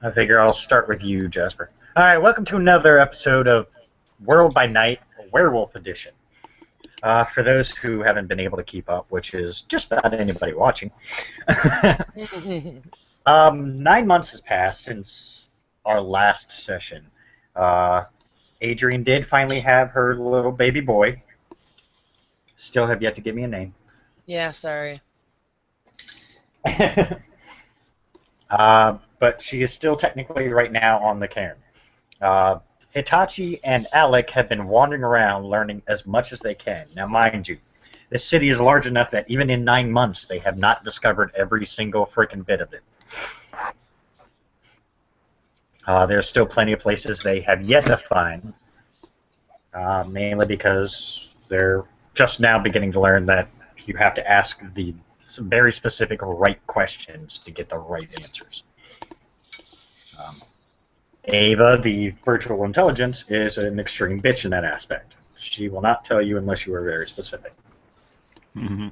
I figure I'll start with you, Jasper. All right, welcome to another episode of World by Night, Werewolf Edition. For those who haven't been able to keep up, which is just about anybody watching, 9 months has passed since our last session. Adrian did finally have her little baby boy. Still have yet to give me a name. Yeah, sorry. But she is still technically right now on the cairn. Hitachi and Alec have been wandering around learning as much as they can. Now, mind you, this city is large enough that even in 9 months they have not discovered every single freaking bit of it. There's still plenty of places they have yet to find, mainly because they're just now beginning to learn that you have to ask the very specific right questions to get the right answers. Ava, the virtual intelligence, is an extreme bitch in that aspect. She will not tell you unless you are very specific. Mm-hmm.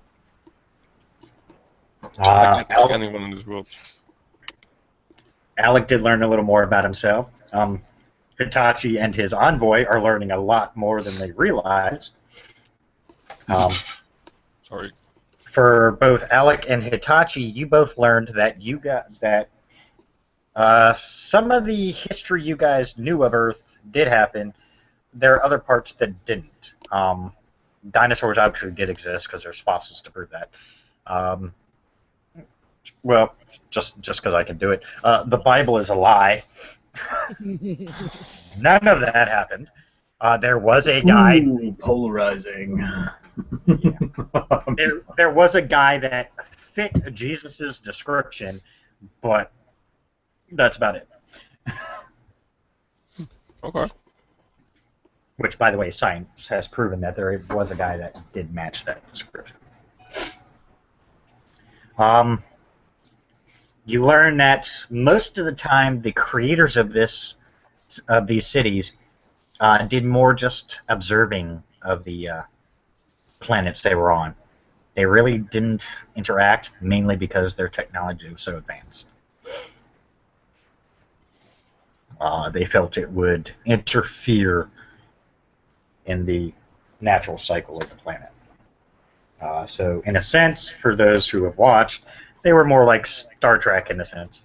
Like anyone in this world. Alec did learn a little more about himself. Hitachi and his envoy are learning a lot more than they realized. Sorry. For both Alec and Hitachi, you both learned that some of the history you guys knew of Earth did happen. There are other parts that didn't. Dinosaurs obviously did exist because there's fossils to prove that. Well, just because I can do it. The Bible is a lie. None of that happened. There was a guy. Ooh, polarizing. Yeah. There was a guy that fit Jesus' description, but that's about it. Okay. Which, by the way, science has proven that there was a guy that did match that description. You learn that most of the time the creators of these cities did more just observing of the planets they were on. They really didn't interact, mainly because their technology was so advanced. They felt it would interfere in the natural cycle of the planet. So, in a sense, for those who have watched, they were more like Star Trek in a sense.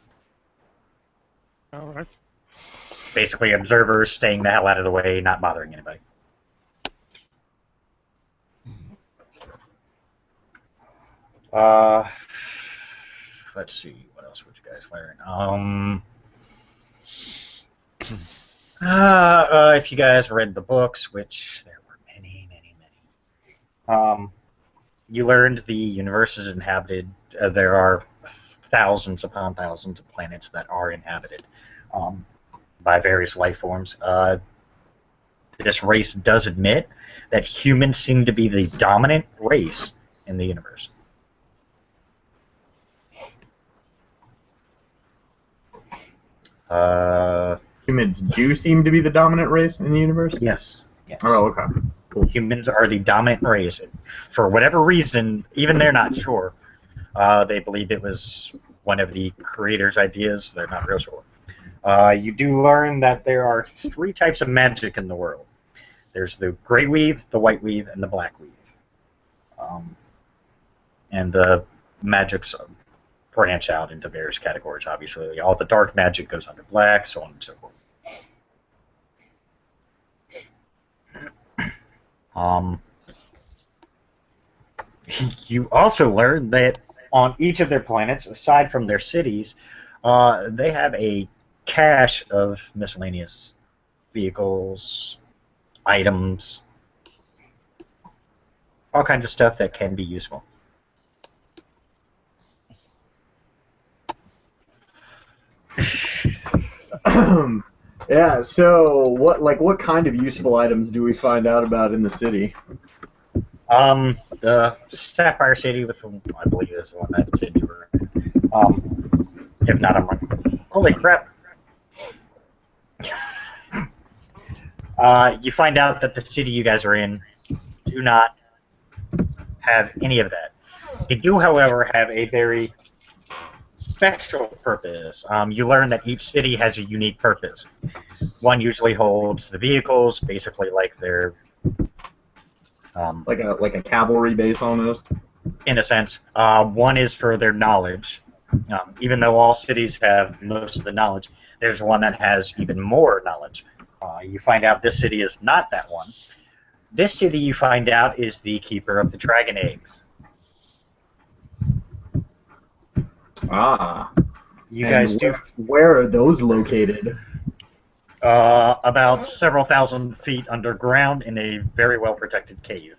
All right. Basically, observers staying the hell out of the way, not bothering anybody. Let's see, what else would you guys learn? If you guys read the books, which there were many, you learned the universe is inhabited. There are thousands upon thousands of planets that are inhabited by various life forms. This race does admit that humans seem to be the dominant race in the universe. Humans do seem to be the dominant race in the universe? Yes. Oh, okay. Cool. Humans are the dominant race. For whatever reason, even they're not sure. They believe it was one of the creators' ideas. They're not real sure. You do learn that there are 3 types of magic in the world. There's the gray weave, the white weave, and the black weave. And the magics branch out into various categories, obviously. All the dark magic goes under black, so on and so forth. You also learn that on each of their planets, aside from their cities, they have a cache of miscellaneous vehicles, items, all kinds of stuff that can be useful. Yeah, so what kind of useful items do we find out about in the city? The Sapphire City, with whom I believe is the one that said you were in. If not, I'm wrong. Holy crap. You find out that the city you guys are in do not have any of that. They do, however, have a very special purpose. You learn that each city has a unique purpose. One usually holds the vehicles, basically like their, Like a cavalry base almost. in a sense. One is for their knowledge. Even though all cities have most of the knowledge, there's one that has even more knowledge. You find out this city is not that one. This city, you find out, is the keeper of the dragon eggs. Ah. You And guys do where are those located? about several thousand feet underground in a very well protected cave.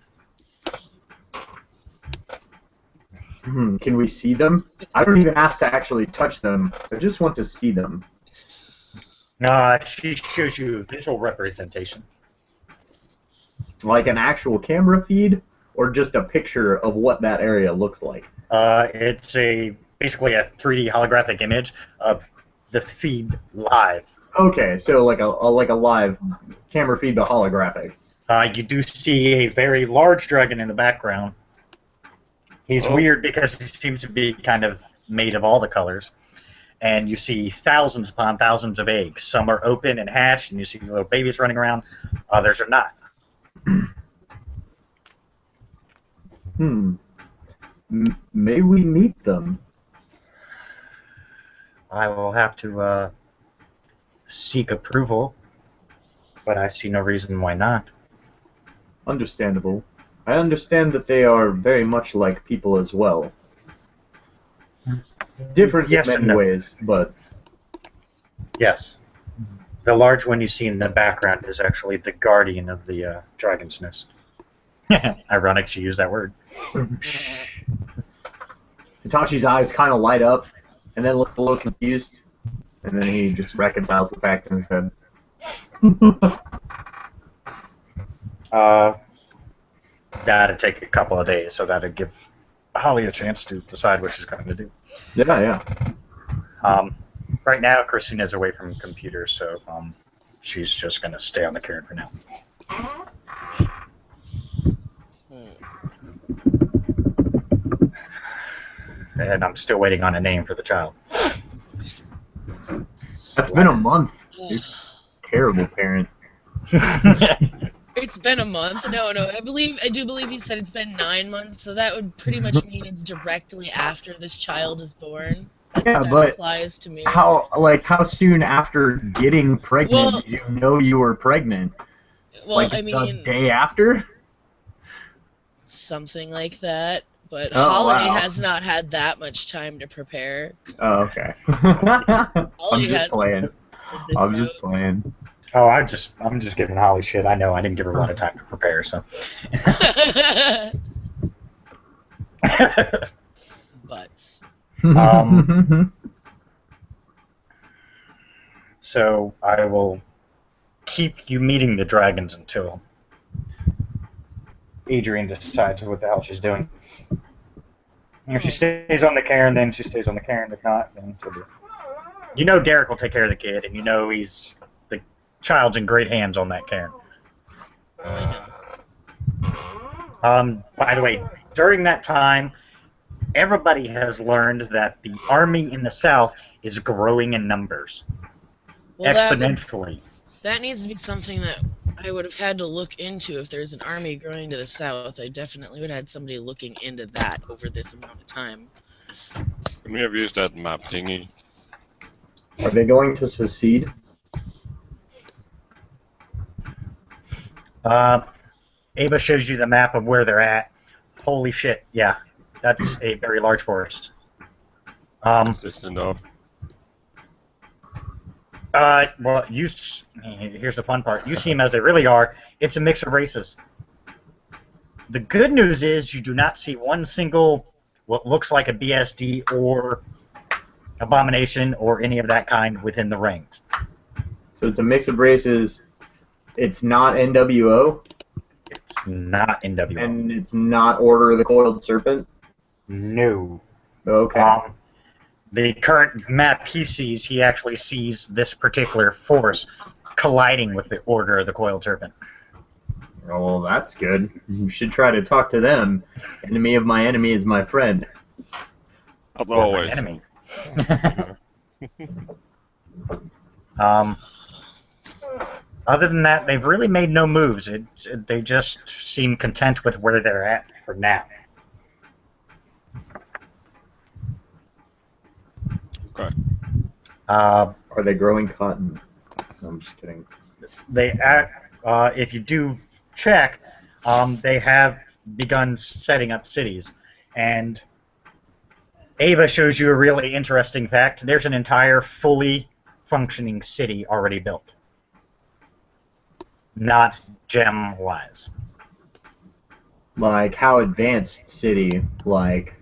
Can we see them? I don't even ask to actually touch them. I just want to see them. She shows you visual representation. Like an actual camera feed, or just a picture of what that area looks like? It's basically a 3D holographic image of the feed live. Okay, so like a live camera feed, but holographic. You do see a very large dragon in the background. He's weird because he seems to be kind of made of all the colors. And you see thousands upon thousands of eggs. Some are open and hatched, and you see little babies running around. Others are not. May we meet them? I will have to seek approval, but I see no reason why not. Understandable. I understand that they are very much like people as well. Different Yes in and many no. ways, but... Yes. The large one you see in the background is actually the guardian of the dragon's nest. Ironic she used that word. Hitachi's eyes kind of light up, and then look a little confused, and then he just reconciles the fact in his head. That'd take a couple of days, so that'd give Holly a chance to decide what she's going to do. Yeah. Right now, Christina's away from computers, so she's just going to stay on the Karen for now. And I'm still waiting on a name for the child. That's been a month. You're a terrible parent. It's been a month. No, I do believe he said it's been 9 months, so that would pretty much mean it's directly after this child is born. That's Yeah, what that but implies to me. How soon after getting pregnant Well- did you know you were pregnant? Well, Like I mean, the day after? something like that. But Oh, Holly wow. has not had that much time to prepare. Oh, okay. I'm Holly just had playing. this I'm out. just playing. Oh, I'm just giving Holly shit. I know I didn't give her a lot of time to prepare, so. But So I will keep you meeting the dragons until Adrian decides what the hell she's doing. If she stays on the Cairn, then she stays on the Cairn. If not, then she'll be. You know Derek will take care of the kid, and you know the child's in great hands on that Cairn. By the way, during that time, everybody has learned that the army in the south is growing in numbers exponentially. That needs to be something that I would have had to look into. If there's an army growing to the south, I definitely would have had somebody looking into that over this amount of time. Can we have used that map thingy? Are they going to secede? Ava shows you the map of where they're at. Holy shit, yeah. That's a very large forest. Is this enough? Well, here's the fun part. You see them as they really are. It's a mix of races. The good news is you do not see one single, what looks like a BSD or abomination or any of that kind within the rings. So it's a mix of races. It's not NWO, It's not NWO. and it's not Order of the Coiled Serpent. No. Okay. The current map he sees, he actually sees this particular force colliding with the Order of the Coiled Serpent. Oh, well, that's good. You should try to talk to them. Enemy of my enemy is my friend. I've Or my always. enemy. um, other than that, they've really made no moves. They just seem content with where they're at for now. Okay. Are they growing cotton? No, I'm just kidding. If you do check, they have begun setting up cities, and Ava shows you a really interesting fact. There's an entire fully functioning city already built, not gem-wise. Like, how advanced city? Like,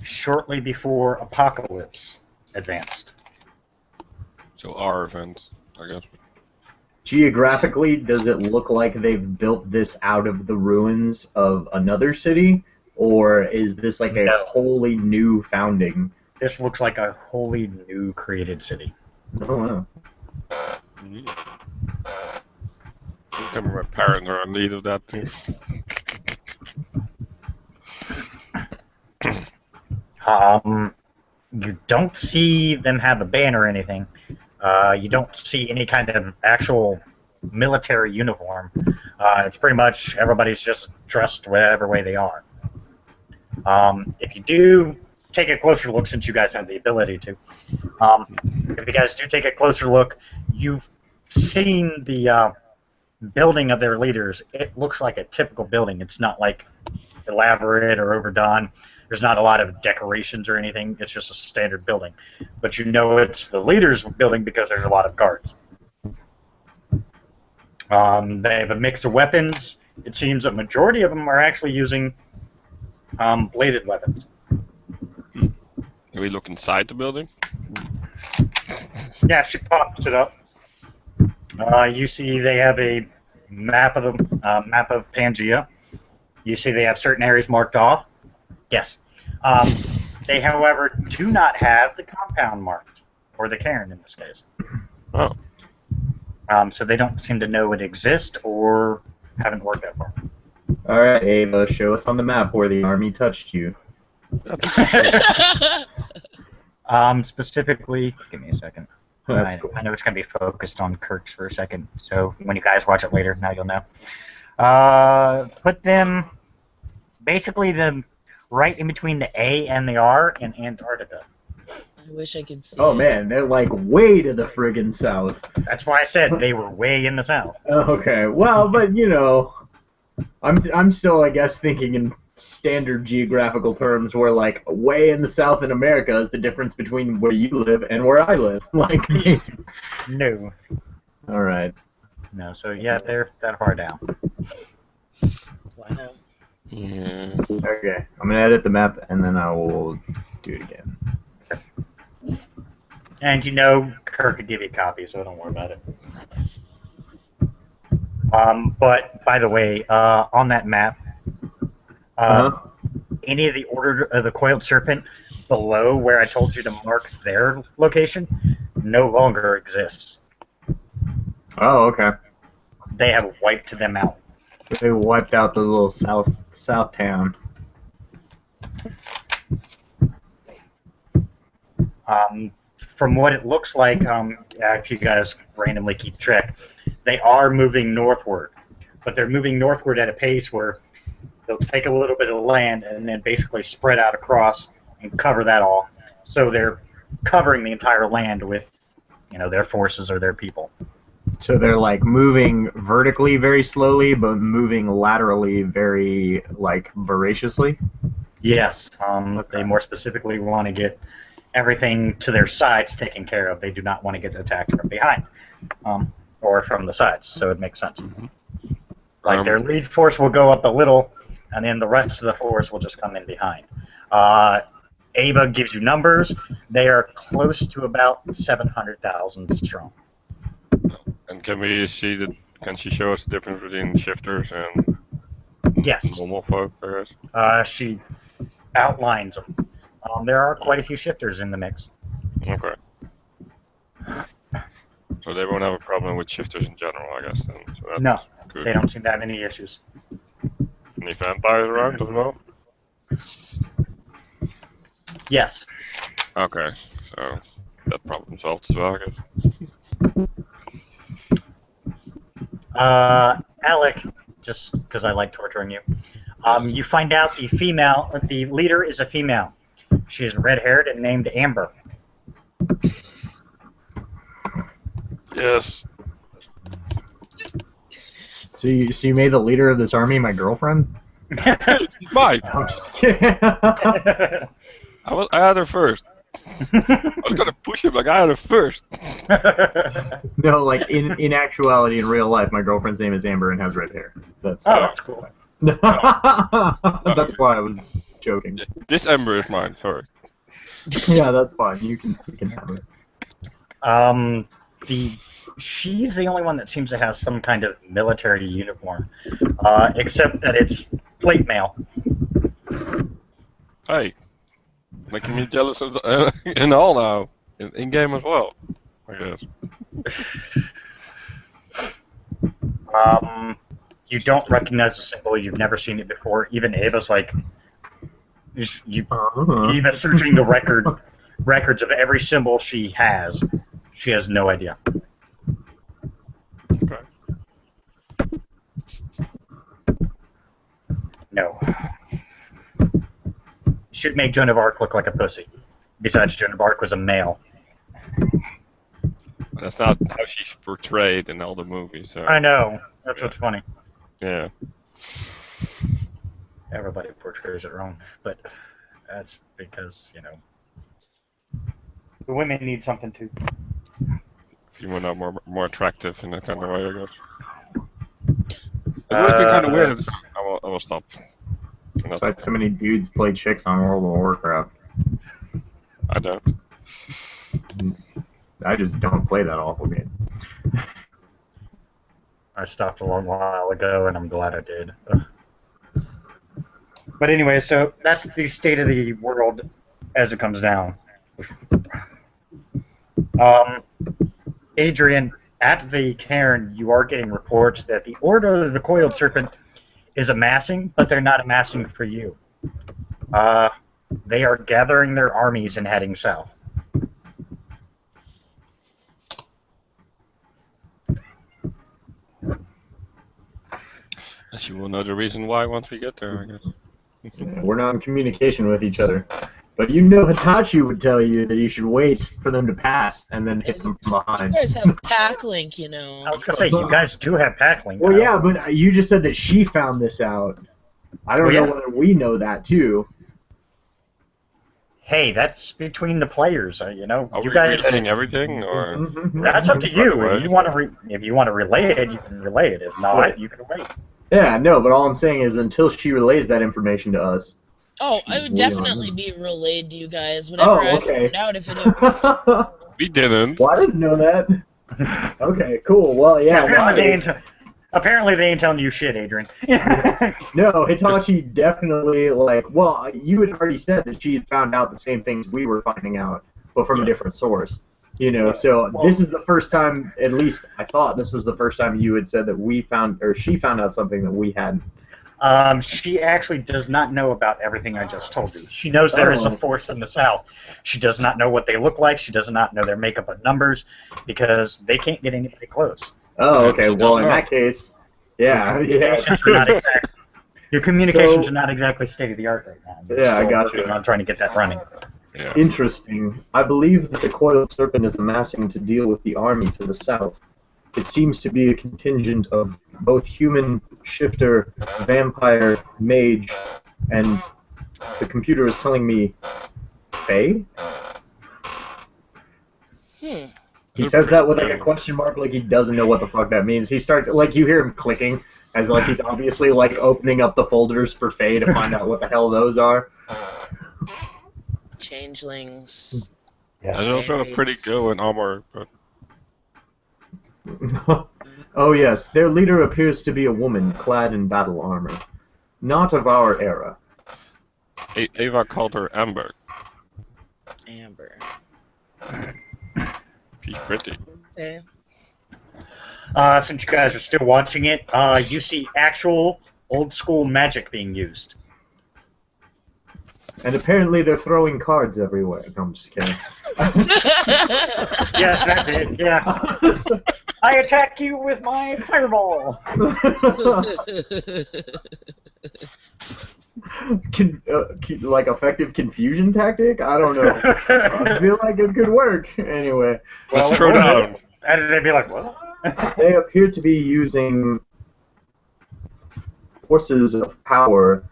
Shortly before Apocalypse advanced. So our event, I guess. geographically, does it look like they've built this out of the ruins of another city? Or is this like a No. wholly new founding? This looks like a wholly new created city. Oh, wow. Tell me my parents are in need of that too. You don't see them have a band or anything. You don't see any kind of actual military uniform. It's pretty much everybody's just dressed whatever way they are. If you do take a closer look, since you guys have the ability to, if you guys do take a closer look, you've seen the building of their leaders. It looks like a typical building. It's not like elaborate or overdone. There's not a lot of decorations or anything. It's just a standard building. But you know it's the leader's building because there's a lot of guards. They have a mix of weapons. It seems a majority of them are actually using bladed weapons. Can we look inside the building? Yeah, she pops it up. You see they have a map of Pangea. You see they have certain areas marked off. Yes. They, however, do not have the compound marked, or the cairn in this case. Oh. So they don't seem to know it exists or haven't worked that far. All right, Ava, show us on the map where the army touched you. Specifically, give me a second. That's cool. I know it's going to be focused on Kirk's for a second, so when you guys watch it later, now you'll know. Put them basically right in between the A and the R in Antarctica. I wish I could see. Oh it. man, they're like way to the friggin' south. That's why I said they were way in the south. Okay, well, but you know, I'm still, I guess, thinking in standard geographical terms, where like way in the south in America is the difference between where you live and where I live. Like, No. all right. No, so yeah, they're that far down. Wow. Yeah. Okay, I'm gonna edit the map and then I will do it again. And you know Kirk could give you a copy, so don't worry about it. But by the way, on that map, any of the Order of the Coiled Serpent below where I told you to mark their location no longer exists. Oh, okay. They have wiped them out. They wiped out the little south town. From what it looks like, if you guys randomly keep track, they are moving northward. But they're moving northward at a pace where they'll take a little bit of land and then basically spread out across and cover that all. So they're covering the entire land with, their forces or their people. So they're like moving vertically very slowly, but moving laterally very like voraciously. Yes. They more specifically want to get everything to their sides taken care of. They do not want to get attacked from behind or from the sides. So it makes sense. Like their lead force will go up a little, and then the rest of the force will just come in behind. Ava gives you numbers. They are close to about 700,000 strong. And can we see can she show us the difference between shifters and Yes. normal folk, I guess? She outlines them. There are quite a few shifters in the mix. Okay. So they won't have a problem with shifters in general, I guess. Then. So that's No, good. they don't seem to have any issues. Any vampires around as well? Yes. Okay, so that problem solved as well, I guess. Alec, just because I like torturing you, you find out the leader is a female. She is red-haired and named Amber. Yes. So you made the leader of this army my girlfriend? Mine. I'm just kidding. I had her first. I was gonna push him like I had her first. No, like in actuality, in real life, my girlfriend's name is Amber and has red hair. That's cool. That's why I was joking. This Ember is mine. Sorry. Yeah, that's fine. You can have it. She's the only one that seems to have some kind of military uniform, except that it's plate mail. Hey, making me jealous in all now, in game as well, I guess. You don't recognize the symbol. You've never seen it before. Even Ava's like, Ava's searching the records of every symbol she has. She has no idea. Okay. No. Should make Joan of Arc look like a pussy. Besides, Joan of Arc was a male. That's not how she's portrayed in all the movies. So. I know. That's what's funny. Yeah. Everybody portrays it wrong, but that's because, the women need something too. If you were not more attractive in that kind of way, I guess. It's always been kind of weird. I will stop. That's why so many dudes play chicks on World of Warcraft. I don't. I just don't play that awful game. I stopped a long while ago, and I'm glad I did. Ugh. But anyway, so that's the state of the world as it comes down. Adrian, at the cairn, you are getting reports that the Order of the Coiled Serpent is amassing, but they're not amassing for you. They are gathering their armies and heading south. As you will know the reason why once we get there, I guess. We're not in communication with each other. But you know Hitachi would tell you that you should wait for them to pass and then hit them from behind. You guys have pack link, you know. I was going to say, you guys do have Packlink. Well, yeah, but you just said that she found this out. I don't know whether we know that, too. Hey, that's between the players, Are you we guys. reading everything, or That's up to you. If you want to relay it, you can relay it. If not, you can wait. Yeah, no, but all I'm saying is until she relays that information to us. Oh, I would definitely be relayed to you guys whenever I found out if it is. we didn't? Well, I didn't know that. Okay, cool. Well, yeah. Apparently they ain't telling you shit, Adrian. No, Hitachi definitely, well, you had already said that she had found out the same things we were finding out, but from a different source. So this is the first time, at least I thought this was the first time you had said that she found out something that we hadn't. She actually does not know about everything I just told you. She knows there is a force in the south. She does not know what they look like. She does not know their makeup and numbers because they can't get anybody close. Oh, okay. Well, in that case, yeah. Your communications are not exactly state of the art right now. Yeah, I got you. I'm trying to get that running. Yeah. Interesting. I believe that the Coiled Serpent is amassing to deal with the army to the south. It seems to be a contingent of both human, shifter, vampire, mage, and the computer is telling me Fae? He says that with a question mark, like he doesn't know what the fuck that means. He starts, you hear him clicking, as he's obviously opening up the folders for Fae to find out what the hell those are. Changelings. Yes. There's also a pretty girl in armor, but... Oh yes, their leader appears to be a woman clad in battle armor. Not of our era. Ava called her Amber. Amber. She's pretty. Okay. Since you guys are still watching it, you see actual old school magic being used. And apparently they're throwing cards everywhere. No, I'm just kidding. Yes, that's it. Yeah. I attack you with my fireball. Like effective confusion tactic? I don't know. I feel like it could work. Anyway. Let's Well, throw what- down. And they'd be like, what? They appear to be using forces of power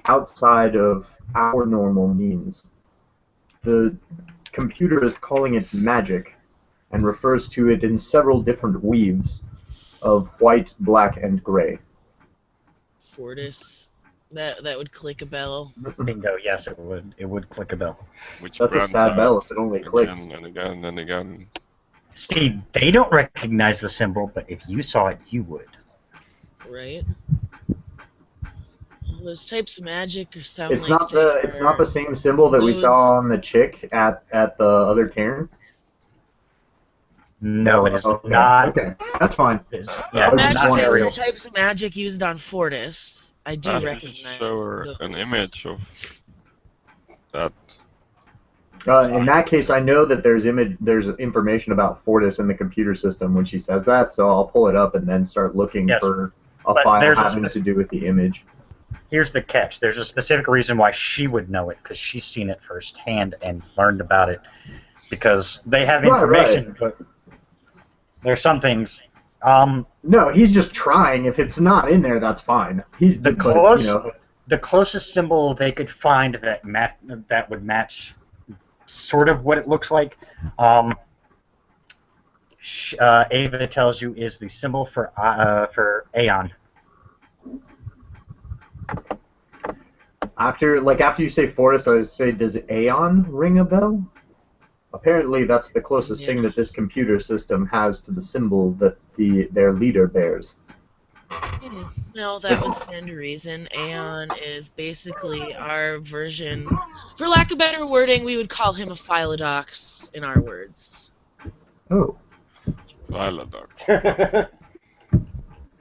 outside of our normal means. The computer is calling it magic and refers to it in several different weaves of white, black, and gray. Fortis. That would click a bell. Bingo, yes, it would. It would click a bell. Which That's a brands sad out bell if it only clicks. again and again and again. See, they don't recognize the symbol, but if you saw it, you would. Right? Well, those types of magic sound It's like not the same symbol that we those- saw on the chick at the other cairn. No, it is Okay. not. Okay, that's fine. It is, yeah, I was it's just not Magic wondering. things real. are types of magic used on Fortis. I do I just recognize show her an those. image of that. In that case, I know that there's information about Fortis in the computer system when she says that, so I'll pull it up and then start looking Yes, for a but file there's a having to do with the image. Here's the catch. There's a specific reason why she would know it, because she's seen it firsthand and learned about it. Because they have Right, information, but there's some things. No, he's just trying. If it's not in there, that's fine. The closest symbol they could find that would match sort of what it looks like, Ava tells you, is the symbol for Aeon. After you say Fortis, I would say, does Aeon ring a bell? Apparently, that's the closest thing that Yes. this computer system has to the symbol that their leader bears. No, that would stand to reason. Aeon is basically our version. For lack of better wording, we would call him a Philodox in our words. Oh. Philodox.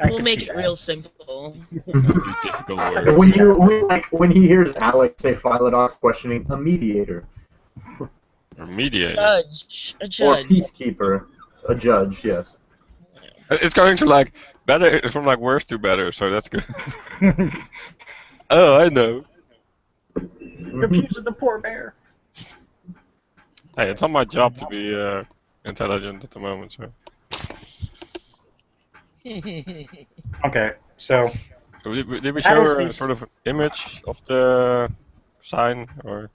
We'll make it real simple. Difficult word. When he hears Alex say Philodox questioning a mediator Or mediator. Judge. A or judge. peacekeeper, a judge, yes. It's going to like better from like worse to better, so that's good. Oh, I know. Confusing the poor bear. Hey, it's not my job to be intelligent at the moment, so. Okay, so So did we How show does her these- sort of image of the sign, or?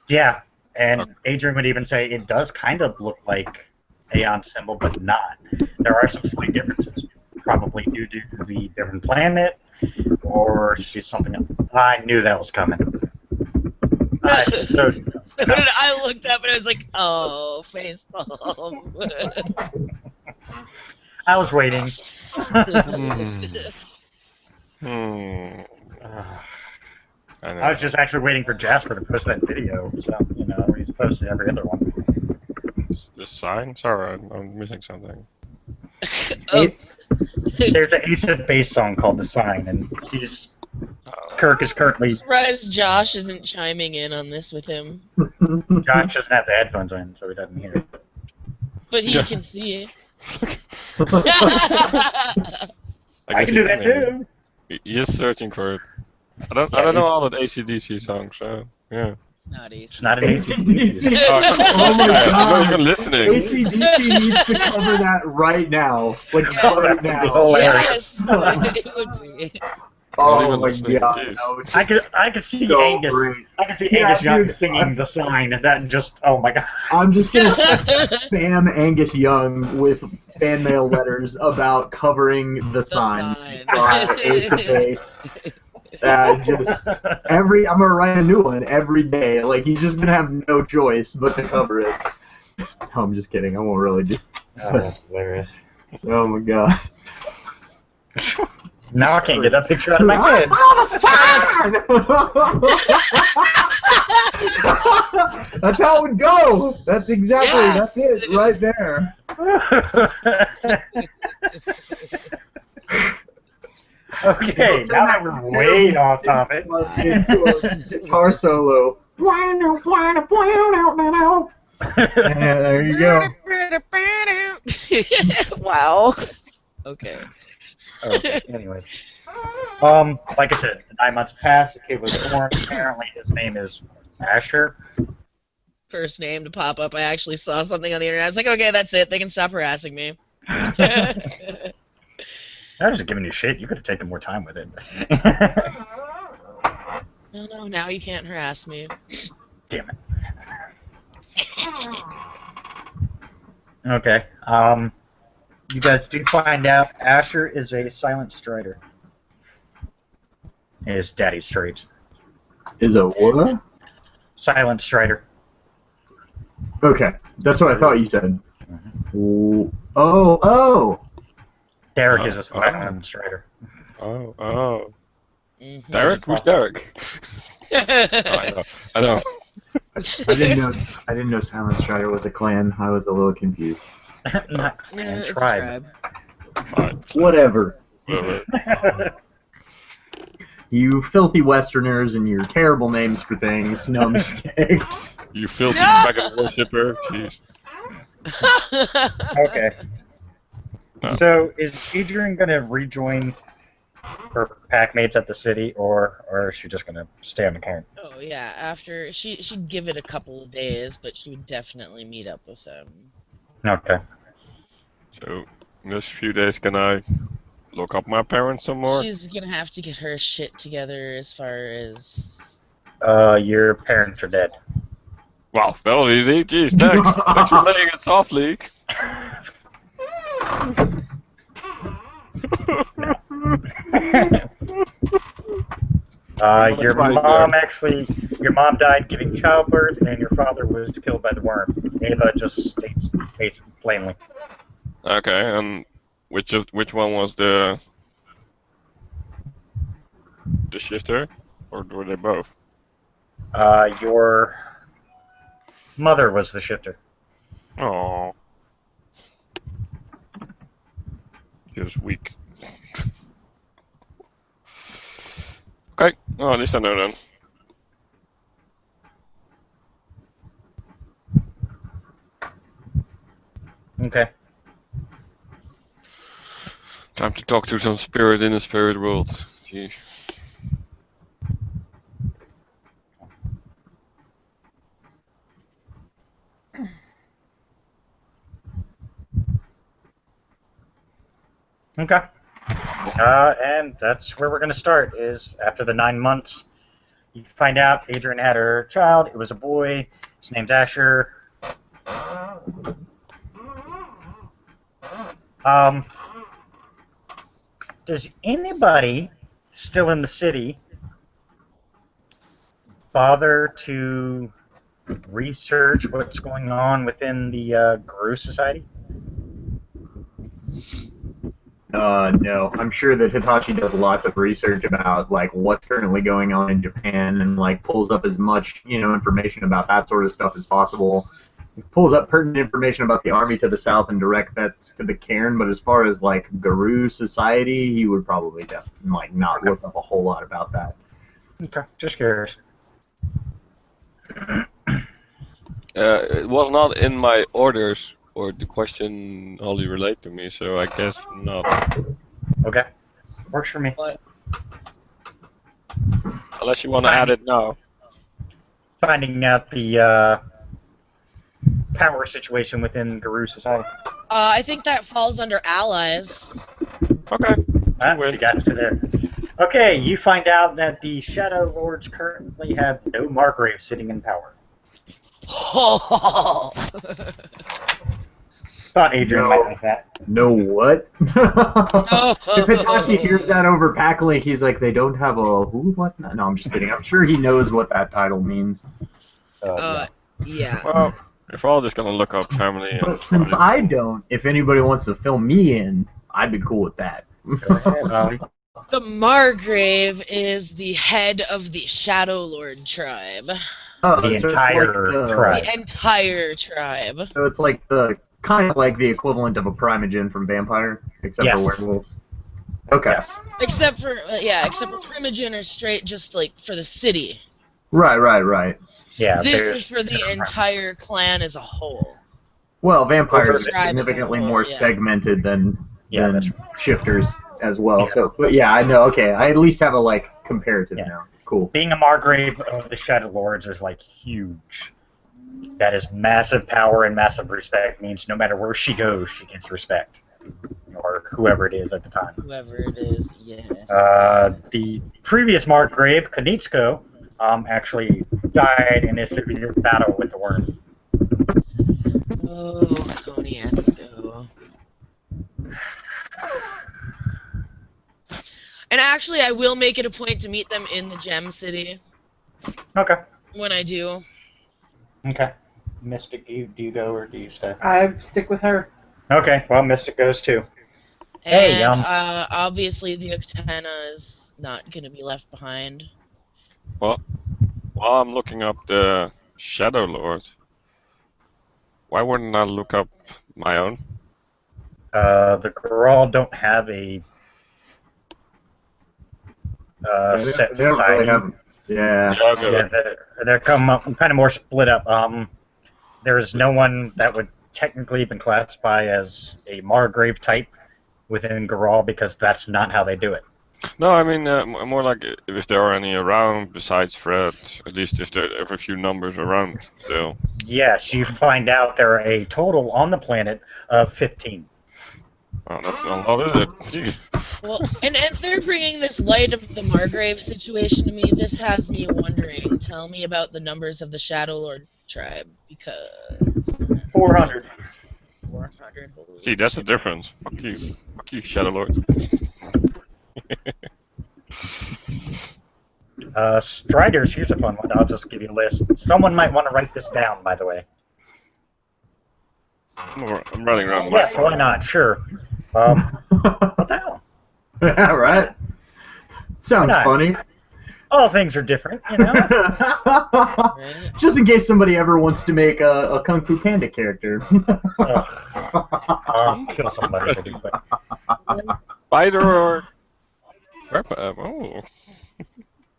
yeah, and Adrian would even say it does kind of look like Aeon symbol, but not. There are some slight differences, probably due to the different planet, or she's something else. I knew that was coming. So So did I looked up and I was like, oh, facepalm. I was waiting. I know. I was just actually waiting for Jasper to post that video, so, you know, he's posted every other one. The sign? Sorry, I'm missing something. Oh, There's an Ace of Base song called The Sign, and Kirk is currently, surprised Josh isn't chiming in on this with him. Josh doesn't have the headphones on, so he doesn't hear it. But he Yeah. can see it. I can do that too. He is searching for it. I don't know all the AC/DC songs, so yeah. It's not easy. It's not an AC/DC. AC. Oh my I'm not god. even listening. AC/DC needs to cover that right now. Like, Yeah, right that'd be now. hilarious. Yes, it would be. Not Oh even my listening, god. jeez. that was I could see so Angus. great. I can see Yeah, Angus Young dude. singing The Sign, and that just, oh my god. I'm just gonna spam Angus Young with fan mail letters about covering the sign. Sign. by Ace of Base. I'm gonna write a new one every day. Like, he's just gonna have no choice but to cover it. No, I'm just kidding. I won't really do. Oh, that's hilarious. Oh my god. Now I can't get that picture out of my head. That's how it would go. That's exactly. Yes. That's it right there. Okay, now that we're way off topic. Into a guitar solo. Yeah, there you go. Wow. Okay. Okay, anyway. Like I said, 9 months passed, the kid was born. Apparently his name is Asher. First name to pop up. I actually saw something on the internet. I was like, okay, that's it. They can stop harassing me. I was just giving you shit. You could have taken more time with it. No, now you can't harass me. Damn it. Okay. You guys do find out Asher is a silent strider. His daddy's traits. Is a what? Silent strider. Okay, that's what I thought you said. Oh. Derek is a silent strider. Oh. Mhm. Derek? Who's Derek? I know. I didn't know Silent Strider was a clan. I was a little confused. Not Yeah, and it's tribe. Fine. Whatever. Whatever. You filthy Westerners and your terrible names for things. No, I'm just kidding. You filthy dragon worshipper. Jeez. Okay. No. So is Adrian gonna rejoin her pack mates at the city, or is she just gonna stay on the cairn? Oh yeah, after she'd give it a couple of days, but she would definitely meet up with them. Okay. So, in this few days, can I look up my parents some more? She's gonna have to get her shit together as far as. Your parents are dead. Wow, that was easy. Jeez, thanks. Thanks for laying it softly. Your mom died giving childbirth, and your father was killed by the worm. Ava just states plainly. Okay, and which one was the shifter, or were they both? Your mother was the shifter. Oh, she was weak. Okay, well, at least I know then. Okay. Time to talk to some spirit in the spirit world. Gee. Okay. And that's where we're going to start, is after the 9 months, you find out Adrian had her child. It was a boy. His name's Asher. Does anybody still in the city bother to research what's going on within the Guru Society? No. I'm sure that Hitachi does lots of research about like what's currently going on in Japan and like pulls up as much, information about that sort of stuff as possible. He pulls up pertinent information about the army to the south and direct that to the cairn, but as far as like Guru Society, he would probably not look up a whole lot about that. Okay, just curious. It was not in my orders, or the question only relate to me, so I guess not. Okay, works for me. What? Unless you want to add it now. Finding out the power situation within Guru Society. I think that falls under allies. Okay. She got to there. Okay, you find out that the Shadow Lords currently have no Margrave sitting in power. Thought Adrian might like that. No what? If Hitachi hears that over Packlink, he's like, they don't have a who? What? No, I'm just kidding. I'm sure he knows what that title means. Yeah. Well, if we're all just gonna look up family. But since I don't, if anybody wants to fill me in, I'd be cool with that. The Margrave is the head of the Shadow Lord tribe. Oh, The so it's entire like tribe. The entire tribe. So it's like kind of like the equivalent of a primogen from Vampire, except for werewolves. Okay. Yes. Except for Primogen are straight just like for the city. Right. Yeah, This there's is for the different- entire clan as a whole. Well, vampires Over are tribe as a significantly whole, more yeah. segmented than Yeah, that's shifters as well. Yeah. So, but yeah, I know. Okay, I at least have a like comparative Yeah. now. Cool. Being a Margrave of the Shadow Lords is like huge. That is massive power and massive respect. Means no matter where she goes, she gets respect, or whoever it is at the time. Whoever it is, yes. The previous Margrave, Konitsko, actually died in a severe battle with the worm. Oh, Koniatsko. And actually, I will make it a point to meet them in the Gem City Okay. when I do. Okay. Mystic, do you go or do you stay? I stick with her. Okay. Well, Mystic goes too. Hey, And obviously, the Octana is not going to be left behind. Well, while I'm looking up the Shadow Lord, why wouldn't I look up my own? The Grawl don't have a set They don't society. really have. Yeah. Yeah, they're kind of more split up. There's no one that would technically been classified as a Margrave type within Grawl because that's not how they do it. No, I mean more like if there are any around besides Fred. At least if there are a few numbers around still. Yes, you find out there are a total on the planet of 15. Oh, that's not a lot, is it? Jeez. Well, and if they're bringing this light of the Margrave situation to me, this has me wondering. Tell me about the numbers of the Shadow Lord tribe, because 400. 400. Holy See, that's the shit. difference. Fuck you, Shadow Lord. Striders, here's a fun one. I'll just give you a list. Someone might want to write this down, by the way. I'm running around. Yes, why not? Sure. What the hell? Yeah, right. Sounds Why not? funny. All things are different, you know? Right? Just in case somebody ever wants to make a Kung Fu Panda character. I'll kill somebody to do that. Spider or oh.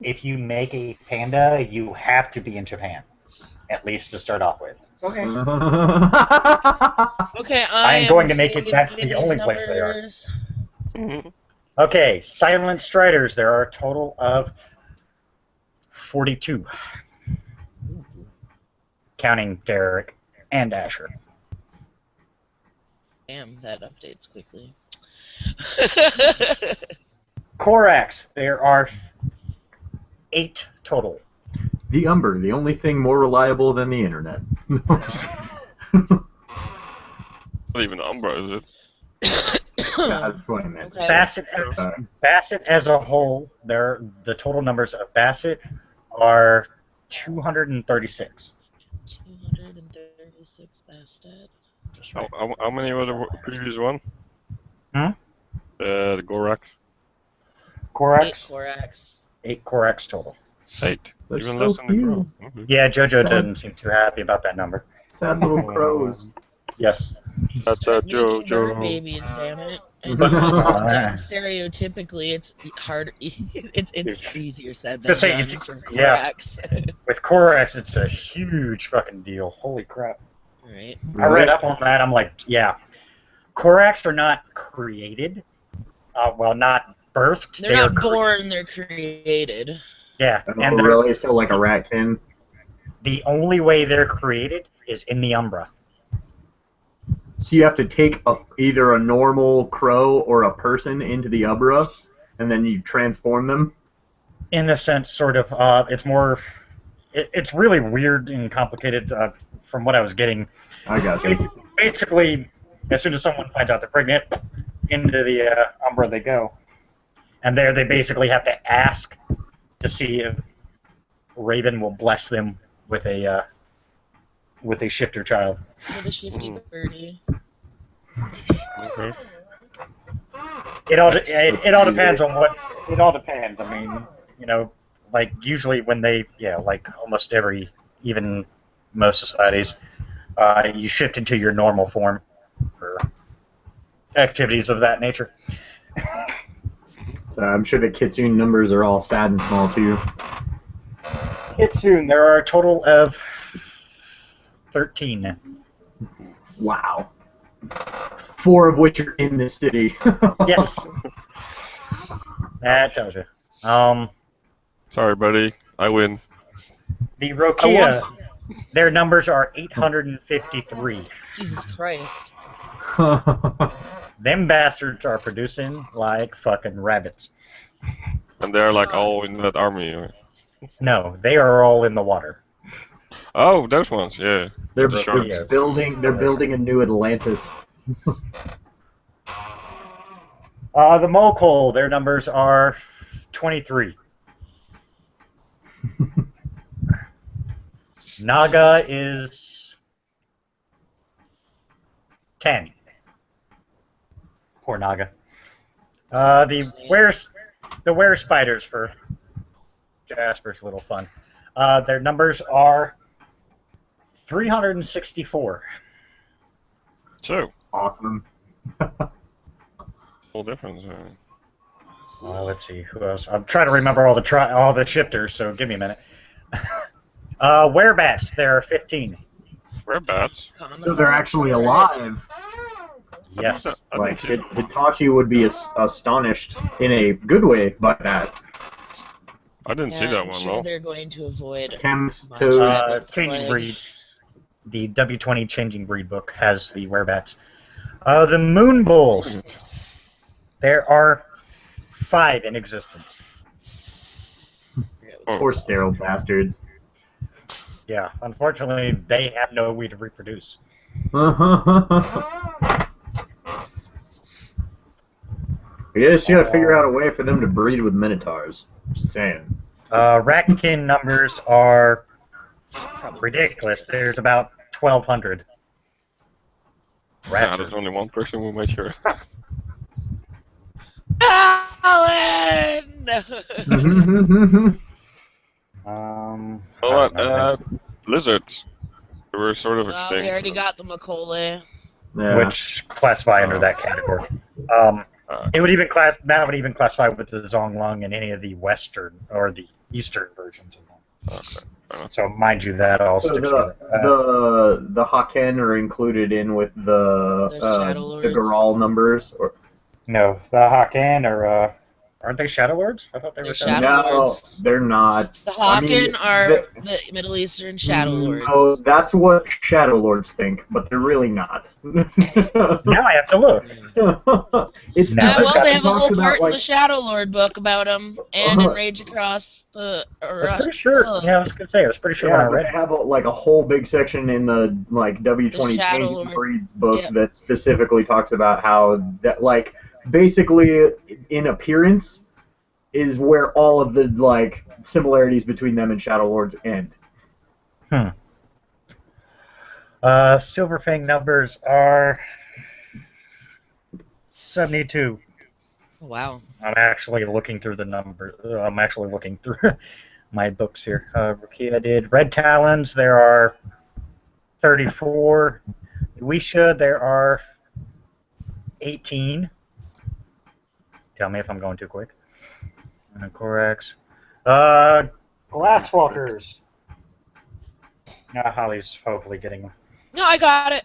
If you make a panda, you have to be in Japan, at least to start off with. Okay, I am going to make it saving that's the these only place they are. numbers. Okay, Silent Striders, there are a total of 42, counting Derek and Asher. Damn, that updates quickly. Korax, there are 8 total. The Umber, the only thing more reliable than the internet. Not even Umbra, is it? That's what I meant. Okay. Bassett as a whole, the total numbers of Bassett are 236. 236 Bastet. How many were the previous one? Hmm? The Gorax? 8 Korax? Korax. 8 Korax total. 8. That's Even so less than the few. Crow. Okay. Yeah, JoJo Sad. doesn't seem too happy about that number. Sad little crows. Yes. That's Start making bird JoJo. babies, damn it. And it's done stereotypically. It's hard. It's easier said than Just say done it's- for yeah. Korax. With Korax, it's a huge fucking deal. Holy crap. Right. I read up on that. I'm like, yeah. Korax are not created. Well, not birthed. They're not born. They're created. Yeah. Oh, And really? So like a ratkin? the only way they're created is in the Umbra. So you have to take either a normal crow or a person into the Umbra, and then you transform them? In a sense, sort of. It's more. It's really weird and complicated from what I was getting. I got you. Basically, as soon as someone finds out they're pregnant, into the Umbra they go. And there they basically have to ask to see if Raven will bless them with a shifter child. With a shifty birdie. Okay. It all depends on what. It all depends. I mean, you know, like usually when they, like almost every, even most societies, you shift into your normal form for activities of that nature. So I'm sure the Kitsune numbers are all sad and small too. It's soon. There are a total of 13. Wow. 4 of which are in this city. Yes. That tells you. Sorry, buddy. I win. The I Rokia, their numbers are 853. Jesus Christ. Them bastards are producing like fucking rabbits. And they're like all in that army. Right? No, they are all in the water. Oh, those ones, yeah. They're, The Sure. Rokias. they're building a new Atlantis. The Mokol, their numbers are 23. Naga is 10. Poor Naga. The were spiders for Jasper's little fun. Their numbers are 364. So, Awesome. whole difference. Let's see who else. I'm trying to remember all the shifters, so give me a minute. Werebats, there are 15. We're bats. So they're actually alive. Yes. Like, Hitachi would be astonished in a good way by that. I didn't see Yeah, that I'm one sure though. they're going to avoid Chems, my toads. Changing flag. breed. The W20 Changing Breed book has the werebats. The Moon Bulls. There are 5 in existence. Oh, Poor sterile bastards. Yeah, unfortunately, they have no way to reproduce. I guess you gotta figure out a way for them to breed with minotaurs. Just saying. Ratkin numbers are Probably ridiculous. There's about 1,200. yeah, there's only one person who made sure. Alan! Well, lizards. They were sort of Well, extinct. we already got the Macaulay. Yeah. which classify under that category. It would even classify with the Zonglung and any of the Western or the Eastern versions of them. Okay. So mind you, that all So sticks together. the Haken are included in with the Shadow Lords. Garal numbers, or No, the Haken are aren't they Shadow Lords? I thought they were They're Shadow Shadow no, Lords. they're not. The I mean, Haken are the- the Middle Eastern Shadow Lords. No, that's what Shadow Lords think, but they're really not. Now I have to look. It's No. Yeah, because well, they it have a talks whole part about, in the Shadow Lord book about them, and in Rage Across the. I was pretty sure. Yeah, I was gonna say I was pretty sure when Yeah, I but read they it. have a whole big section in the W20 Shadow Changing Lord. Breeds book Yep. that specifically talks about how that basically in appearance is where all of the similarities between them and Shadow Lords end. Silverfang numbers are 72. Wow. I'm actually looking through the number. I'm actually looking through my books here. Rukia did. Red Talons, there are 34. Wisha, there are 18. Tell me if I'm going too quick. Corax. Glasswalkers. Now Holly's hopefully getting them. No, I got it.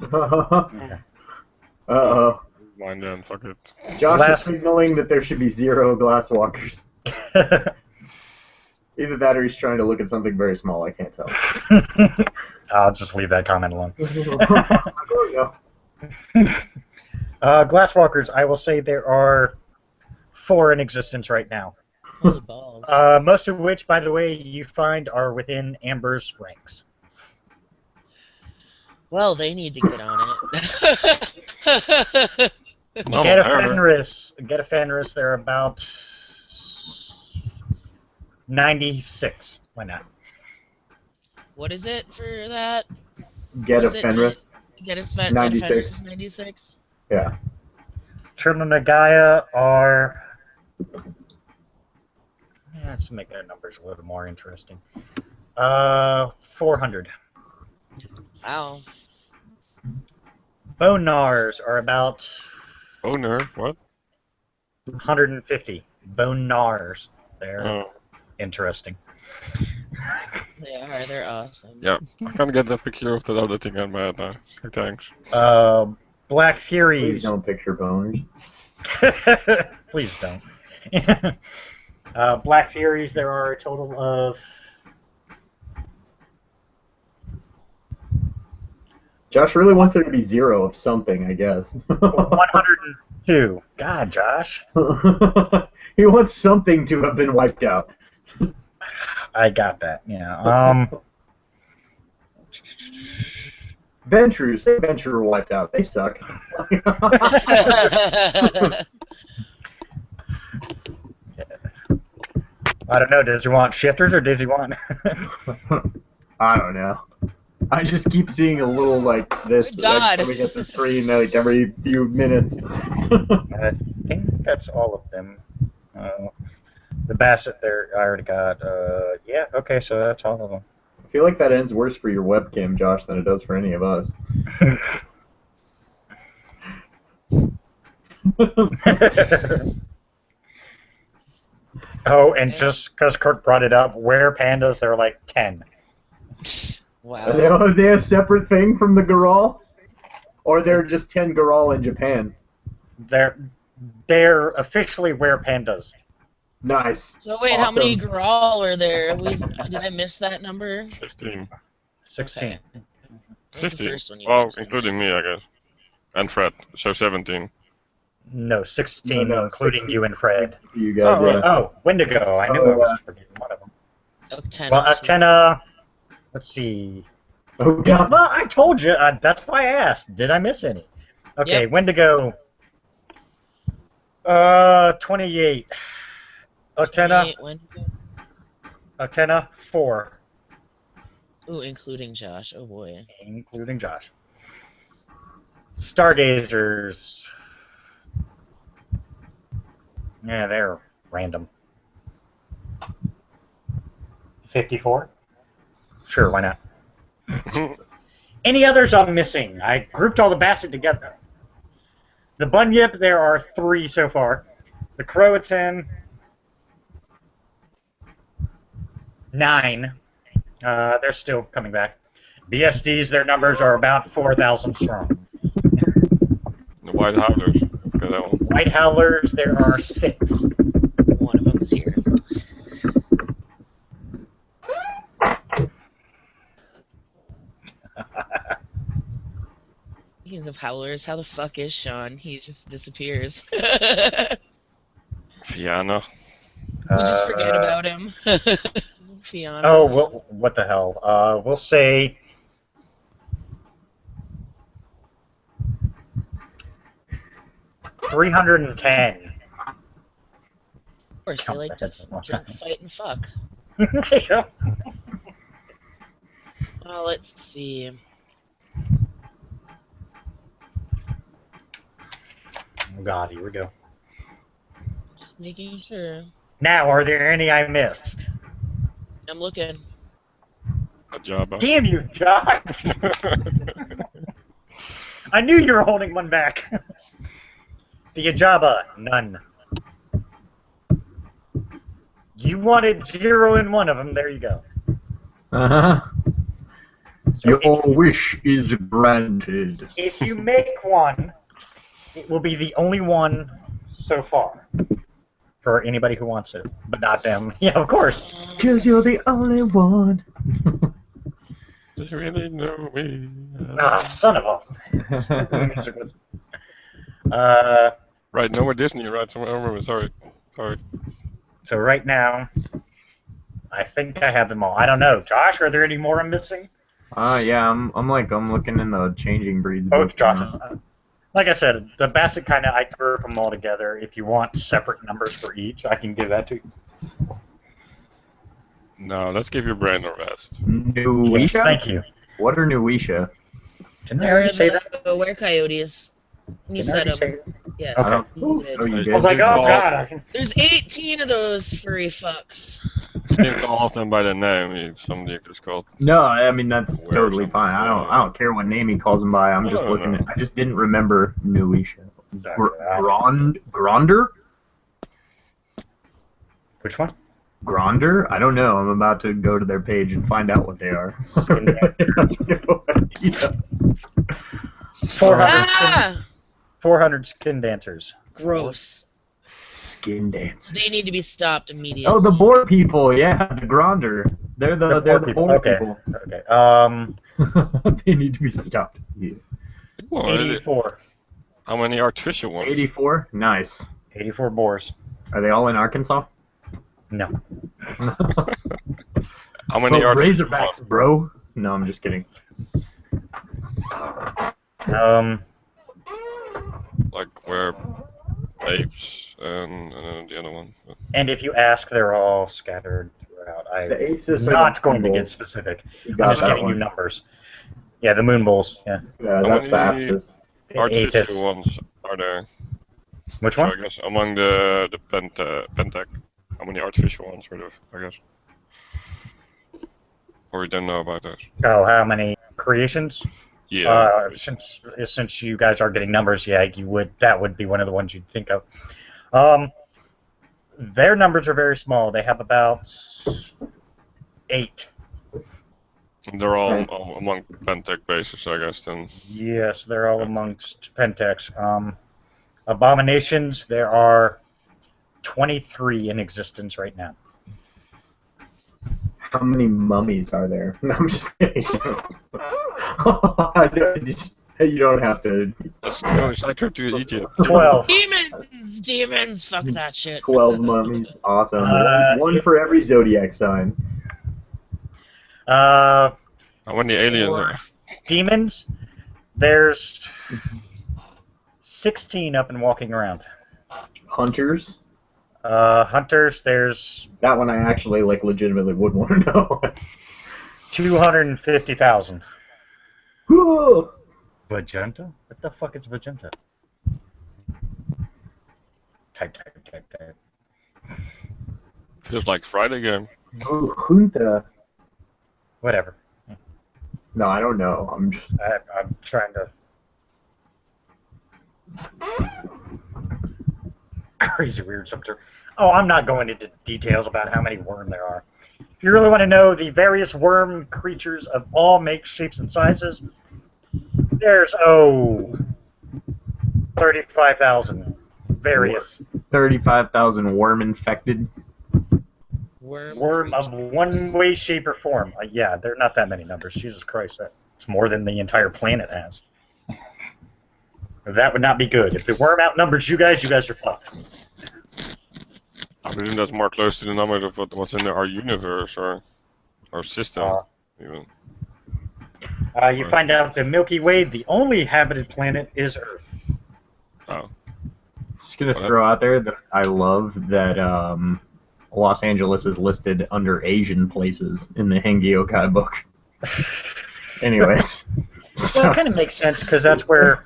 Uh-oh. Mine then, fuck it. Josh Glass- is signaling that there should be 0 Glasswalkers. Either that or he's trying to look at something very small. I can't tell. I'll just leave that comment alone. There we go. Glasswalkers, I will say there are 4 in existence right now. Holy balls. Most of which, by the way, you find are within Amber's ranks. Well, they need to get on it. No, Get a whatever. Fenris, they're about 96. Why not? What is it for that? Get a Was it- Fenris. Get a 96. 96. Yeah. Trinonagaya are... Let's make their numbers a little more interesting. 400. Wow. Bonars are about Owner, what? 150. Bonars. They're Oh. interesting. They are. They're awesome. Yeah, I can't get the picture of the other thing in my head now. Thanks. Black Please Furies. don't picture boners. Please don't. Black Furies, there are a total of... Josh really wants there to be 0 of something, I guess. 102. God, Josh. He wants something to have been wiped out. I got that, yeah. Ventures, say Venture wiped out. They suck. I don't know, does he want shifters or does he want... I don't know. I just keep seeing a little like this Good God. coming at the screen like every few minutes. I think that's all of them. The Bassett there, I already got. Yeah, okay, so that's all of them. I feel like that ends worse for your webcam, Josh, than it does for any of us. Oh, and just because Kirk brought it up, where pandas, there are like 10. Wow. Are they a separate thing from the Goral? Or they're just 10 Goral in Japan? They're officially where pandas. Nice. So wait, how many Grawl are there? Did I miss that number? 16. 16. Okay. That's 15. the first one you Well, mentioned. including me, I guess. And Fred, so 17. No, 16, No, including 16. you and Fred. You guys, Oh, yeah. right. Oh, Wendigo. I knew I was forgetting one of them. Octena. Well, too. Octena, let's see. Oh, Yeah, God. well, I told you. That's why I asked. Did I miss any? Okay, Yep. Wendigo. 28. Octena, 28 Wendigo. Octena, 4, Ooh, including Josh. Oh boy. including Josh. Stargazers. Yeah, they're random. 54? Sure, why not? Any others I'm missing? I grouped all the Bassett together. The Bunyip, there are 3 so far. The Croatan, 9. They're still coming back. BSDs, their numbers are about 4,000 strong. The White Howlers. Okay, that one. White Howlers, there are 6. One of them's here. Speaking of howlers, how the fuck is Sean? He just disappears. Fianna. We just forget about him. Fiona. Oh, well, what the hell? We'll say... $310. Of course, they like to drink, fight, and fuck. Yeah. Let's see. Oh God, here we go. Just making sure. Now, are there any I missed? I'm looking. A job. Damn you, Josh! I knew you were holding one back. The Ajaba, none. You wanted 0 in one of them. There you go. Uh-huh. So Your wish is granted. if you make one, it will be the only one so far for anybody who wants it, but not them. Yeah, of course. Because you're the only one. Does you really know me? Ah, son of a. Right, no more Disney, right? So I remember. Sorry. So right now, I think I have them all. I don't know. Josh, are there any more I'm missing? Yeah, I'm looking in the changing breeds Both book Josh's. now. Like I said, the Bassett kind of, I group them all together. If you want separate numbers for each, I can give that to you. No, let's give your brain a rest. Nuisha? Yes, thank you. What are Nuisha? Didn't I They're already say that? the were-coyotes. You Didn't I said already say them. that? Yes, Okay. you did. Oh, you I did? was like, oh God. I can... There's 18 of those furry fucks. You didn't call off them by the name. Somebody just called. No, I mean that's Where totally something- fine. I don't care what name he calls them by. I'm just No, looking no. at. I just didn't remember Nuisha. Exactly. Gronder? Which one? Gronder? I don't know. I'm about to go to their page and find out what they are. Skin I have no idea. 400, Ah! 400 skin dancers. Gross. Skin dance. They need to be stopped immediately. Oh, the boar people. Yeah, the Gronder. They're the boar Okay. people. Okay. They need to be stopped. Yeah. Well, 84. how many artificial ones? 84. Nice. 84 boars. Are they all in Arkansas? No. How many artificial Razorbacks, bro. No, I'm just kidding. Like where apes and the other one. And if you ask, they're all scattered throughout. The apes I'm is not going to moon get bulls. specific. You I'm got just that giving you one. numbers. Yeah, the moon bulls. Yeah. Yeah, How that's the many- apsis. The Artificial apis. ones are there. Which So I one? guess among the Pentec, how many artificial ones were there? I guess. Or you don't know about those? Oh, how many creations? Yeah. Since you guys are getting numbers, yeah, that would be one of the ones you'd think of. Their numbers are very small. They have about 8. They're all among Pentec bases, I guess. Then. Yes, they're all amongst Pentex. Abominations, there are 23 in existence right now. How many mummies are there? No, I'm just kidding. You don't have to. Let's go cycle to Egypt. 12. Demons! Fuck that shit. 12 mummies. Awesome. One if- for every zodiac sign. Uh, How many aliens Or- are? demons, there's 16 up and walking around. Hunters. Hunters, there's That one I actually legitimately would want to know. 250,000. Ooh. Magenta? What the fuck is magenta? Type. Feels like Friday game. Oh, Junta. Whatever. No, I don't know. I'm just. I'm trying to. Crazy weird something. Oh, I'm not going into details about how many worm there are. If you really want to know the various worm creatures of all makes, shapes, and sizes, there's 35,000 various 35,000 worm infected. worm of one way, shape, or form. Yeah, there are not that many numbers. Jesus Christ, that's more than the entire planet has. That would not be good. If the worm outnumbers you guys are fucked. I presume that's more close to the numbers of what's in our universe or our system. Even. You find out the Milky Way, the only habited planet is Earth. Oh. Just gonna throw out there that I love that Los Angeles is listed under Asian places in the Hengyokai book. Anyways. Well, it kind of makes sense because that's where.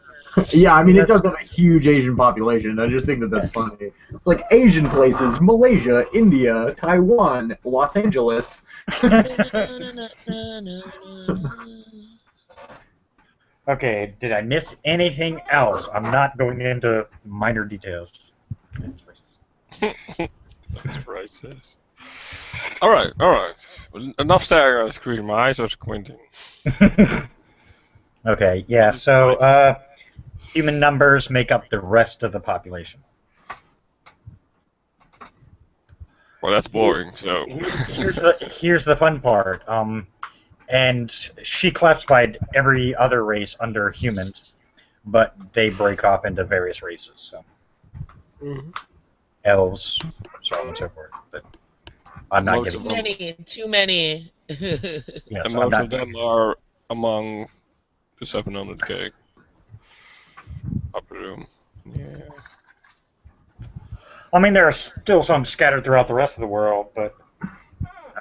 Yeah, I mean, it does have a huge Asian population. I just think that that's funny. It's like Asian places: Malaysia, India, Taiwan, Los Angeles. Okay, did I miss anything else? I'm not going into minor details. That's racist. Alright. Well, enough staring at the screen. My eyes are squinting. Okay, yeah, so human numbers make up the rest of the population. Well, that's boring, so. Here's the fun part. And she classified every other race under humans, but they break off into various races. So elves, so on and so forth. But I'm not Most giving. Too many. Yes, And I'm most not, of them are among the 700k. Upper room. Yeah. I mean, there are still some scattered throughout the rest of the world, but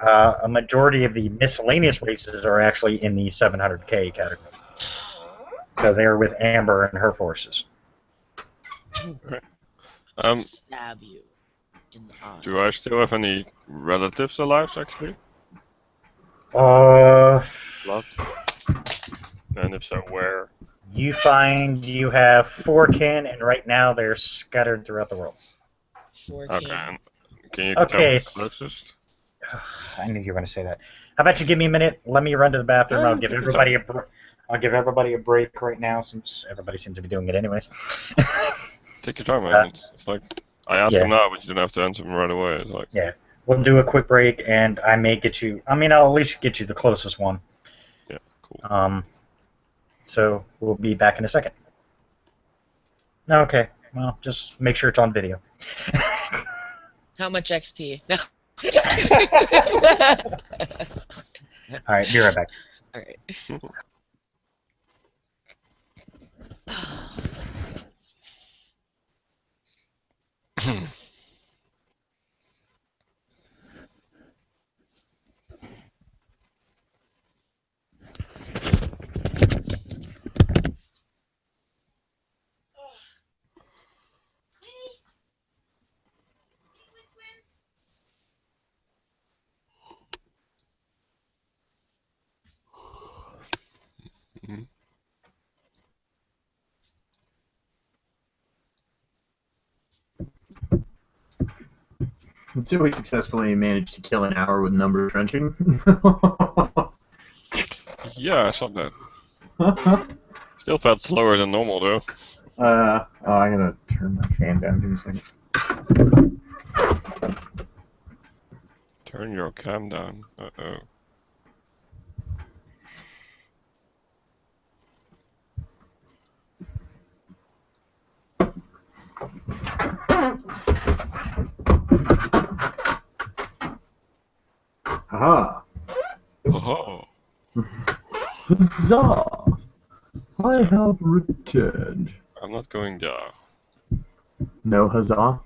a majority of the miscellaneous races are actually in the 700k category. So they're with Amber and her forces. Stab you in the eye. Do I still have any relatives alive, actually? Uh, Blood? And if so, where? you find you have 4 kin, and right now they're scattered throughout the world. 4K. Okay. Can you Okay, tell me the closest? I knew you were going to say that. How about you give me a minute? Let me run to the bathroom. Yeah, I'll give take your everybody I'll give everybody a break right now since everybody seems to be doing it anyways. Take your time, man. It's like I ask yeah. him now, but you don't have to answer him right away. It's like Yeah. We'll do a quick break, and I may get you. I mean, I'll at least get you the closest one. yeah, cool. So we'll be back in a second. Okay. Well, just make sure it's on video. How much XP? No, just kidding. All right. Be right back. All right. Mhm. So we successfully managed to kill an hour with number crunching. Yeah, I saw that. Still felt slower than normal though. Oh, I'm gonna turn my fan down for a second. Turn your cam down. Uh-oh. Haha. Oh. Huzzah! I have returned. I'm not going there. No huzzah?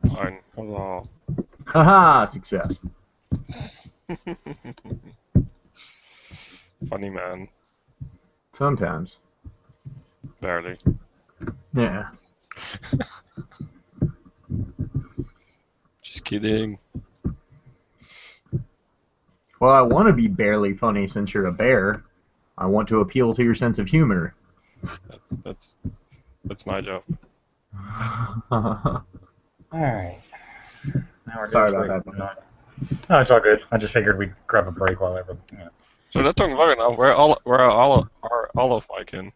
Fine. Hello. Haha! Success. Funny man. Sometimes. Barely. Yeah. Just kidding. Well, I want to be barely funny since you're a bear. I want to appeal to your sense of humor. That's my job. All right. Now we're Sorry just about waiting. that. No, it's all good. I just figured we'd grab a break while everyone. Yeah. So that took long enough. Where are all of my kin?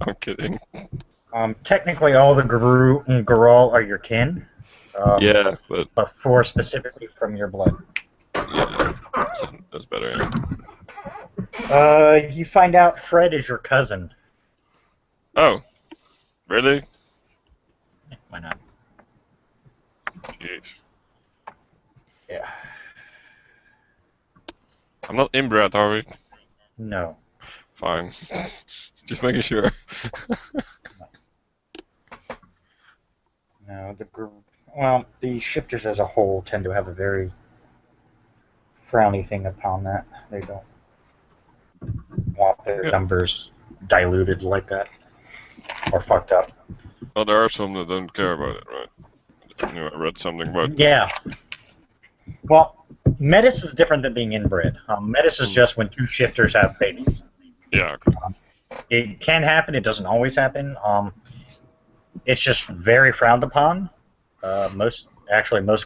I'm kidding. Technically, all the Garul are your kin. Yeah, but 4 specifically from your blood. yeah, that's better. You find out Fred is your cousin. Oh, really? Why not? Jeez. Yeah. I'm not inbred, are we? No. Fine. Just making sure. No. The shifters as a whole tend to have a very frowny thing upon that. They don't want their Yeah. numbers diluted like that or fucked up. Well, there are some that don't care about it, right? I knew I read something about. Yeah. Well, Metis is different than being inbred. Metis is just when 2 shifters have babies. Yeah. Okay. It can happen. It doesn't always happen. It's just very frowned upon. Most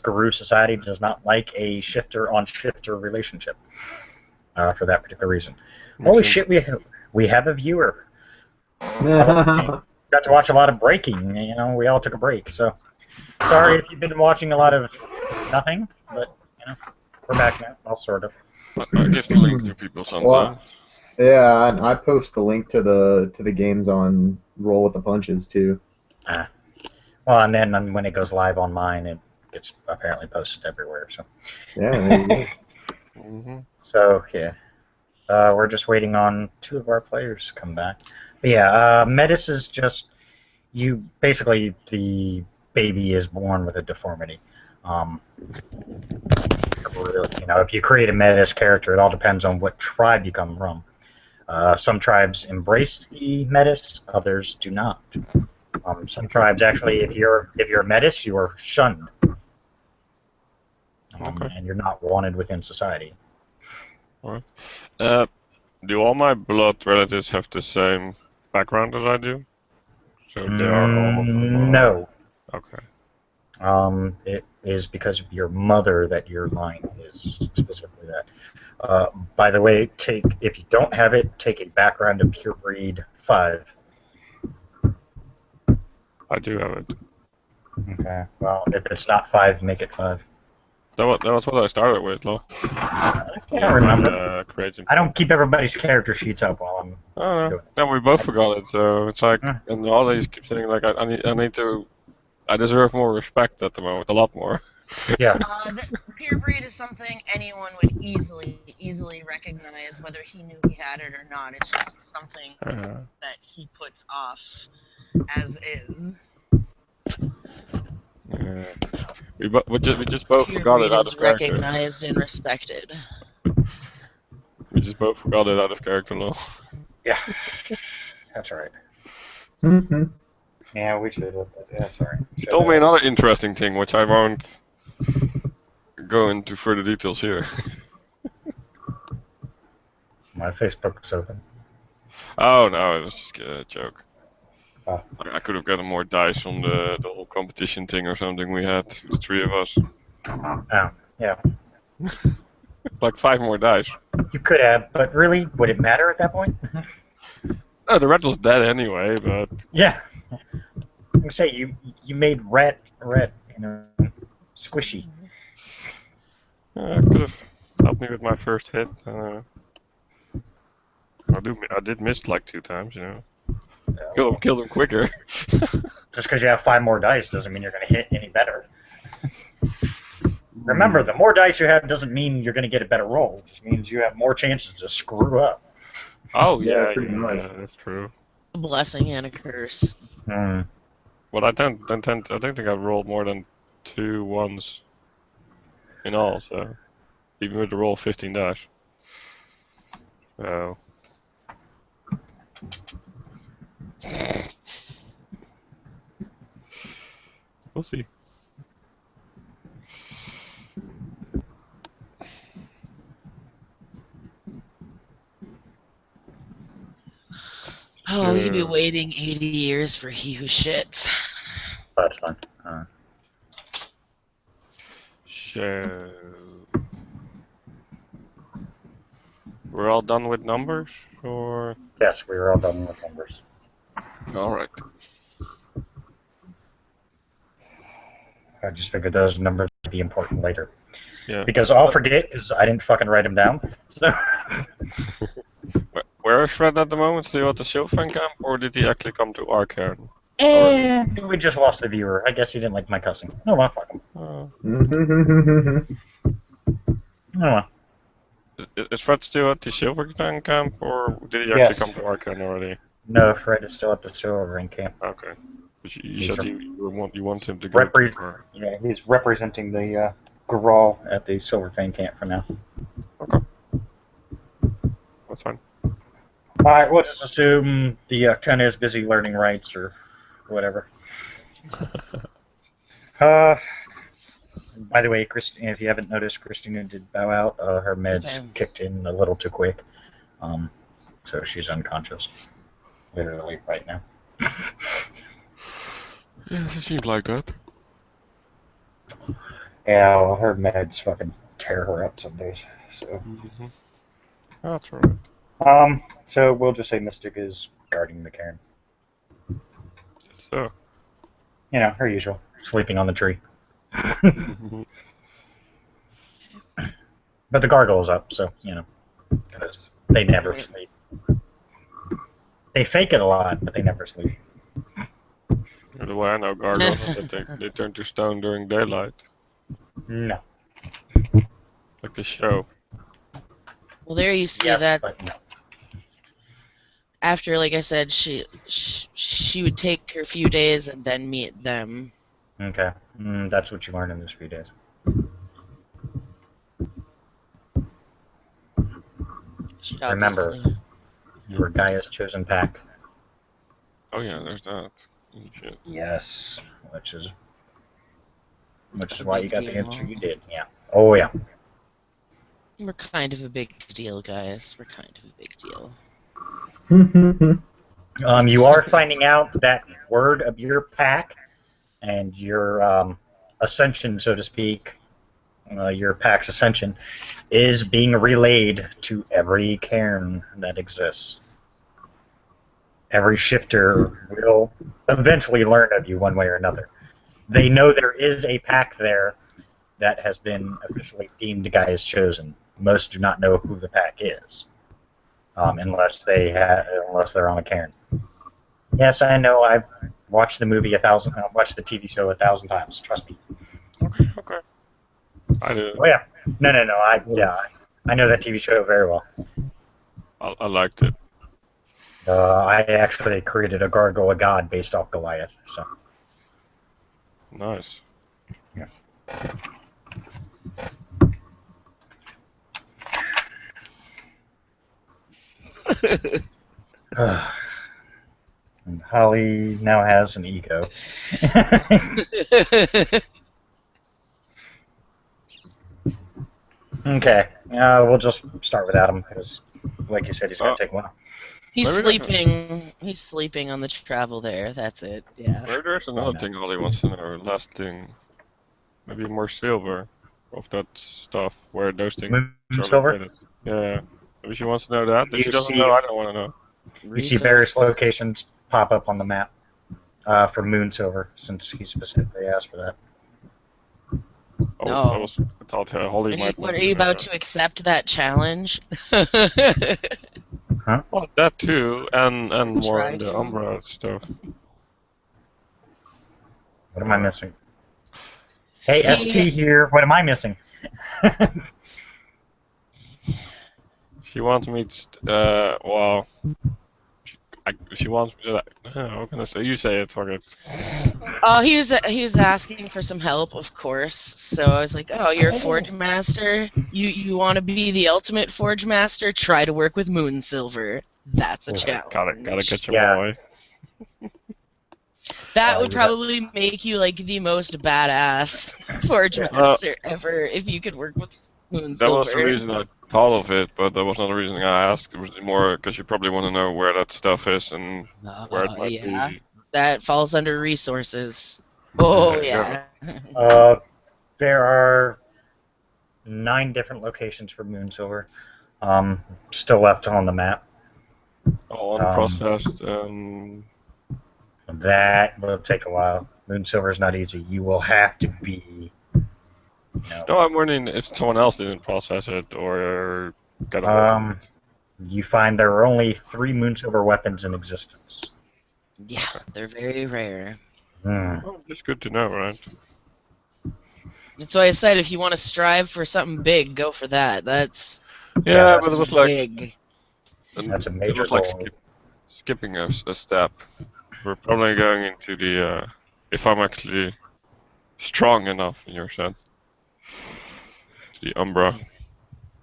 Guru society does not like a shifter-on-shifter relationship for that particular reason. Holy shit, we have a viewer. Got to watch a lot of breaking. You know, we all took a break. So sorry if you've been watching a lot of nothing, but you know, we're back now. Well, sort of. I give the link to people sometimes. Yeah, and I post the link to the games on Roll with the Punches too. Well, and then when it goes live on mine, it gets apparently posted everywhere. So Yeah, there you go. Mm-hmm. so yeah, we're just waiting on 2 of our players to come back. But yeah, Metis is just basically the baby is born with a deformity. You know, if you create a Metis character, it all depends on what tribe you come from. Some tribes embrace the Metis, others do not. Some tribes actually, if you're a Metis, you are shunned, and you're not wanted within society. All right. Do all my blood relatives have the same background as I do? So they are all. No. Okay. It is because of your mother that your line is specifically that. By the way, if you don't have it, take a background of pure breed 5. I do have it. Okay. Well, if it's not 5, make it 5. That was what I started with, though. I can't remember. Creating. I don't keep everybody's character sheets up while I'm Oh, doing no, we both forgot it, so it's like, Huh. and all these keep saying like, I deserve more respect at the moment, a lot more. it. Yeah. The pure breed is something anyone would easily recognize, whether he knew he had it or not. It's just something that he puts off as is. We just both Pure forgot breed it out is of character. recognized and respected. We just both forgot it out of character, though. Yeah. That's all right. Mm-hmm. Yeah, we should have. That's all right. He told me another interesting thing, which I won't go into further details here. My Facebook's open. Oh no, it was just a joke. Oh. I could have gotten more dice from the whole competition thing or something we had, the 3 of us. Oh, yeah. Like 5 more dice. You could have, but really, would it matter at that point? No, the red was dead anyway, but Yeah. I say you made red, squishy. could have helped me with my first hit. I did miss like 2 times, you know. Kill him quicker. Just because you have 5 more dice doesn't mean you're going to hit any better. Remember, the more dice you have doesn't mean you're going to get a better roll. It just means you have more chances to screw up. Oh Yeah, yeah, pretty much. that's true. A blessing and a curse. Mm. Well, I don't think I've rolled more than 2 ones in all, so even with the roll of 15 dice. So we'll see. Oh, you'd be Sure. waiting 80 years for he who shits. That's fun. So we're all done with numbers, or Yes, we were all done with numbers. all right? I just figured those numbers would be important later. Yeah. Because all I'll forget is I didn't fucking write them down. So. Where is Fred at the moment? Still at the Sylvan camp, or did he actually come to our cairn? And we just lost the viewer. I guess he didn't like my cussing. Oh well, fuck him. Oh. Oh well. Is Fred still at the Sylvan camp, or did he actually Yes. come to our cairn already? No, Fred is still at the silver ring camp. Okay. But you He's said you want him to go. Yeah, he's representing the Grawl at the Silver Fang camp for now. Okay. That's fine. Alright, we'll just assume the Octana is busy learning rights or whatever. By the way, Christine, if you haven't noticed, Christina did bow out. Her meds kicked in a little too quick. So she's unconscious. Literally right now. Yeah, it seems like that. Yeah, well, her meds fucking tear her up some days. So. Mm-hmm. That's right. So we'll just say Mystic is guarding the cairn. So. You know, her usual. Sleeping on the tree. But the gargoyle's up, so, you know. Because they never sleep. They fake it a lot, but they never sleep. The way I know gargoyles is that they turn to stone during daylight. No. Like the show. Well, there you see Yes, that. but no. After, like I said, she would take her few days and then meet them. Okay. That's what you learned in those few days. She'd Remember, obviously- you were Gaia's chosen pack. Oh yeah, there's that. Shit. Yes. Which is why you Big got the deal. answer you did. Yeah. Oh, yeah. We're kind of a big deal, guys. We're kind of a big deal. You are finding out that word of your pack and your ascension, so to speak, your pack's ascension, is being relayed to every cairn that exists. Every shifter will eventually learn of you one way or another. They know there is a pack there that has been officially deemed Gaia's chosen. Most do not know who the pack is, unless they're on a cairn. Yes, I know. I've watched the movie watched the TV show 1,000 times. Trust me. Okay. I do. Oh yeah. No. I know that TV show very well. I liked it. I actually created a gargoyle god based off Goliath. So. Nice. Yeah. And Holly now has an ego. Okay, we'll just start with Adam because, like you said, he's gonna take a while. He's Maybe sleeping. He's sleeping on the travel there. That's it. Yeah. Maybe there's another thing Holly wants to know. Last thing. Maybe more silver of that stuff where those things Moon are silver? located. Yeah. Maybe she wants to know that. If You she doesn't see- know, I don't want to know. You see various Resources. locations pop up on the map for moon silver, since he specifically asked for that. Oh, No. I thought Holly might. What are you about to accept that challenge? Well, that too, and more Try on the to. Umbra stuff. What am I missing? Hey, He- ST here. What am I missing? She wants me to. Well. She wants me to. How can I say? You say it. Fuck it. Oh, he was asking for some help, of course. So I was like, "Oh, you're a forge master. You want to be the ultimate forge master? Try to work with moon silver. That's a challenge. Gotta get your Yeah. boy. That would Yeah. probably make you like the most badass forge master ever if you could work with moon That was silver. the reason I thought of it, but that was not the reason I asked. It was more because you probably want to know where that stuff is and where it might Yeah, be. that falls under resources. Oh Yeah. yeah. There are 9 different locations for moon silver, still left on the map. All unprocessed. That will take a while. Moon silver is not easy. You will have to be. No, I'm wondering if someone else didn't process it or get a hold of it. You find there are only 3 moon silver weapons in existence. Yeah, they're very rare. Oh, that's good to know, right? That's why I said if you want to strive for something big, go for that. That's Yeah, but it was like big. That's a it major was like goal. skipping a step. We're probably going into the if I'm actually strong enough in your sense. The Umbra.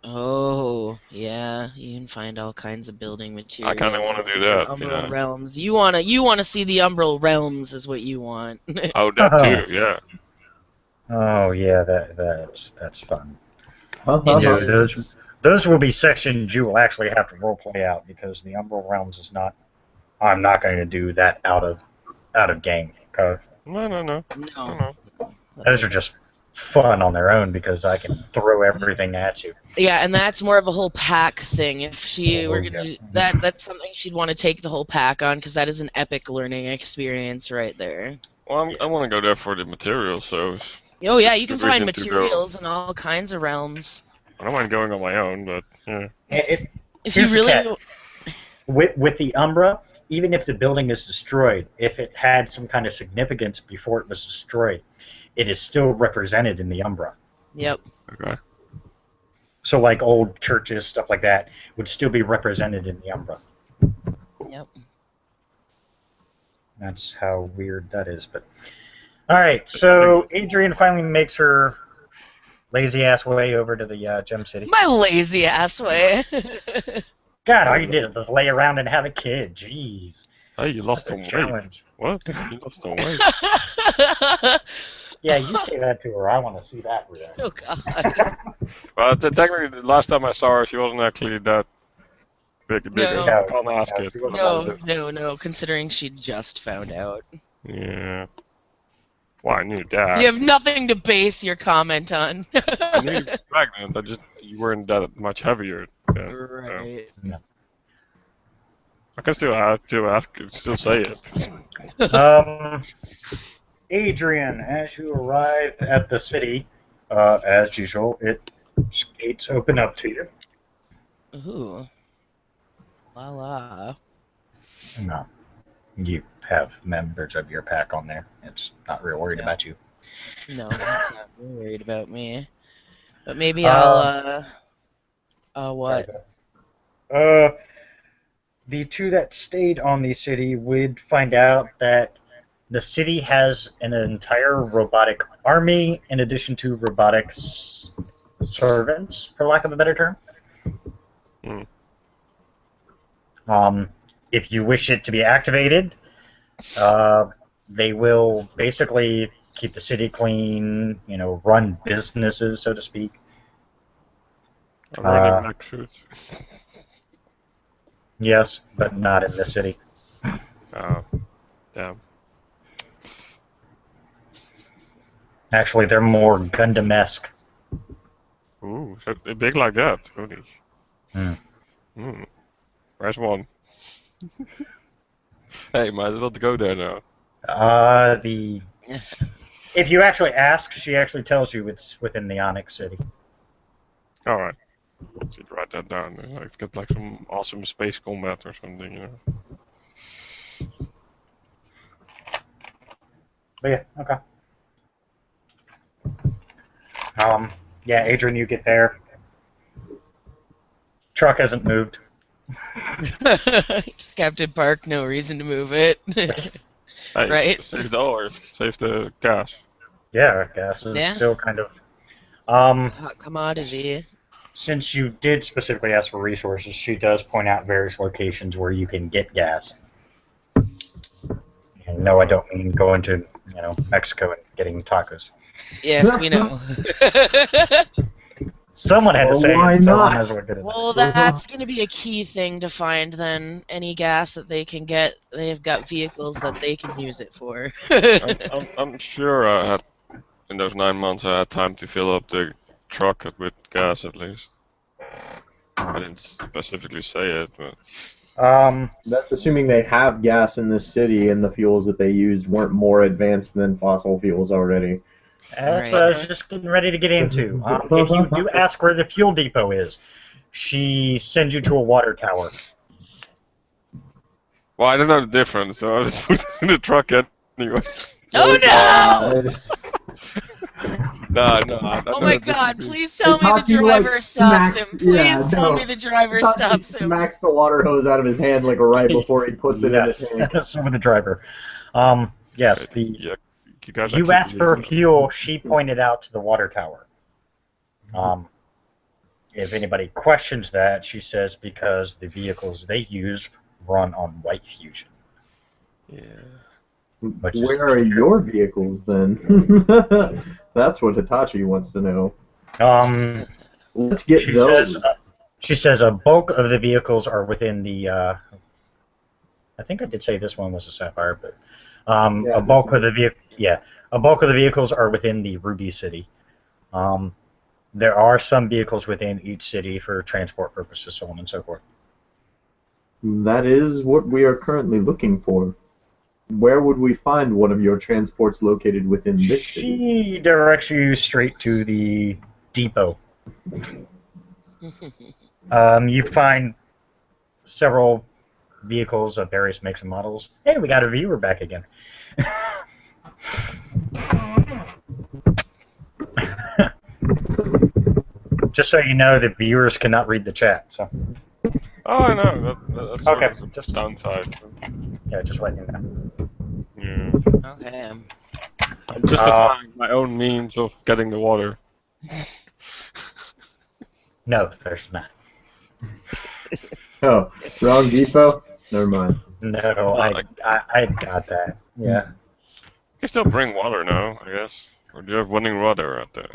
Oh, yeah, you can find all kinds of building materials. I kinda wanna in do different that, Umbral yeah. realms. You wanna see the Umbral realms is what you want. Oh, that too. Yeah. Oh yeah, that's fun. It Yeah, is. Those will be sections you will actually have to roleplay out because the Umbral Realms is not. I'm not going to do that out of game. No. No. Those are just fun on their own because I can throw everything at you. Yeah, and that's more of a whole pack thing. If she were gonna yeah. do that's something she'd want to take the whole pack on because that is an epic learning experience right there. Well, I want to go there for the materials, so Oh yeah, you can Good find reason to go. materials in all kinds of realms. I don't mind going on my own, but yeah. If Here's you the really catch. With the Umbra, even if the building is destroyed, if it had some kind of significance before it was destroyed, it is still represented in the Umbra. Yep. Okay. So like old churches, stuff like that, would still be represented in the Umbra. Yep. That's how weird that is. But all right, so Adrian finally makes her lazy ass way over to the Gem City. My lazy ass way. God, all you did was lay around and have a kid. Jeez, Hey, you lost that's a some weight. challenge. What? You lost some weight. Yeah, you say that to her. I want to see that reaction. Oh god. Well, technically, the last time I saw her, she wasn't actually that big. No. I can't ask No, it. she wasn't. No. Considering she just found out. Yeah. Well, I knew that. You have nothing to base your comment on. I knew you were pregnant. You weren't that much heavier. Yeah. Right. I can still ask, still say it. Adrian, as you arrive at the city, as usual, its gates open up to you. Ooh. La la. No, you have members of your pack on there. It's not real worried about you. No, it's not worried about me. But maybe I'll, what? The two that stayed on the city would find out that the city has an entire robotic army in addition to robotics servants, for lack of a better term. If you wish it to be activated, they will basically keep the city clean, run businesses, so to speak. Running mech suits. Yes, but not in the city. Oh, damn. Actually, they're more Gundam-esque. Ooh, so they're big like that. Holy. Where's one? Hey, might as well go there now. If you actually ask, she actually tells you it's within the Onyx City. Alright. Should write that down. I've got like some awesome space combat or something, But yeah, okay. Yeah, Adrian, you get there. Truck hasn't moved. Just Captain Park, no reason to move it. Hey, right? Save dollars. Save the gas. Yeah, gas is still kind of... Hot commodity. Since you did specifically ask for resources, she does point out various locations where you can get gas. And no, I don't mean going to, Mexico and getting tacos. Yes, we know. Someone had to say why it. not? Well, that's going to be a key thing to find then. Any gas that they can get, they've got vehicles that they can use it for. I'm sure in those 9 months I had time to fill up the truck with gas at least. I didn't specifically say it, but... That's assuming they have gas in this city and the fuels that they used weren't more advanced than fossil fuels already. That's what I was just getting ready to get into. If you do ask where the fuel depot is, she sends you to a water tower. Well, I don't know the difference, so I just put it in the truck anyway. Oh no! No. Oh my god, please tell me the Hitachi, driver stops smacks, him. Please tell me the driver stops him. Smacks the water hose out of his hand like right before he puts it in his hand. So with the driver. Yes, you asked for fuel, she pointed out to the water tower. If anybody questions that, she says because the vehicles they use run on white fusion. Yeah. Where are your vehicles then? That's what Hitachi wants to know. Let's get those. She says a bulk of the vehicles are within the. I think I did say this one was a Sapphire, but a bulk of the vehicles are within the Ruby City. There are some vehicles within each city for transport purposes, so on and so forth. That is what we are currently looking for. Where would we find one of your transports located within this city? She directs you straight to the depot. You find several vehicles of various makes and models. Hey, we got a viewer back again. Just so you know, the viewers cannot read the chat. So. Oh, I know. That's okay. Just downside. Yeah, just letting you know. Yeah. Okay. I'm justifying my own means of getting the water. No, there's not. Oh, wrong depot? Never mind. No, I got that. Yeah. You can still bring water now, I guess. Or do you have running water out there?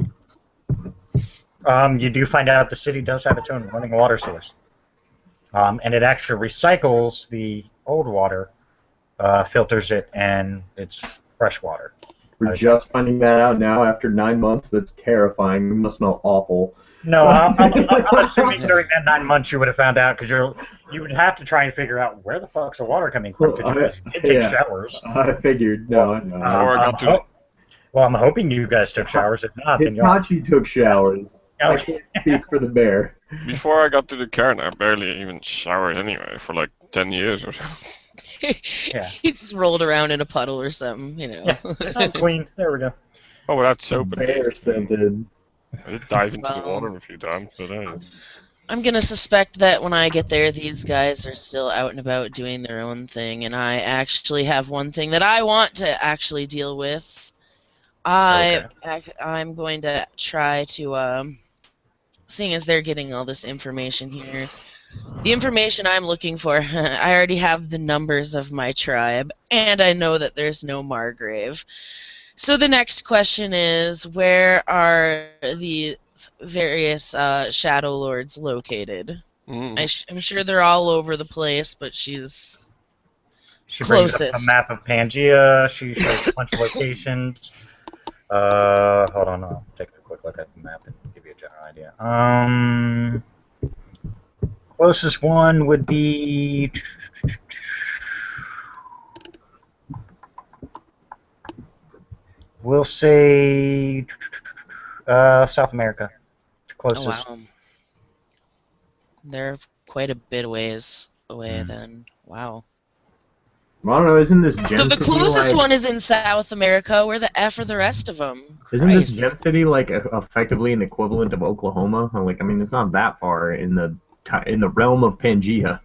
You do find out the city does have its own running water source. And it actually recycles the old water, filters it, and it's fresh water. We're Okay. just finding that out now after 9 months. That's terrifying. We must smell awful. No, I'm assuming during that 9 months you would have found out because you would have to try and figure out where the fuck's the water coming from because you guys did take showers. I figured. No, no. Before I got to the- Well, I'm hoping you guys took showers. If not, then you're. Hitachi took showers. I Okay. can't speak for the bear. Before I got to the cairn, I barely even showered anyway for like 10 years or so. Yeah. He just rolled around in a puddle or something, you know. Yeah. I'm clean. There we go. Oh, without soap. Bear scented. I did dive into the Well, water a few times, but I'm gonna suspect that when I get there, these guys are still out and about doing their own thing, and I actually have one thing that I want to actually deal with. I'm going to try to, seeing as they're getting all this information here, the information I'm looking for, I already have the numbers of my tribe, and I know that there's no Margrave. So the next question is, where are the various Shadow Lords located? I'm sure they're all over the place, but she's She brings up closest. a map of Pangea. She shows a bunch of locations. Hold on, I'll take a quick look at the map and give you a general idea. Closest one would be. We'll say South America. Oh, Closest. wow. They're quite a bit ways away then. Wow. I don't know, isn't this So Gem the City, closest like, one is in South America. Where the F are the rest of them? isn't this Christ. Gem City like effectively an equivalent of Oklahoma? Like, I mean, it's not that far in the realm of Pangea.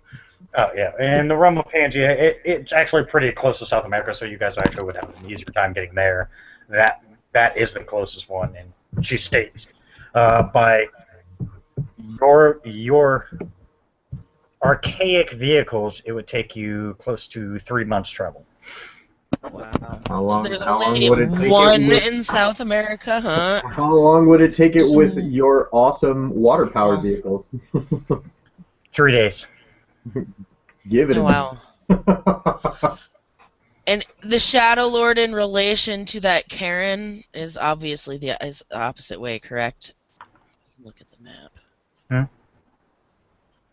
Oh yeah, in the realm of Pangea, it's actually pretty close to South America, so you guys actually would have an easier time getting there. That is the closest one, and she states by your archaic vehicles, it would take you close to 3 months travel. Wow. How long, There's how long only would it take one it with, in South America, huh? how long would it take it with your awesome water-powered vehicles? 3 days. Give it Oh, a wow. And the Shadow Lord in relation to that Karen is obviously the opposite way, correct? Look at the map. Hmm?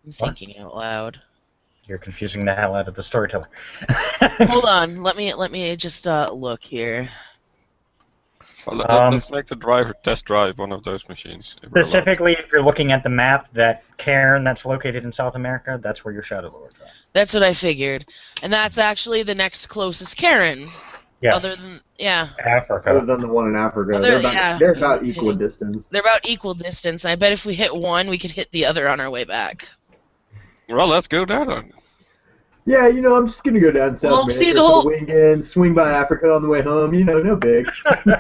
I'm thinking out loud. You're confusing the hell out of the storyteller. Hold on, let me just look here. well, let's make the driver test drive one of those machines. if we're allowed. Specifically, if you're looking at the map, that cairn that's located in South America, that's where your Shadow Lords are. That's what I figured, and that's actually the next closest Karen. Yes. Other than Other Africa. than the one in Africa, Other- they're about equal distance. they're about equal distance. I bet if we hit one, we could hit the other on our way back. Well, let's go down on. Yeah, you know, I'm just gonna go down South Well, America see, the for whole- the weekend, swing by Africa on the way home. You know, no big. We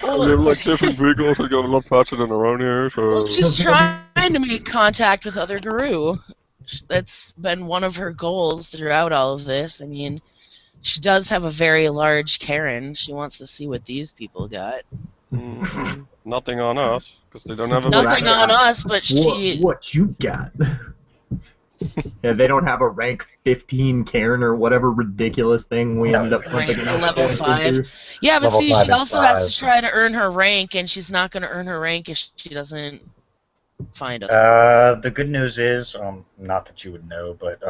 have like different vehicles that go a lot faster than our own here, so. Well, she's trying to make contact with other Guru. That's been one of her goals throughout all of this. I mean, she does have a very large Karen. She wants to see what these people got. Nothing on us, because they don't have a Nothing on us, but she. What you got? Yeah, they don't have a rank 15 Karen or whatever ridiculous thing we ended up Rank pumping level 5. Yeah, but Level see, 5 she is also has 5. to try to earn her rank, and she's not going to earn her rank if she doesn't find other. The good news is, not that you would know, but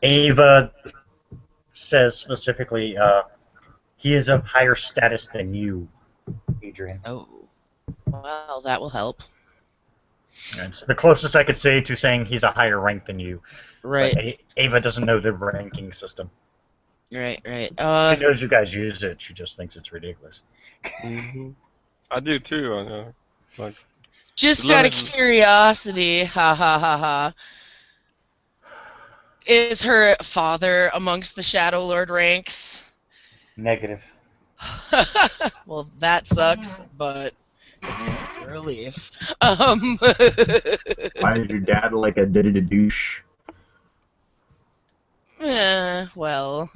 Ava says specifically, he is of higher status than you, Adrian. Oh, well, that will help. It's the closest I could say to saying he's a higher rank than you. Right, But Ava doesn't know the ranking system. right. She knows you guys use it. She just thinks it's ridiculous. I do too. I know. Like, Just out of curiosity, ha ha ha ha. Is her father amongst the Shadow Lord ranks? Negative. Well, that sucks, but it's kind of a relief. Why is your dad like a douche? Well,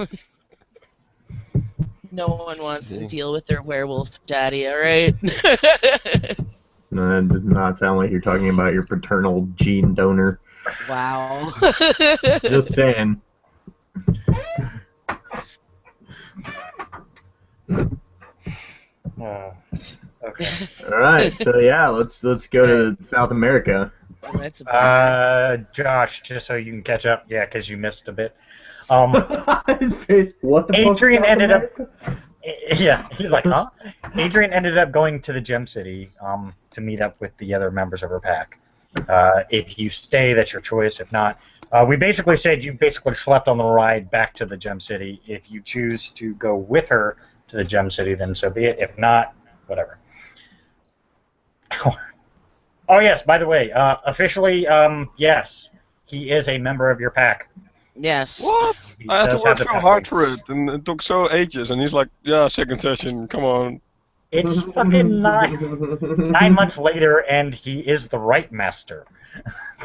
no one wants to deal with their werewolf daddy, alright? No, that does not sound like you're talking about your paternal gene donor. Wow. Just saying. Okay. All right, so yeah, let's go to South America. That's a bummer. Josh, just so you can catch up, yeah, because you missed a bit. His face. What the fuck? Adrian South ended up. America? Yeah, he's like, huh? Adrian ended up going to the Gem City to meet up with the other members of her pack. If you stay, that's your choice. If not, we basically said you basically slept on the ride back to the Gem City. If you choose to go with her to the Gem City, then so be it. If not, whatever. Oh, yes, by the way, officially, yes, he is a member of your pack. Yes. What? He I had to does work have the so pack hard link. for it, and it took so ages. And he's like, "Yeah, second session, come on." It's fucking 9 months later, and he is the right master.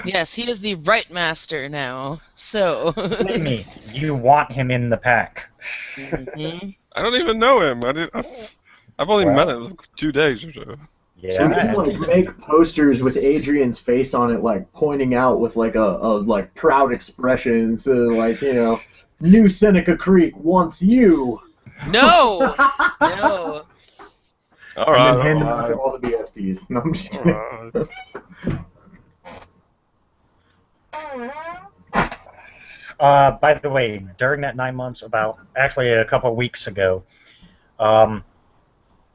Yes, he is the right master now. So. Believe me, you want him in the pack. Mhm. I don't even know him. I've only Well. met him for 2 days or so. Yeah. We can like make posters with Adrian's face on it, like pointing out with like a like proud expression, so like New Seneca Creek wants you. No. No. All And right, then hand them all out to right, all the BSDs. No, I'm just all kidding. right. By the way, during that 9 months, actually a couple of weeks ago,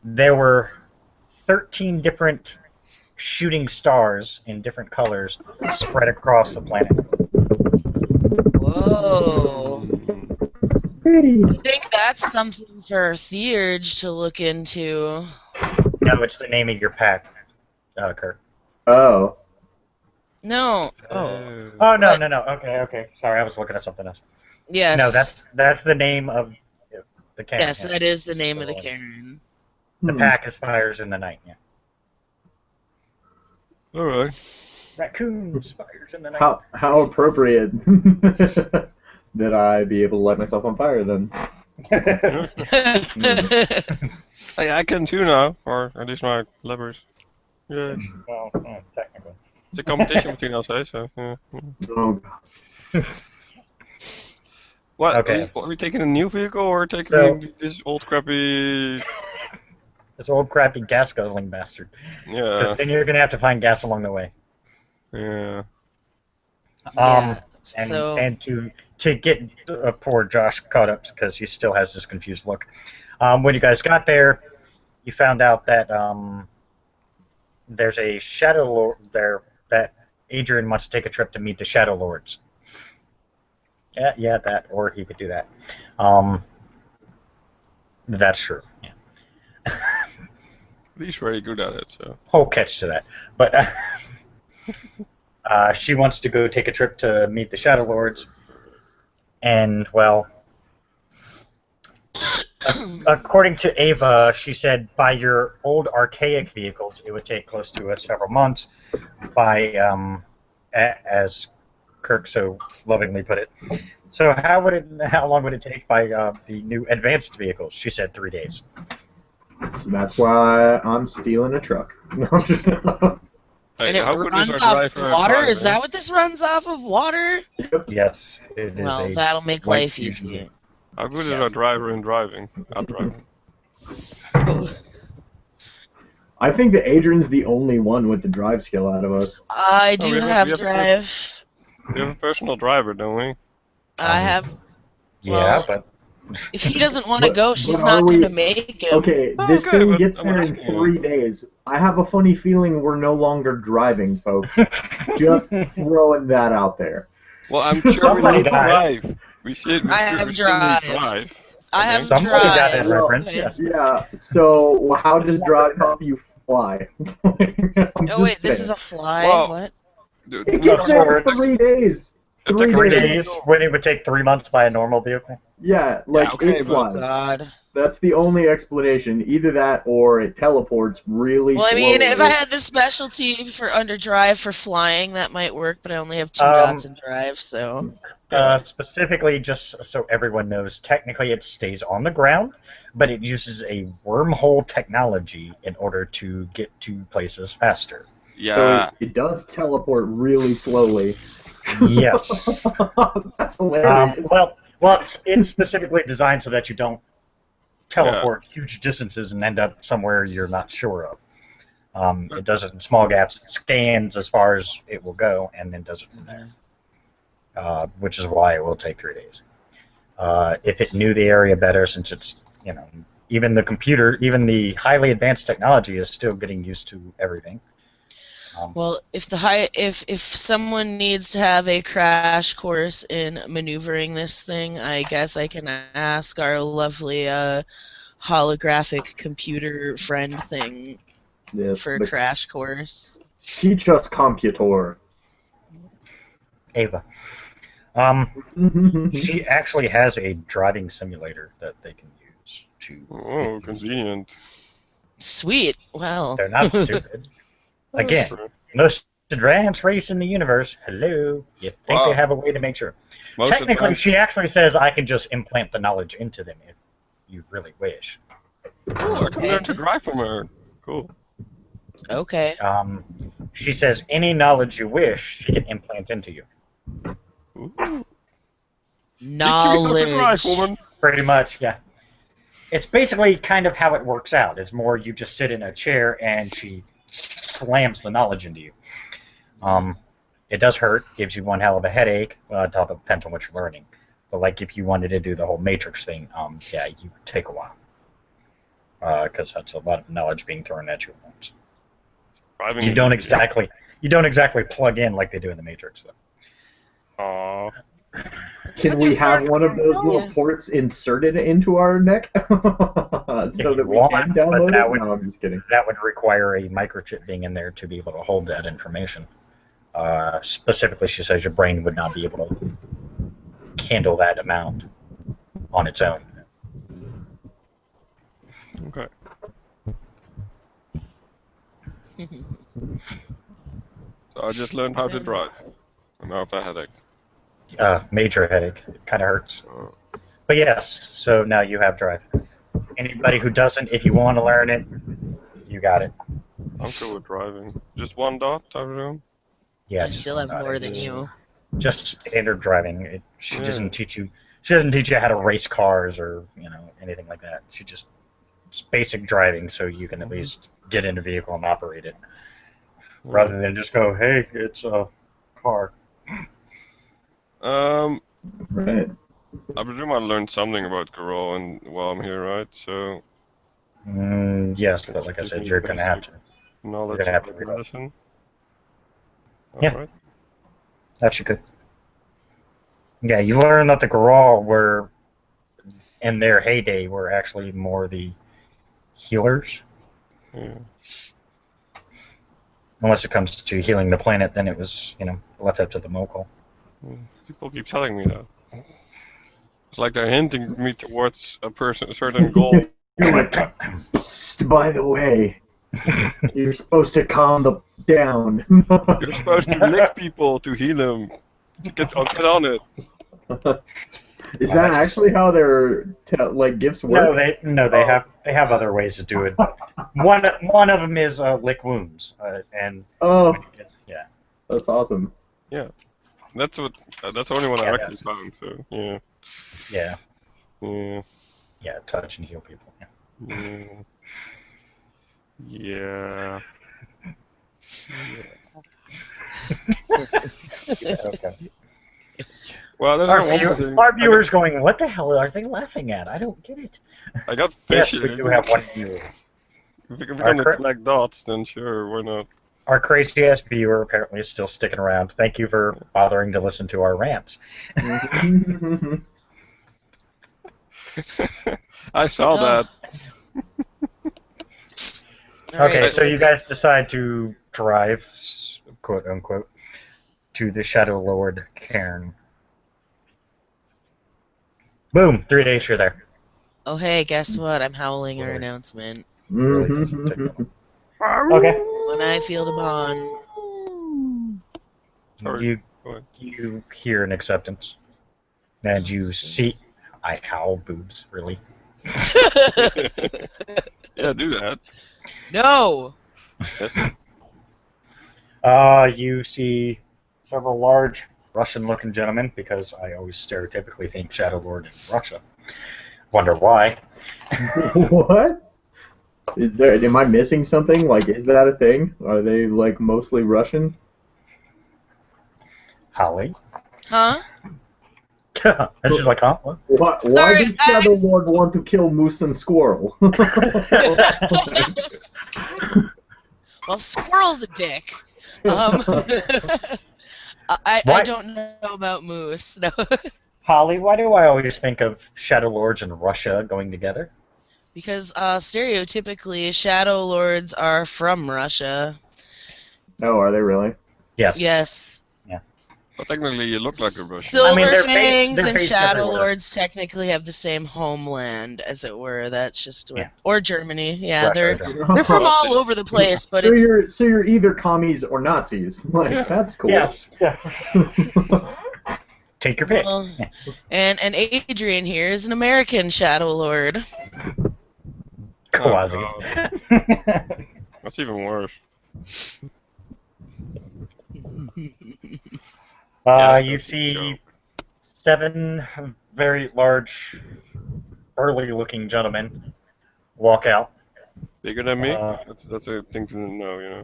there were 13 different shooting stars in different colors spread across the planet. Whoa. Pretty. I think that's something for Theurge to look into. No, it's the name of your pack, Kirk. Oh. No. Oh. Oh, no, What? no, no. Okay. Sorry, I was looking at something else. Yes. No, that's the name of the Karen. Yes, that is the name of the Karen. The pack is Fires in the Night, yeah. All right. Raccoons, Fires in the Night. How appropriate that I be able to light myself on fire then. Hey, I can too now, or at least my levers. Yeah. Well, technically. It's a competition between us, eh? So. Yeah. Oh god. What? Okay. Are we taking a new vehicle or taking So- this old crappy? This old crappy gas guzzling bastard. Yeah. Because then you're gonna have to find gas along the way. Yeah. Yeah. And So. and to get poor Josh caught up because he still has this confused look. When you guys got there, you found out that there's a Shadow Lord there that Adrian wants to take a trip to meet the Shadow Lords. Yeah, that, or he could do that. That's true. Yeah. He's very good at it, so. Whole catch to that, but she wants to go take a trip to meet the Shadow Lords, and well, according to Ava, she said by your old archaic vehicles, it would take close to several months. By as Kirk so lovingly put it. So how long would it take by the new advanced vehicles? She said 3 days. So that's why I'm stealing a truck. No, I'm just. Hey, And it how good runs is our off driver? water? driver? Is that what this runs off of? Water? Yes, it is Well, a that'll make white life fusion. easier. How good is our driver in driving? Out driving. I think that Adrian's the only one with the drive skill out of us. I do we have- have we have drive. We have a personal driver, don't we? I have. Yeah, Well, but if he doesn't want to But- go, she's but not are we- going to make him. Okay, Oh, this okay, thing but gets I'm there in asking you. 3 days. I have a funny feeling we're no longer driving, folks. Just throwing that out there. Well, I'm sure we Somebody need to died. drive. We should. I have we still need drive. drive. I have somebody drive. got that Well, reference. okay. Yes. Yeah, so how does drive help you fly? Oh wait, this is a fly. Well, what? Dude, It no, gets there in 3 days. It 3 took 3 days. days when it would take 3 months by a normal vehicle. Yeah, like okay, it but- flies. God. That's the only explanation. Either that or it teleports really Well, I slowly. mean, if I had the specialty for underdrive for flying, that might work. But I only have 2 Um, dots in drive, so. Specifically, just so everyone knows, technically it stays on the ground, but it uses a wormhole technology in order to get to places faster. Yeah. So it does teleport really slowly. Yes. That's hilarious. Well, it's specifically designed so that you don't teleport huge distances and end up somewhere you're not sure of. It does it in small gaps. It scans as far as it will go, and then does it from there. Which is why it will take 3 days. If it knew the area better, since it's, even the highly advanced technology is still getting used to everything. Well, if someone needs to have a crash course in maneuvering this thing, I guess I can ask our lovely holographic computer friend thing for a crash course. Teach us, computer. Ava. She actually has a driving simulator that they can use to. Oh, convenient. Sweet. Well. They're not stupid. Again, most advanced race in the universe. Hello. You think they have a way to make sure? Technically, she actually says I can just implant the knowledge into them if you really wish. Oh, I can learn to drive from her. Cool. Okay. She says any knowledge you wish, she can implant into you. Ooh. Knowledge. Drive, woman. Pretty much, yeah. It's basically kind of how it works out. It's more you just sit in a chair and she slams the knowledge into you. It does hurt, gives you one hell of a headache. Well, it depends on what you're learning. But like if you wanted to do the whole Matrix thing, yeah, you take a while. Because that's a lot of knowledge being thrown at you at once. You don't exactly plug in like they do in the Matrix, though. Aww. Can we have one of those little ports inserted into our neck so that we can download it? No, I'm just kidding. That would require a microchip being in there to be able to hold that information. Specifically, she says your brain would not be able to handle that amount on its own. Okay. So I just learned how to drive. And now I have a headache. Major headache. It kind of hurts. But yes, so now you have drive. Anybody who doesn't, if you want to learn it, you got it. I'm cool with driving. Just one dot, I presume? Yeah. I still have more than you. Just standard driving. She doesn't teach you. She doesn't teach you how to race cars or anything like that. It's basic driving, so you can at least get in a vehicle and operate it, rather than just go, "Hey, it's a car." Right. I presume I learned something about Garou and while I'm here, right? So. Yes, but like I said, you're gonna have to. Knowledge of medicine. Yeah. Right. That you could. Yeah, you learn that the Garou were, in their heyday, were actually more the healers. Yeah. Unless it comes to healing the planet, then it was, left up to the Mogul. People keep telling me that. It's like they're hinting me towards a certain goal. You're like, by the way, you're supposed to calm down. You're supposed to lick people to heal them. To get on it. Is that actually how their gifts work? No, they have other ways to do it. One of them is lick wounds, and yeah, that's awesome. Yeah, that's the only one I actually found. So yeah. Yeah, touch and heal people. Yeah. Okay. Well, our viewers going, what the hell are they laughing at? I don't get it. I got fish. Yes, we do have one viewer. If we're gonna collect dots, then sure, why not? Our crazy ass viewer apparently is still sticking around. Thank you for bothering to listen to our rants. I saw that. Okay, so you guys decide to drive, quote unquote, to the Shadow Lord cairn. Boom! 3 days you're there. Oh hey, guess what? I'm howling our announcement. Really doesn't take long. Okay. When I feel the bond. You hear an acceptance, and you see. I howl boobs, really. Yeah, do that. No! Yes. You see several large Russian-looking gentlemen, because I always stereotypically think Shadow Lord in Russia. Wonder why. What? Is there? Am I missing something? Like, is that a thing? Are they like mostly Russian? Holly. Huh? And she's like, huh? What? Why Sorry, does Shadow Lord want to kill Moose and Squirrel? Well, Squirrel's a dick. I Why- don't know about Moose. No. Holly, why do I always think of Shadow Lords and Russia going together? Because stereotypically, Shadow Lords are from Russia. Oh, are they really? Yes. Yes. But technically, you look like a Russian. Silver I mean, they're Fangs they're and based Shadow everywhere. Lords technically have the same homeland, as it were. That's just what, Yeah. or Germany. Yeah, Russia, they're Germany. they're from all over the place, but so it's you're either commies or Nazis. Like, that's cool. Yes. Yeah. Take your pick. well, and Adrian here is an American Shadow Lord. Quasi. That's even worse. Yes, You that's a see joke. 7 very large, burly-looking gentlemen walk out. Bigger than me? Uh, That's a thing to know, you know.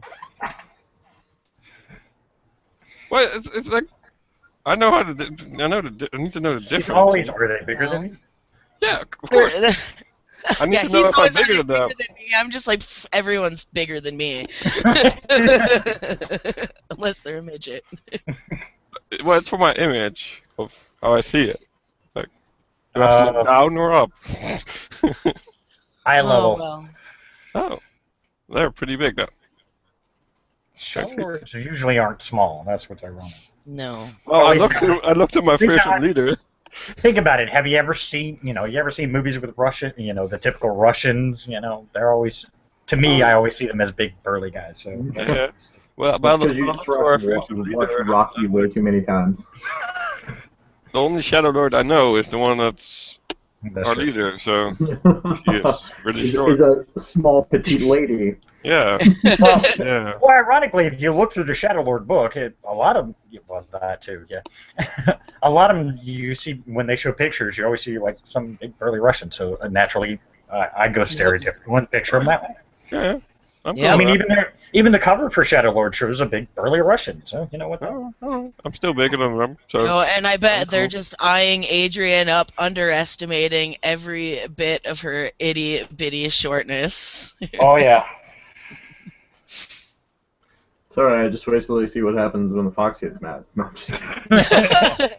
Well, it's like I know how to. I need to know the difference. He's always are they bigger than me? Yeah, of course. I need Yeah, to know he's if I'm always bigger either than them. bigger than me. I'm just like, everyone's bigger than me. Unless they're a midget. Well, it's for my image of how I see it. Like, do I have to look down or up? Eye Oh, level. well. Oh, they're pretty big though. Shadow Lords usually aren't small. That's what's ironic. No. Well, I Always- looked at my Think fearsome about- leader. Think about it. Have you ever seen, you ever seen movies with Russian, the typical Russians, they're always, to me, I always see them as big, burly guys. So Yeah. Well, That's but because you just watched Rocky way too many times. the only Shadow Lord I know is the one that's that's our true. leader, so he is really short. Is a small petite lady. Yeah, Well, yeah. well, ironically, if you look through the Shadow Lord book, a lot of well, that too, yeah. A lot of them you see when they show pictures, you always see like some big burly Russian. So naturally, I go stereotypical and picture them that way. Yeah, I'm Yeah, I cool mean, with that. even the cover for Shadow Lord shows a big burly Russian. So you know what? Oh, I'm still bigger than them, so Oh, and I bet I'm they're cool. just eyeing Adrian up, underestimating every bit of her itty bitty shortness. Oh yeah. It's alright, I just wait till they see what happens when the fox gets mad. No, I'm just kidding.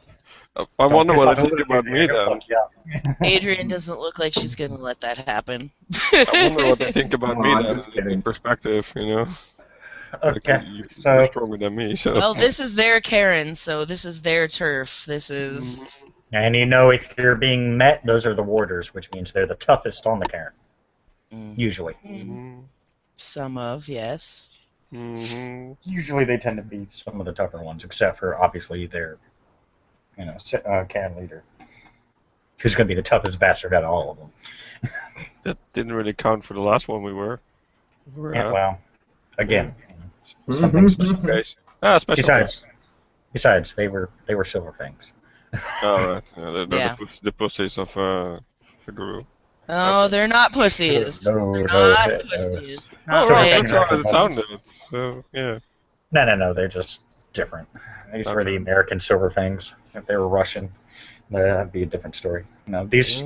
I wonder what they think about me then. Yeah. Adrian doesn't look like she's gonna let that happen. I wonder what they think about No, me I'm then, just in kidding. perspective, you know. Like, Okay. you're So stronger than me, so. Well, this is their Karen, so this is their turf. This is. and if you're being met, those are the warders, which means they're the toughest on the Karen, Mm, usually. Mhm. some of, yes. Mhm. Usually they tend to be some of the tougher ones, except for obviously their, Karen leader, who's going to be the toughest bastard out of all of them. That didn't really count for the last one we were. Yeah, well, again, Mhm. special Guys. Special. Besides, they were Silver Fangs. Oh, right. Yeah, they're Yeah. the pussies of the guru. Oh, Okay. they're not pussies. No, They're no, not no. pussies. Oh, Not Silver right. right. Fangs That's how are it sounded. So, yeah. No, they're just different. These were the Okay. American Silver Fangs. If they were Russian, that'd be a different story. No, these,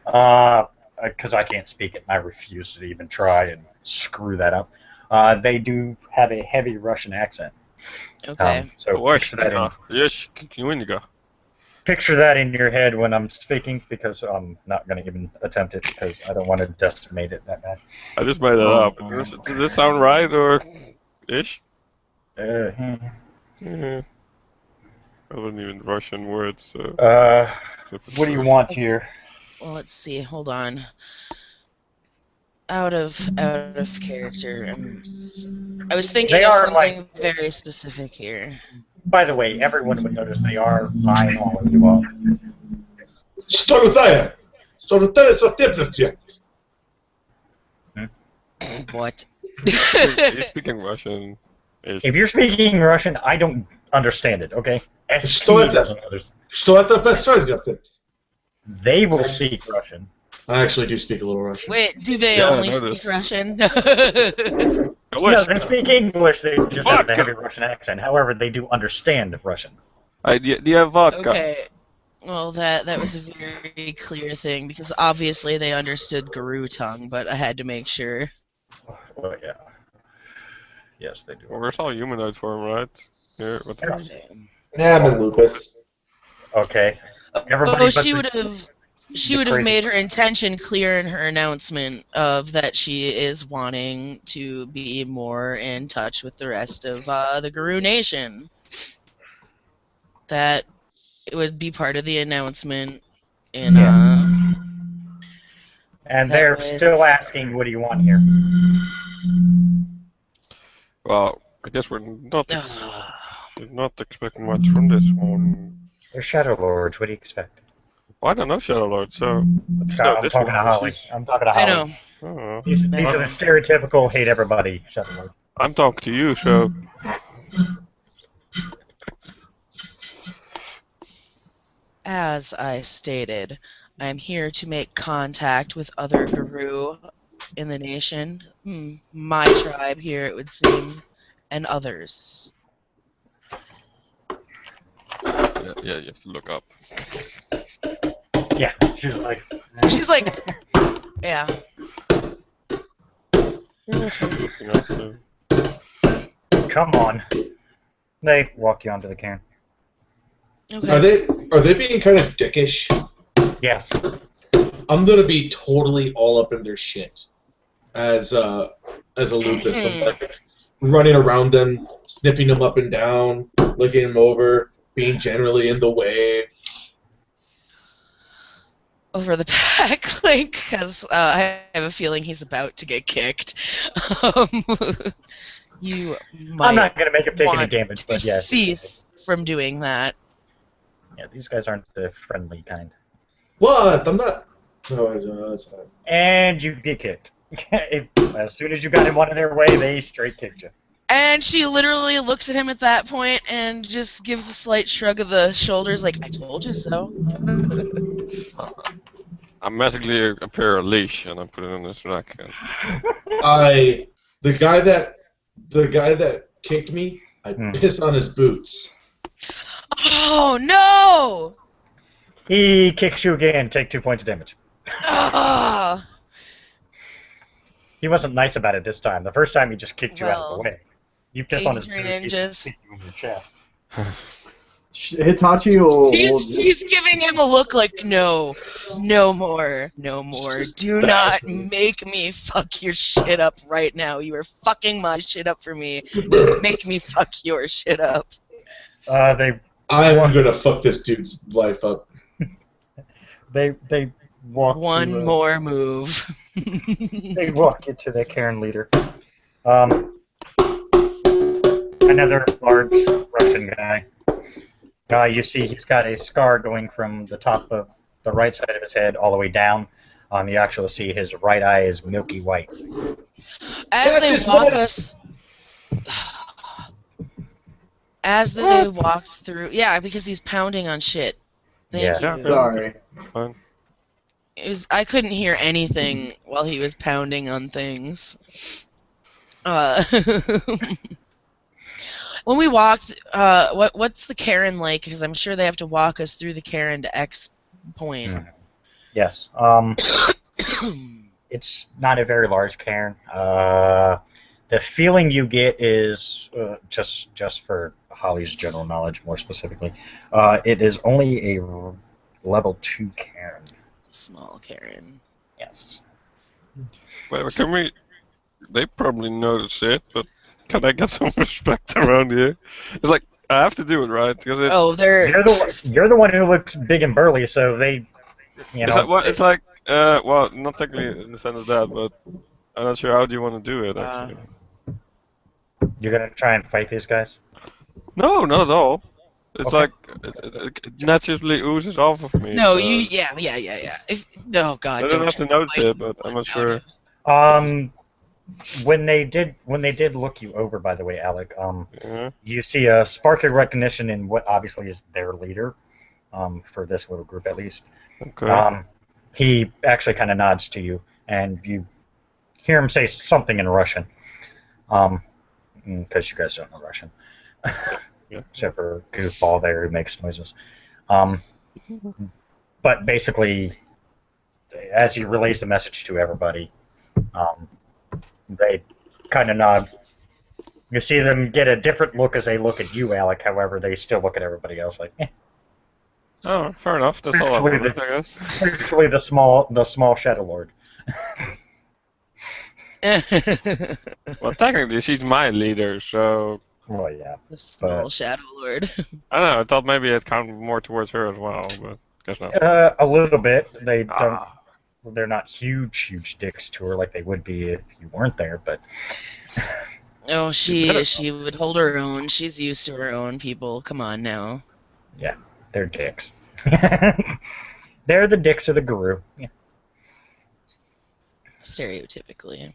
because I can't speak it, and I refuse to even try and screw that up. They do have a heavy Russian accent. Okay. So picture that in your head when I'm speaking, because I'm not going to even attempt it because I don't want to decimate it that bad. I just made that up. Does this sound right or ish? Hmm. Yeah. I wasn't even Russian words. So. What do you want here? Well, let's see. Hold on. Out of character. I was thinking They of are, something very specific here. By the way, everyone would notice they are eyeing all of you up. Stolutaja! Stolutaja så det What? He's speaking Russian. If you're speaking Russian, I don't understand it, okay? SP Что это? doesn't understand. Что это происходит? They will speak Russian. I actually do speak a little Russian. Wait, do they Yeah, I only noticed. speak Russian? I No, wish. they speak English. They just have the Vodka. heavy Russian accent. However, they do understand Russian. Do you have vodka? Okay. Well, that was a very clear thing because obviously they understood Guru tongue, but I had to make sure. Well, yeah. Yes, they do. Well, we're all humanoid form, right? Here, what the Yes. Yeah, I'm in lupus. Okay. Everybody Oh, but she the- would have. She the would have crazy- made her intention clear in her announcement of that she is wanting to be more in touch with the rest of the Guru Nation. That it would be part of the announcement, and And that they're way- still asking, what do you want here? Well, I guess we're not Ugh. not expecting much from this one. They're Shadow Lords. What do you expect? Well, I don't know Shadow Lord, so I just know I'm this talking to one. Holly. She's- I'm talking to I Holly. know. oh, These are the Well- stereotypical hate everybody Shadow Lord. I'm talking to you, so As I stated, I am here to make contact with other Guru in the nation. My tribe here, it would seem, and others. yeah, you have to look up. Yeah, she's like, She's like, yeah. Yes, I'm looking up. come on. They walk you onto the cairn. Okay. Are they being kind of dickish? Yes. I'm gonna be totally all up in their shit as a lupus. I'm like running around them, sniffing them up and down, looking them over, being generally in the way. Over the back, like, because I have a feeling he's about to get kicked. You might I'm not going to make him take any want damage, to but yes. cease from doing that. Yeah, these guys aren't the friendly kind. What? I'm not. No, that's not. And you get kicked. As soon as you got in one of their way, they straight kicked you. And she literally looks at him at that point and just gives a slight shrug of the shoulders, like, I told you so. I magically appear a leash and I put it on his rack. And The guy that kicked me, I piss on his boots. Oh, no! He kicks you again, take 2 points of damage. Ah! He wasn't nice about it this time. The first time he just kicked you out of Well, the way. You piss on his boot, Adrian he just- kicked you in your chest. Hitachi will. He's giving him a look like, no more, do not make me fuck your shit up right now. You are fucking my shit up for me. Make me fuck your shit up. They I'm gonna fuck this dude's life up. walk One you, more move. They walk you to the cairn leader. Another large Russian guy. You see he's got a scar going from the top of the right side of his head all the way down. You actually see his right eye is milky white. As That's they his walk wife. us, as they walk through, yeah, because he's pounding on shit. Thank Yeah. you. Sorry. fine. I couldn't hear anything while he was pounding on things. When we walked, what's the Karen like? Because I'm sure they have to walk us through the Karen to X point. Yes. It's not a very large cairn. The feeling you get is just for Holly's general knowledge, more specifically, it is only a level 2 cairn. It's a small Karen. Yes. Wait, can we? They probably noticed it, but can I get some respect around here? It's like I have to do it, right? Because it's, Oh, they're You're the one who looks big and burly, so they, you it's know. like, well, it's like well, not technically in the sense of that, but I'm not sure how do you want to do it actually. You're gonna try and fight these guys. No, not at all. It's Okay. like it naturally oozes off of me. no, so yeah. Oh God, I don't have to notice it, but I'm not sure. When they did look you over, by the way, Alec, Yeah. you see a spark of recognition in what obviously is their leader, for this little group at least. Okay. He actually kind of nods to you, and you hear him say something in Russian. Because you guys don't know Russian. Yeah. Except for Goofball there who makes noises. But basically, as he relays the message to everybody, they kind of nod. You see them get a different look as they look at you, Alec. However, they still look at everybody else like, eh. Oh, fair enough. That's all I've Actually, heard, I guess. Actually, the small Shadow Lord. Well, technically, she's my leader, so Well, yeah. The small But- Shadow Lord. I don't know. I thought maybe it counted more towards her as well, but guess not. A little bit. They don't. Ah, They're not huge dicks to her like they would be if you weren't there. But Oh, better she would hold her own. She's used to her own people. Come on now. they're dicks. They're the dicks of the guru. Yeah. Stereotypically.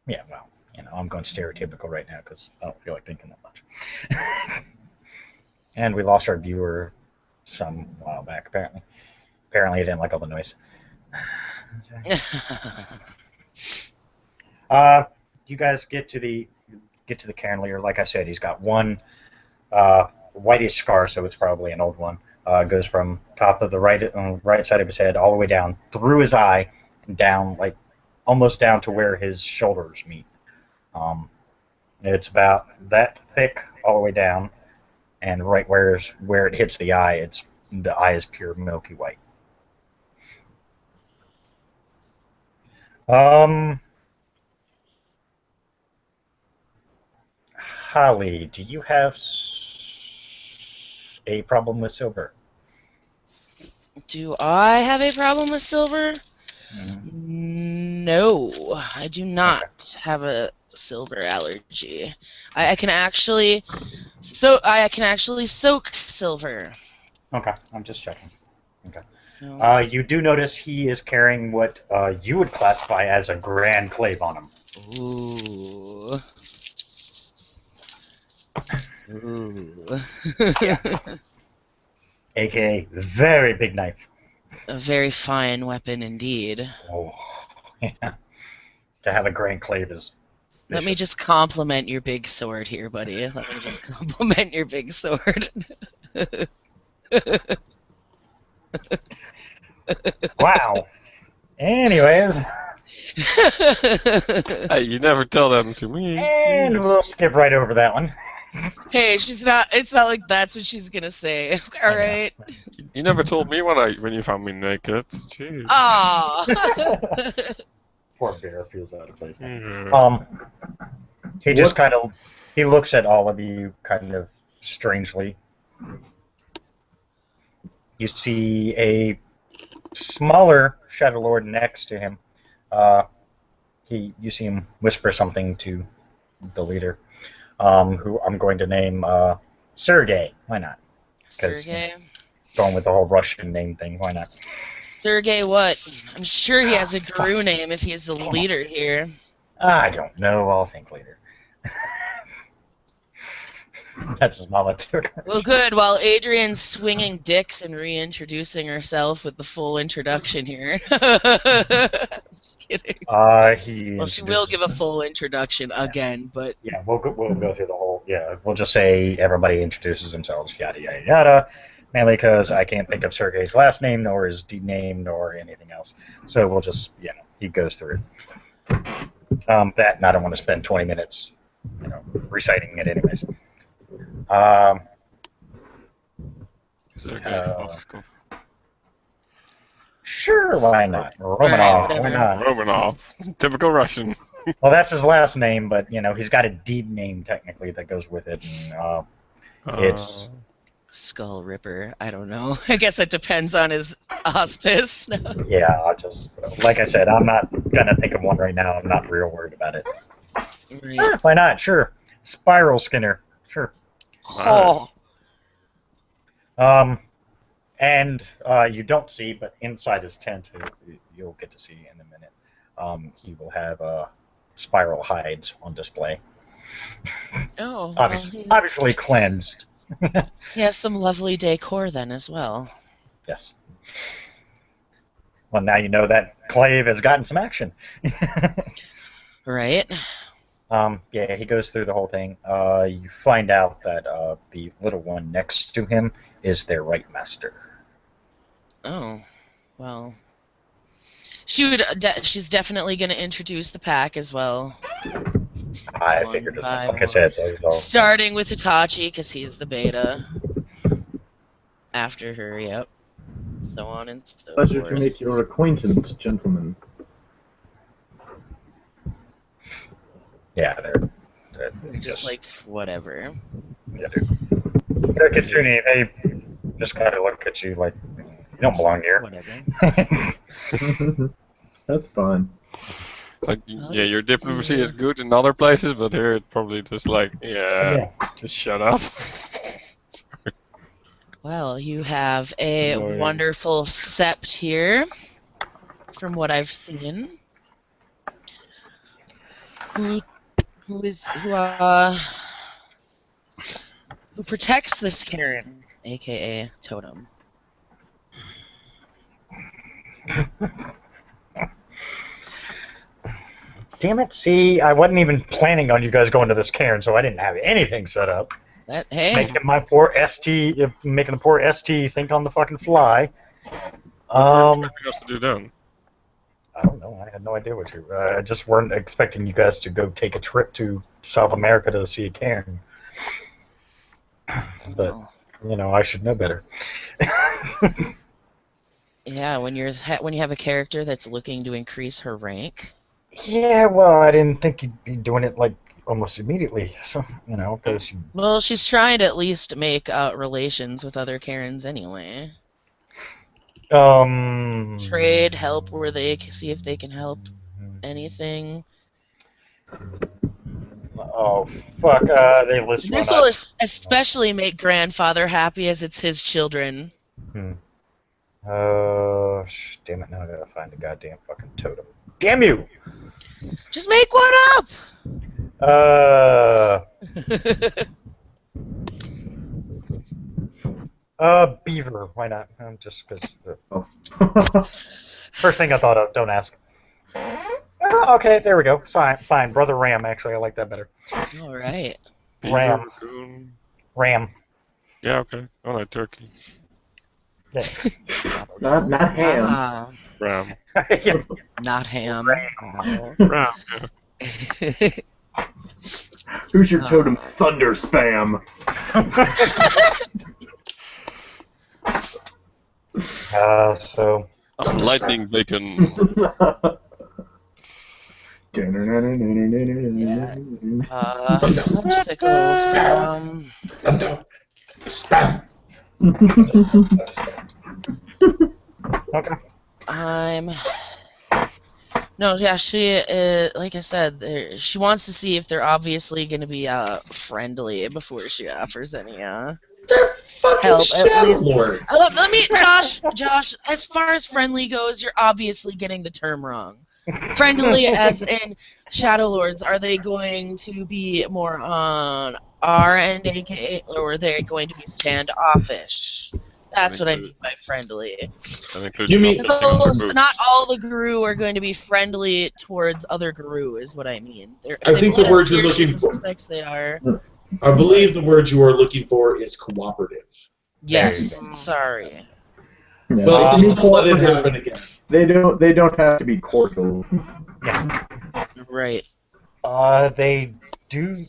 Yeah. Well, I'm going stereotypical right now because I don't feel like thinking that much. And we lost our viewer some while back. Apparently, he didn't like all the noise. You guys get to the cairn leader. Like I said, he's got one whitish scar, so it's probably an old one. Goes from top of the right side of his head all the way down through his eye and down, like almost down to where his shoulders meet. It's about that thick all the way down, and right where it hits the eye, the eye is pure milky white. Holly, do you have a problem with silver? Do I have a problem with silver? Mm-hmm. No, I do not have a silver allergy. I can actually soak silver. Okay, I'm just checking. Okay. So, You do notice he is carrying what you would classify as a grand clave on him. ooh. Ooh. AKA very big knife. A very fine weapon indeed. Oh, yeah. To have a grand clave is. Let me just compliment your big sword here, buddy. Let me just compliment your big sword. Wow. Anyways, hey, you never tell them to me. and Jeez. we'll skip right over that one. Hey, it's not like that's what she's gonna say. All right. You never told me when you found me naked. Jeez. Aw. Poor bear feels out of place. Yeah. He just What's- he looks at all of you kind of strangely. You see a smaller Shadow Lord next to him. You see him whisper something to the leader, who I'm going to name Sergey. Why not? Sergey. Going with the whole Russian name thing. Why not? Sergey what? I'm sure he has a guru name if he's the leader here. I don't know. I'll think later. That's as Mama took. Well, good. While Adrian's swinging dicks and reintroducing herself with the full introduction here. Just kidding. Well, she will give a full introduction again, but Yeah, we'll go through the whole. Yeah, we'll just say everybody introduces themselves, yada yada yada. Mainly because I can't think of Sergey's last name, nor his name, nor anything else. So we'll just, he goes through it. That, and I don't want to spend 20 minutes, reciting it anyways. Sergey. Sure, why not? Romanov, whatever. why not? Romanov. Typical Russian. Well, that's his last name, but he's got a deed name technically that goes with it. And, it's Skull Ripper. I don't know. I guess that depends on his auspice. yeah. Like I said, I'm not gonna think of one right now. I'm not real worried about it. Right. Sure, why not? Sure, Spiral Skinner. Sure. Oh. And you don't see, but inside his tent, you'll get to see in a minute. He will have spiral hides on display. Oh. Obviously cleansed. He has some lovely decor then as well. Yes. Well, now you know that Clave has gotten some action. Right? Yeah, he goes through the whole thing. You find out that the little one next to him is their right master. Oh, well. She's definitely going to introduce the pack as well. I One figured as by much. Like I said, one. those all- Starting with Hitachi, because he's the beta. After her, yep. So on and so Pleasure forth. to make your acquaintance, gentlemen. yeah, they're Just like, whatever. yeah, dude. They're Kitsune, they just kind of look at you like you don't belong here. Whatever. That's fine. Like, yeah, your diplomacy is good in other places, but here it's probably just like, yeah, just shut up. Well, you have a Annoying. wonderful sept here, from what I've seen. Who protects this Karen, aka Totem. Damn it! See, I wasn't even planning on you guys going to this cairn, so I didn't have anything set up. Hey, Making the poor ST think on the fucking fly. What were you expecting us to do then? I don't know. I had no idea what you. I just weren't expecting you guys to go take a trip to South America to see a cairn. But you know, I should know better. yeah, when you have a character that's looking to increase her rank. Yeah, well, I didn't think you'd be doing it like almost immediately. So you know, because Well, she's trying to at least make relations with other Karens anyway. Trade, help where they see if they can help anything. Oh fuck! They list This one will up. especially make grandfather happy as it's his children. Damn it! Now I gotta find the goddamn fucking totem. Damn you! Just make one up. Beaver. Why not? Just because. Oh. First thing I thought of. Don't ask. Okay, there we go. Fine. Brother Ram. Actually, I like that better. All right. Ram. Raccoon. Ram. Yeah, okay. I like turkey. Yeah. Not ham. Ah, Ram. Yeah. not ham. Wow. Ram, yeah. Who's your totem? Thunder spam. So. I'm lightning bacon. Fudgesicles from. Thunder. Spam. Okay. No, yeah, she, like I said, she wants to see if they're obviously going to be friendly before she offers any They're fucking help. At shadow least, lords. let me, Josh. As far as friendly goes, you're obviously getting the term wrong. Friendly, as in Shadow Lords, are they going to be more on our end, aka, or are they going to be standoffish? That's what I mean by friendly. That includes You mean- not Not all the Guru are going to be friendly towards other Guru, is what I mean. I think the word you're looking she for. suspects they are. I believe the word you are looking for is cooperative. Yes, There you go. sorry. Yeah, But they, just don't let it happen again. they don't have to be cordial. Yeah. Right. They do.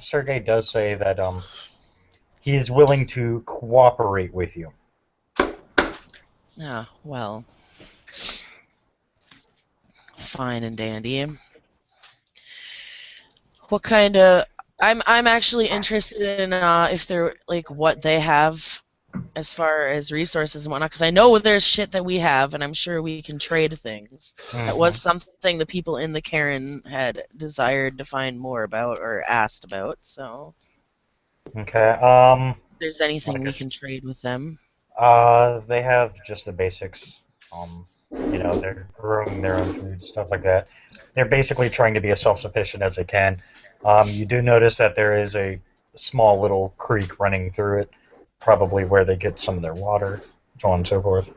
Sergey does say that he is willing to cooperate with you. Ah, well. Fine and dandy. What kind of... I'm actually interested in if they're like what they have as far as resources and whatnot, because I know there's shit that we have, and I'm sure we can trade things. That was something the people in the Karen had desired to find more about or asked about. So, Okay. if there's anything we can trade with them. They have just the basics. They're growing their own food, stuff like that. They're basically trying to be as self-sufficient as they can. You do notice that there is a small little creek running through it, probably where they get some of their water, so on and so forth.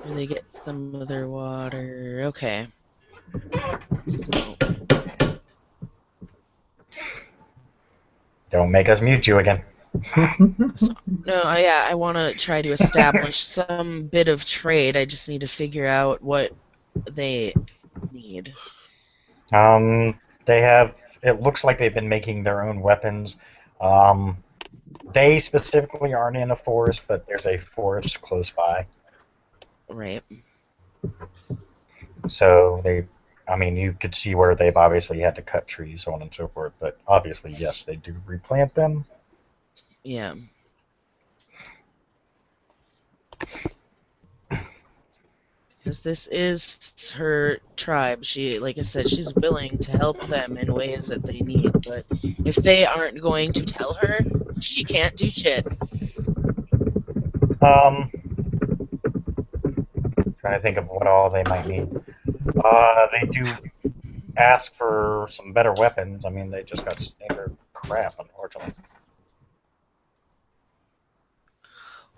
Where they get some of their water. Okay. So, Don't make us mute you again. no, I want to try to establish some bit of trade. I just need to figure out what they need. They have. It looks like they've been making their own weapons. They specifically aren't in a forest, but there's a forest close by. Right. So you could see where they've obviously had to cut trees, so on and so forth. But obviously, yes, they do replant them. Yeah. Because this is her tribe. She, like I said, she's willing to help them in ways that they need. But if they aren't going to tell her, she can't do shit. Trying to think of what all they might need. They do ask for some better weapons. I mean, they just got standard crap, unfortunately.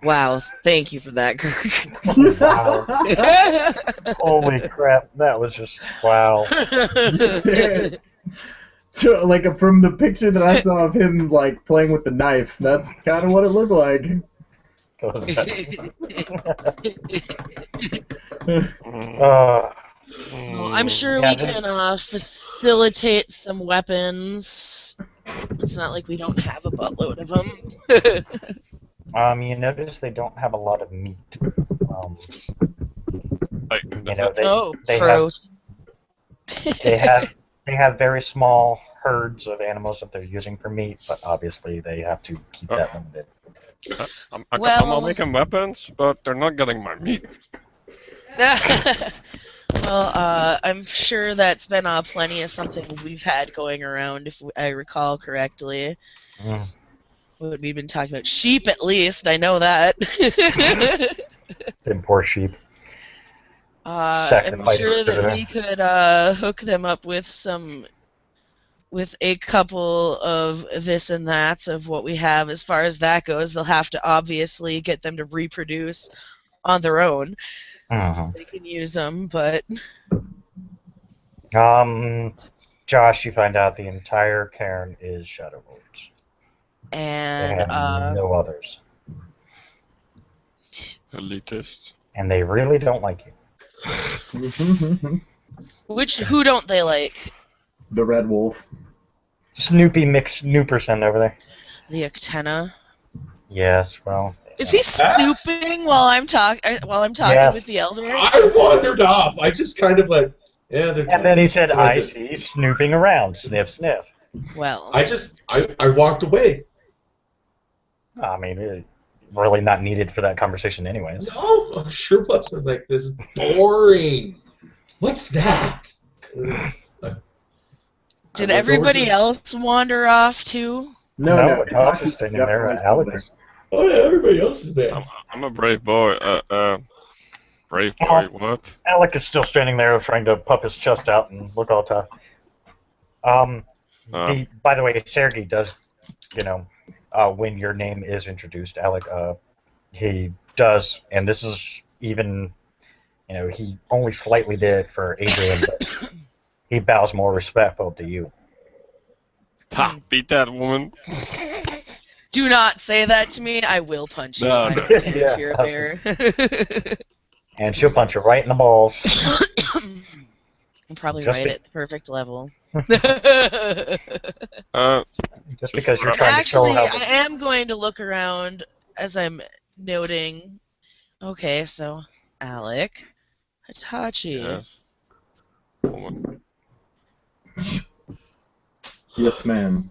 Wow, thank you for that, Kirk. Wow. Holy crap, that was just, wow. So, like, from the picture that I saw of him, like, playing with the knife, that's kind of what it looked like. Well, I'm sure Yeah, we can facilitate some weapons. It's not like we don't have a buttload of them. You notice they don't have a lot of meat. They have very small herds of animals that they're using for meat, but obviously they have to keep that limited. I'm making weapons, but they're not getting my meat. Well, I'm sure that's been plenty of something we've had going around, if I recall correctly. What we've been talking about. Sheep, at least. I know that. Them poor sheep. I'm sure that we could hook them up with a couple of this and that's of what we have. As far as that goes, they'll have to obviously get them to reproduce on their own. So they can use them, but... Josh, you find out the entire cairn is Shadow Lords. And, they have no others. Elitist. And they really don't like you. Who don't they like? The Red Wolf. Snoopy McSnooperson over there. The Actena. Yes, well. Is he snooping while I'm talking with the Elder? I wandered off. I just kind of like, yeah, they're. And then he said, "I see snooping around, sniff, sniff." Well. I walked away. I mean, really not needed for that conversation, anyways. No, I sure wasn't. Like, this is boring. What's that? Did everybody else wander off too? No, Tosh is standing there. Alex. Oh yeah, everybody else is there. I'm a brave boy. Brave boy, what? Alec is still standing there trying to puff his chest out and look all tough. By the way, Sergei does, when your name is introduced, Alec, he does, and this is even, he only slightly did it for Adrian, but he bows more respectful to you. Ha! Beat that woman. Do not say that to me. I will punch you. I don't care if you're a bear. And she'll punch you right in the balls. I'm probably right at the perfect level. Just because you're trying to show how... I am going to look around as I'm noting. Okay, so Alec, Hitachi. Yes. Yes, ma'am.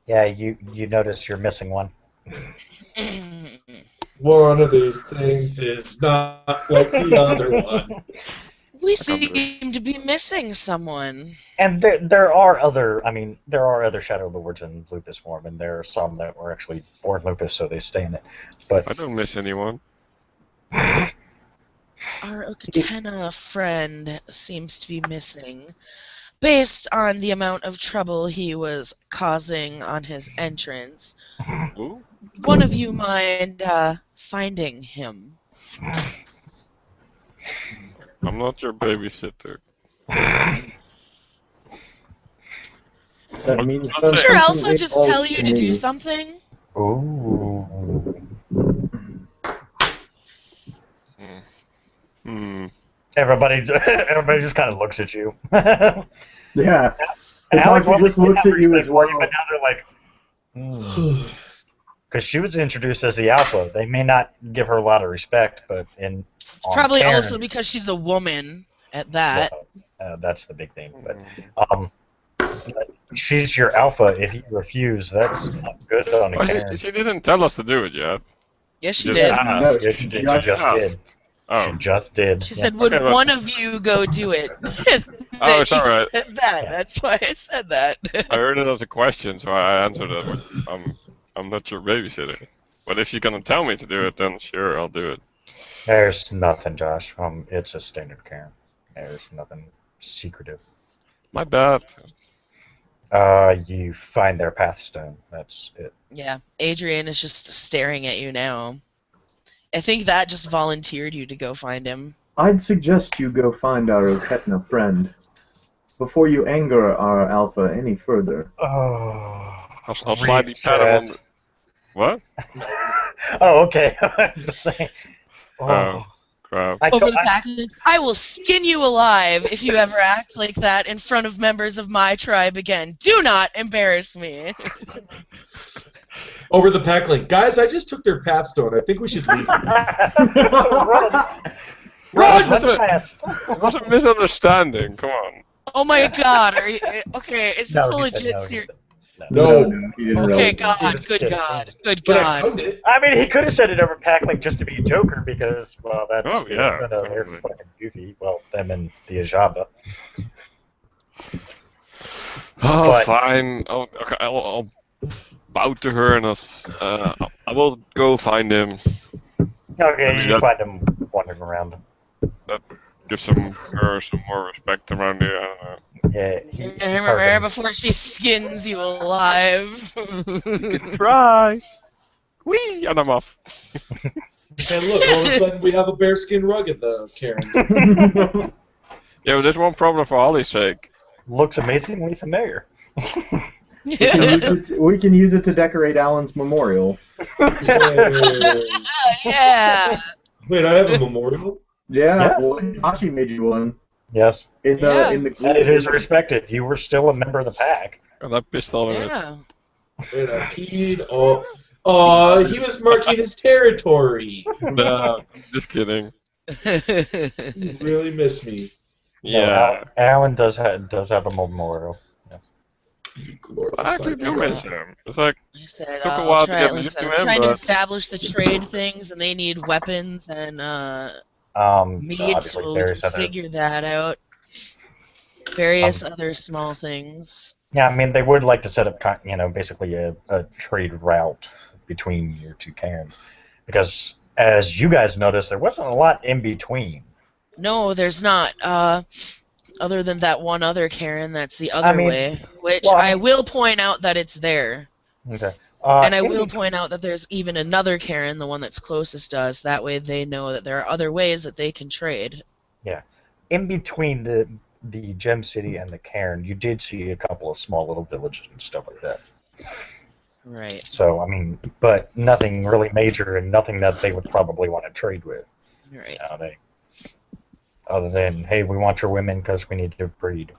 Yeah, you notice you're missing one. One of these things is not like the other one. We seem to be missing someone. And there are other Shadow Lords in Lupus form, and there are some that were actually born Lupus, so they stay in it. But I don't miss anyone. Our Octena friend seems to be missing. Based on the amount of trouble he was causing on his entrance. Ooh. One of you mind finding him? I'm not your babysitter. That means I'll say- Did your something alpha just involved tell you to do me. something? Ooh. Hmm. Everybody just kind of looks at you. Yeah. Alex Hitachi wasn't just looks at you as for you, well. but now they're like, because she was introduced as the alpha. They may not give her a lot of respect, but on Probably Karen, also because she's a woman at that. well, that's the big thing. But she's your alpha. If you refuse, that's not good on a Well, Karen. she didn't tell us to do it yet. Yes, she Just did. asked. No, Yes, she did. She just just did. Oh. She just did. She Yeah. said, "Would Okay, but- one of you go do it?" Oh, it's You alright. said that. Yeah. That's why I said that. I heard it as a question, so I answered it. With, I'm not your babysitter. But if you're gonna tell me to do it, then sure, I'll do it. There's nothing, Josh. It's a standard Karen. There's nothing secretive. My bad. You find their pathstone. That's it. Yeah, Adrian is just staring at you now. I think that just volunteered you to go find him. I'd suggest you go find our Oketna friend before you anger our alpha any further. Oh. I'll slightly pat him on the... What? Oh, okay. I was just saying. Oh, crap. Over the back, I will skin you alive if you ever act like that in front of members of my tribe again. Do not embarrass me. Over the pack link. Guys, I just took their pathstone. I think we should leave. Run! It was a misunderstanding. Come on. Oh my god, are you, okay, is this No, a he said legit no, he series? said No. he didn't Okay, realize. God, good God, good But I God. found it. I mean, he could have said it over Packlink just to be a joker because, well, that's Oh, yeah, they're totally. fucking goofy. Well, them and the Ajaba. Oh, But- fine. Oh, okay, I'll bow to her and I will go find him. Okay, Maybe you that- find him wandering around. Give her some more respect around here. I don't know. Yeah, he heard him. Before she skins you alive. Try. Whee! And I'm off. And look, all of a sudden we have a bearskin rug at the Karen. Yeah, but there's one problem for Ollie's sake. Looks amazingly familiar. We can use it to decorate Alan's memorial. Yeah. Wait, I have a memorial? Yeah, Yes. well, Hitachi made you one. Yes, In the Yeah. in the and it is respected. You were still a member of the pack. And I pissed all over it. Yeah. Wait, I peed. Oh, he was marking his territory. Nah, I'm just kidding. You really miss me. Yeah. No, Alan does have a memorial. I actually do miss him. It's like, I said, Took a I'll while to try get it. Like I used said, to I'm him, trying to but- establish the trade things, and they need weapons and meat, Obviously, so we there's can other. figure that out. Various other small things. Yeah, I mean, they would like to set up, basically a trade route between your two Karens, because as you guys noticed, there wasn't a lot in between. No, there's not. Other than that one other Karen that's the other I mean, way, which well, I will point out that it's there. Okay. And I in will bet- point out that there's even another Karen, the one that's closest to us. That way they know that there are other ways that they can trade. in between the Gem City and the Cairn, you did see a couple of small little villages and stuff like that. Right. So, I mean, but nothing really major and nothing that they would probably want to trade with. Right. Other than, hey, we want your women because we need to breed.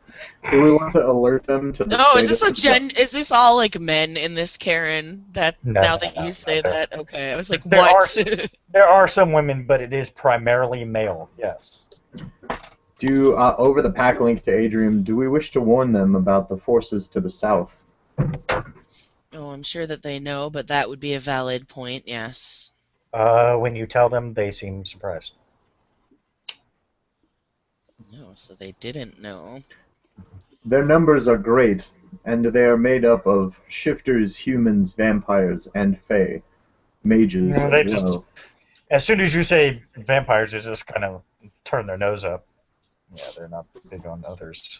Do we want to alert them to the No, is state this of- is this all like men in this Karen? That No, now that no, you say no. that, okay. I was like, There what? There are some women, but it is primarily male, yes. Do over the pack link to Adrian, do we wish to warn them about the forces to the south? Oh, I'm sure that they know, but that would be a valid point, yes. When you tell them, they seem surprised. No, so they didn't know. Their numbers are great, and they are made up of shifters, humans, vampires, and fae. Mages Yeah, they as just- well. As soon as you say vampires, they just kind of turn their nose up. Yeah, they're not big on others.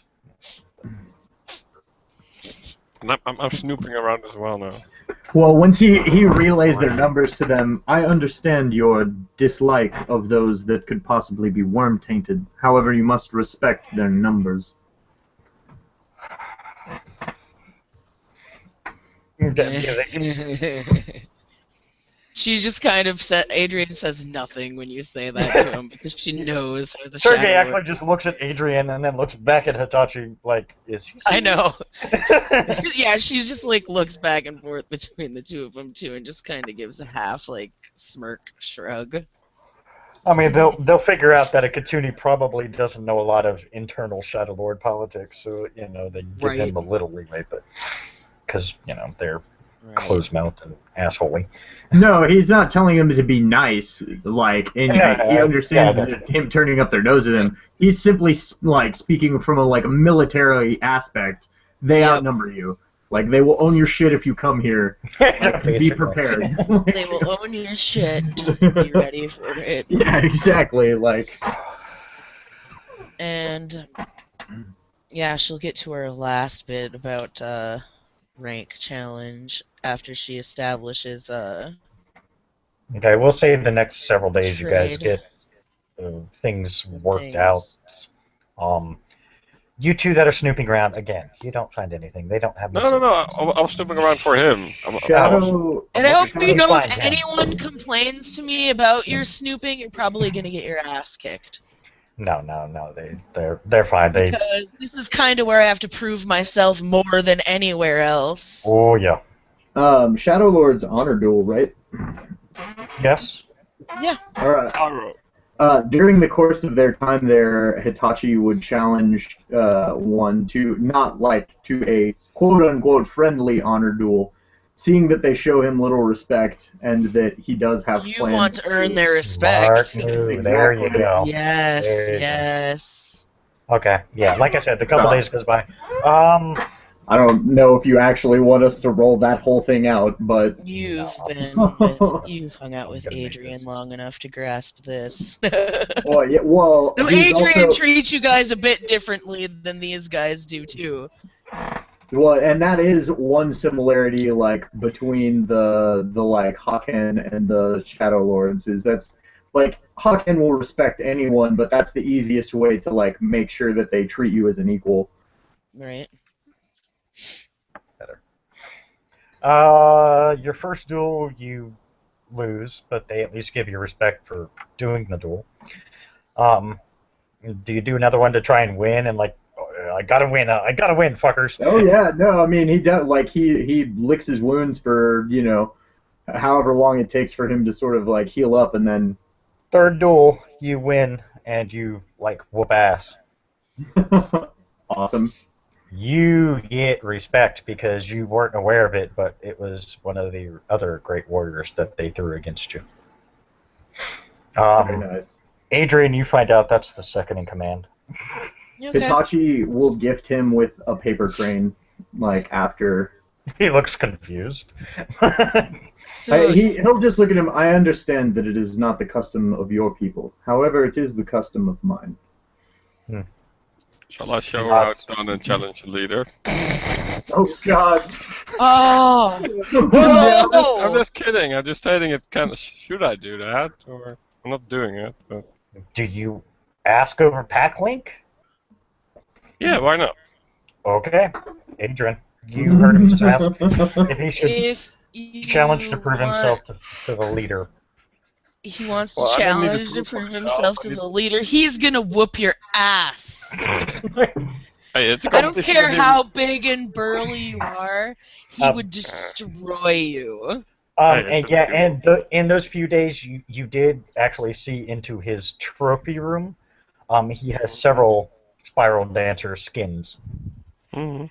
And I'm snooping around as well now. Well, once he relays their numbers to them, I understand your dislike of those that could possibly be worm-tainted. However, you must respect their numbers. She just kind of said. Adrian says nothing when you say that to him because she knows how the Sergey Shadow actually Lord. just looks at Adrian and then looks back at Hitachi like, is he I know. serious? Yeah, she just like looks back and forth between the two of them too, and just kind of gives a half like smirk shrug. I mean, they'll figure out that a Katuni probably doesn't know a lot of internal Shadow Lord politics, so you know they give him a little leeway, but because you know they're closed mouthed and assholey. No, he's not telling them to be nice. Like, and he understands him turning up their nose at him. He's simply like speaking from a military aspect. They outnumber you. Like, they will own your shit if you come here. Like, be prepared. They will own your shit. Just be ready for it. Yeah, exactly. Like, and yeah, she'll get to her last bit about rank challenge after she establishes Okay, we'll say the next several days you guys trade. get things worked out. You two that are snooping around, again, you don't find anything. They don't have No. I was snooping around for him. Shadow. And I hope you know Fine, if yeah. anyone complains to me about your snooping, you're probably gonna get your ass kicked. No, they're fine. Because this is kind of where I have to prove myself more than anywhere else. Oh yeah. Shadow Lord's honor duel, right? Yes. Yeah. All right. During the course of their time there, Hitachi would challenge one to not like to a quote-unquote friendly honor duel, seeing that they show him little respect and that he does have You plans want to earn their respect. Smart move. Exactly. There you go. Yes, There you go. yes. Okay. Yeah. Like I said, the couple days goes by. I don't know if you actually want us to roll that whole thing out, but You've hung out with Adrian long enough to grasp this. well, yeah, well, No, he's Adrian also, treats you guys a bit differently than these guys do too. well, and that is one similarity like between the like Haken and the Shadow Lords is that's like Haken will respect anyone, but that's the easiest way to like make sure that they treat you as an equal. Right. Better. Your first duel you lose, but they at least give you respect for doing the duel. Do you do another one to try and win and like, I gotta win, fuckers? Oh yeah, no, I mean he does like he licks his wounds for however long it takes for him to sort of like heal up, and then Third duel you win and you like whoop ass. awesome. You get respect because you weren't aware of it, but it was one of the other great warriors that they threw against you. Very nice. Adrian, you find out that's the second in command. Okay. Hitachi will gift him with a paper crane, like after. He looks confused. So He'll just look at him. I understand that it is not the custom of your people. However, it is the custom of mine. Shall I show her how it's done and challenge the leader? Oh God! Oh! I'm just kidding. I'm just stating it. Should I do that, or I'm not doing it? But... Do you ask over pack link? Yeah, why not? Okay, Adrian, you heard him just ask if he should If you challenge to prove want- himself to the leader. He wants to Well, I don't need to challenge to prove prove myself. himself I to need- the leader. He's gonna whoop your ass. Hey, it's a I don't competition care within- how big and burly you are. He Um, would destroy you. In those few days, you did actually see into his trophy room. He has several Spiral Dancer skins. Mhm.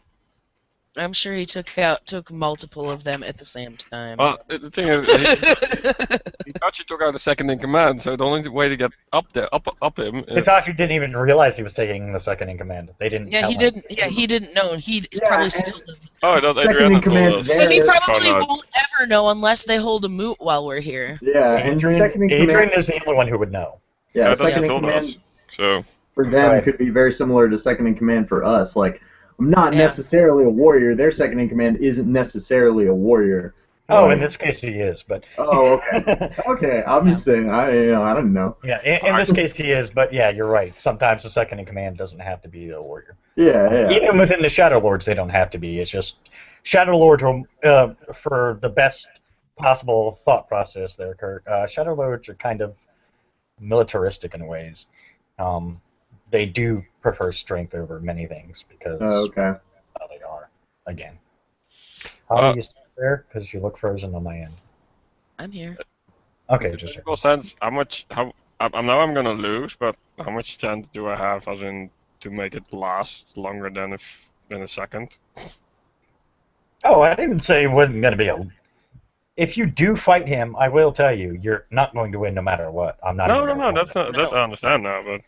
I'm sure he took multiple of them at the same time. Well, the thing is, he actually took out the second in command, so the only way to get up him. Hitachi didn't even realize he was taking the second in command. They didn't. Yeah, tell he him. didn't. Yeah, he didn't know. He's Yeah, probably and- still. Oh, that's Second Adriana in command told us. there. And he Yeah, probably found out. won't ever know unless they hold a moot while we're here. Yeah, and second in command. Adrian is the only one who would know. Yeah, That's what second he in told command us. So for them Right. could be very similar to second in command for us. Like, I'm not Yeah. necessarily a warrior. Their second in command isn't necessarily a warrior. Oh, in this case he is, but. Oh, okay. Okay, I'm just saying. I don't know. Yeah, in this case he is, but yeah, you're right. Sometimes the second in command doesn't have to be the warrior. Yeah. Even within the Shadow Lords, they don't have to be. It's just Shadow Lords, for the best possible thought process there, Kurt. Shadow Lords are kind of militaristic in ways. They do prefer strength over many things because Okay. they are. Again. How are you still there? Because you look frozen on my end. I'm here. Okay, In a just physical sense, how much? I know I'm gonna lose, but how much chance do I have, as in, to make it last longer than a second? Oh, I didn't say it wasn't going to be a. If you do fight him, I will tell you, you're not going to win no matter what. I'm not. No, even no, gonna that's not. That I understand now, but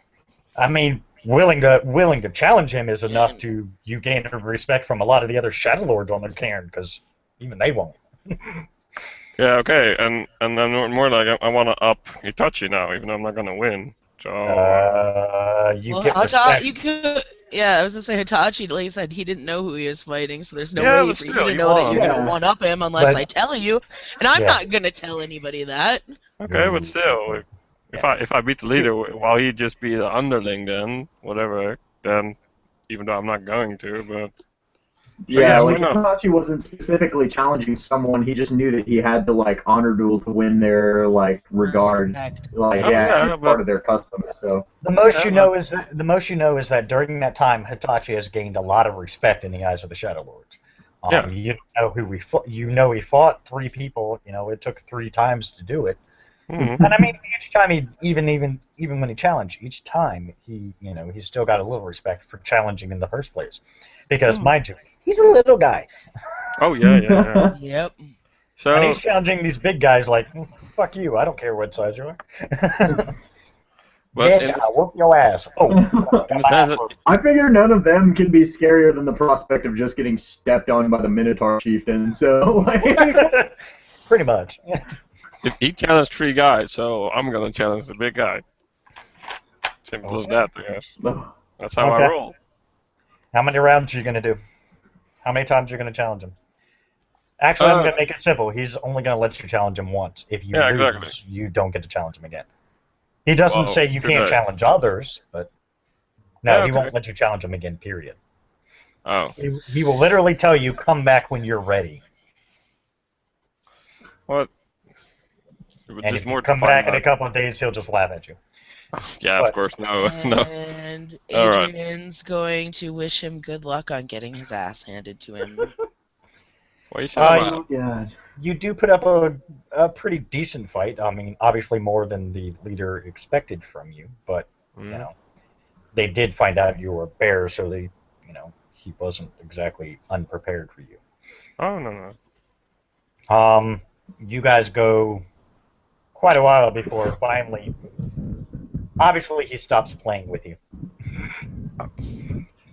I mean, willing to challenge him is enough to you gain respect from a lot of the other Shadow Lords on the cairn, because even they won't. yeah, okay, and I'm more like I want to up Hitachi now, even though I'm not gonna win. So You Well, get respect. you could. Yeah, I was gonna say Hitachi. Like I said, he didn't know who he was fighting, so there's no Yeah, way but for you still, to you know that want- you're Yeah. gonna one up him unless But- I tell you. And I'm Yeah. not gonna tell anybody that. okay, but still, if I beat the leader while he just be the underling, then whatever, then even though I'm not going to, but Yeah, why like not? Hitachi wasn't specifically challenging someone. He just knew that he had to like honor duel to win their like regard. Respect. Like Oh, yeah, it's but- part of their customs. So The most Yeah, you know is that during that time, Hitachi has gained a lot of respect in the eyes of the Shadow Lords. Yeah. You know who we fought. You know he fought 3 people. You know it took 3 times to do it. Mhm. And I mean, each time even when he challenged, each time he's still got a little respect for challenging in the first place, because mind you, he's a little guy, Oh yeah. Yep. and So he's challenging these big guys like, fuck you, I don't care what size you are. But Bitch, I'll whoop your ass. Oh, in the sense that I figure none of them can be scarier than the prospect of just getting stepped on by the Minotaur chieftain. So like, pretty much. if he challenged 3 guys, so I'm gonna challenge the big guy. Simple as that, I guess. That's how I Okay. roll. How many rounds are you gonna do? How many times are you gonna challenge him? Actually, I'm gonna make it simple. He's only gonna let you challenge him once. If you Yeah, lose, exactly. you don't get to challenge him again. He doesn't Well, say you can't today. challenge others, but no, Yeah, he okay. won't let you challenge him again. Period. Oh, He will literally tell you, "Come back when you're ready." what? But And there's if more you to come find back in a out. couple of days, he'll just laugh at you. Yeah, What? of course. No, no. And All right. Adrian's going to wish him good luck on getting his ass handed to him. What are you saying about? God. You do put up a pretty decent fight. I mean, obviously more than the leader expected from you, but Mhm. they did find out you were a bear, so he wasn't exactly unprepared for you. Oh no. You guys go quite a while before finally, obviously he stops playing with you.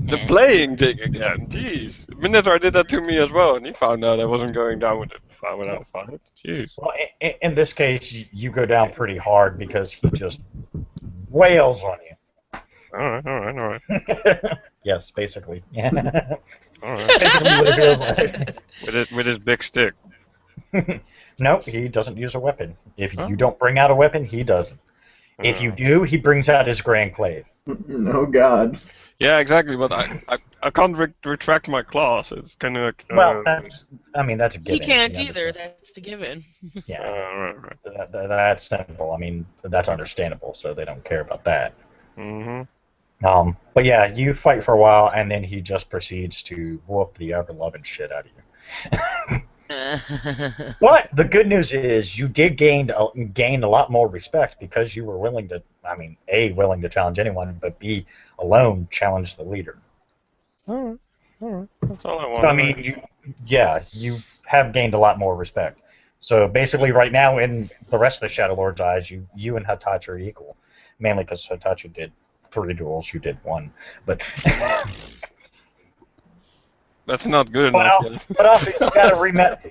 The playing thing again. Jeez. Minotaur did that to me as well, and he found out I wasn't going down with it without a fight. Jeez. Well, in this case, you go down pretty hard because he just wails on you. All right. Yes, basically. All right. Basically what it feels like. With his big stick. Nope, he doesn't use a weapon. If you don't bring out a weapon, he doesn't. If you Oh. do, he brings out his Grand Clave. Oh God. Yeah, exactly. But I can't retract my claws. It's kind of like. Well, that's a given. He can't you either. understand. That's the given. Yeah, right. that's simple. I mean, that's understandable, so they don't care about that. Mm-hmm. But yeah, you fight for a while, and then he just proceeds to whoop the ever-loving shit out of you. But the good news is you did gain a lot more respect because you were willing to, A, willing to challenge anyone, but B, alone challenge the leader. All right. That's all I want. So, you have gained a lot more respect. So basically right now in the rest of the Shadow Lord's eyes, you and Hitachi are equal. Mainly because Hitachi did 3 duels, you did 1. But That's not good enough. well, but also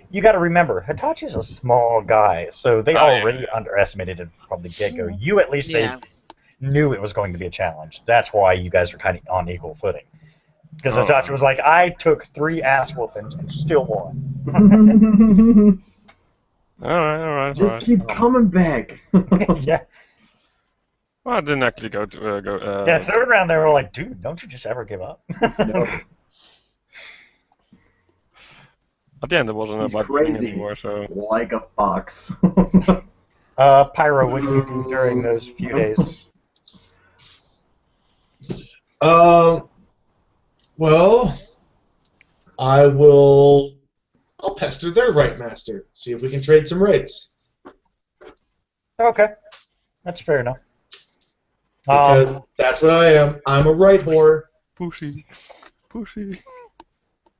you gotta remember, Hitachi's a small guy, so they already underestimated it from the get-go. You at least Yeah. they knew it was going to be a challenge. That's why you guys are kind of on equal footing. Because Hitachi was like, I took 3 ass whoopings and still won. Alright. Just keep coming back. Yeah. Well, I didn't actually go to Yeah, third round they were like, dude, don't you just ever give up? No. At the end, it wasn't He's about winning crazy. anymore, so Like a fox. Pyro, what did you do during those few days? Well, I'll pester their right master. See if we can trade some rights. Okay, that's fair enough. Because that's what I am. I'm a right whore. pushy.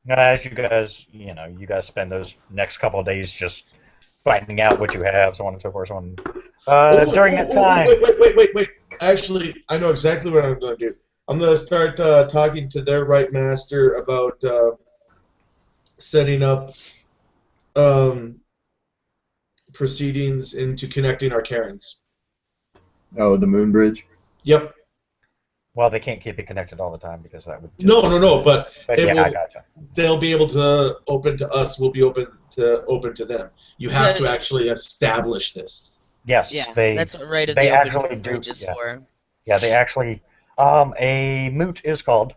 As you guys spend those next couple of days just finding out what you have, so on and so forth. During that time, Wait. Actually, I know exactly what I'm going to do. I'm going to start talking to their right master about setting up proceedings into connecting our Karens. Oh, the moon bridge? Yep. well, they can't keep it connected all the time because that would. Just, No. But But it yeah, will, I gotcha. they'll be able to open to us. We'll be open to them. You have to actually establish this. Yes, Yeah, they. that's what right of they the open actually do, bridge is yeah. for. Yeah, they actually. A moot is called.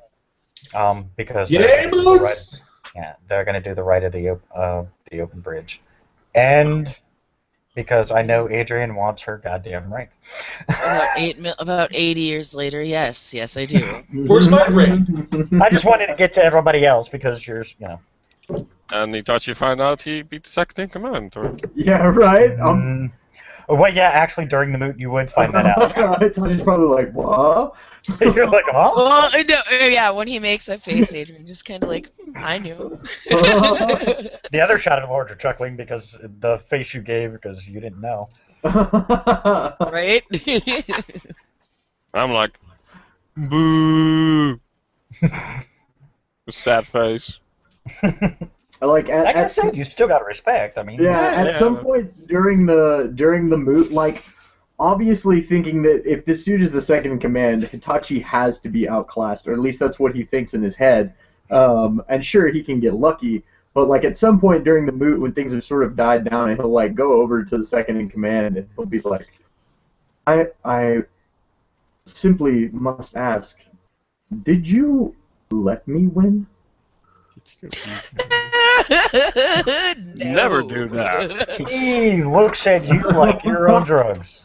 Because Yay, they're gonna do the right, Moose! they're going to do the right of the open bridge, and because I know Adrian wants her goddamn rank. About 80 years later, yes, I do. Where's my ring? I just wanted to get to everybody else because And Hitachi found out he beat the second in command, or Yeah, right? Well, yeah, actually, during the moot, you would find that out. Hitachi's probably like, what? You're like, huh? Well, no, yeah, when he makes that face, Adrian just kind of like, I knew. The other Shadow Lords are chuckling because the face you gave because you didn't know. Right? I'm like, boo. Sad face. Like Like I said, you still got to respect. I mean, at some point during the moot, like obviously thinking that if this dude is the second in command, Hitachi has to be outclassed, or at least that's what he thinks in his head. And sure, he can get lucky, but like at some point during the moot, when things have sort of died down, and he'll like go over to the second in command, and he'll be like, I simply must ask, did you let me win? No. Never do that. he looks at you like you're on drugs.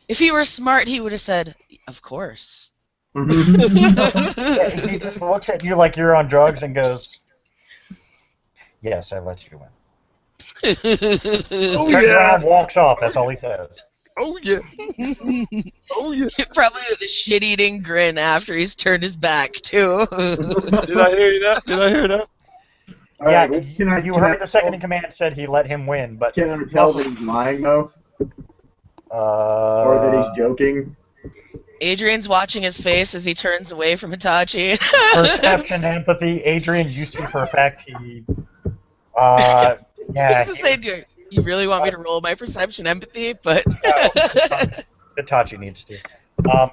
If he were smart, he would have said, of course. Yeah, he just looks at you like you're on drugs and goes, "Yes, I let you win." Oh, Turns yeah. around, walks off. That's all he says. Oh yeah. Oh yeah. Probably with a shit-eating grin after he's turned his back, too. Did I hear that? Yeah, Alright, you heard the second in command said he let him win, but Can I tell that he's lying though, or that he's joking? Adrian's watching his face as he turns away from Hitachi. Perception, empathy. Adrian, you see for a fact he. I Yeah. was to say, do you really want me to roll my perception empathy? But Hitachi needs to.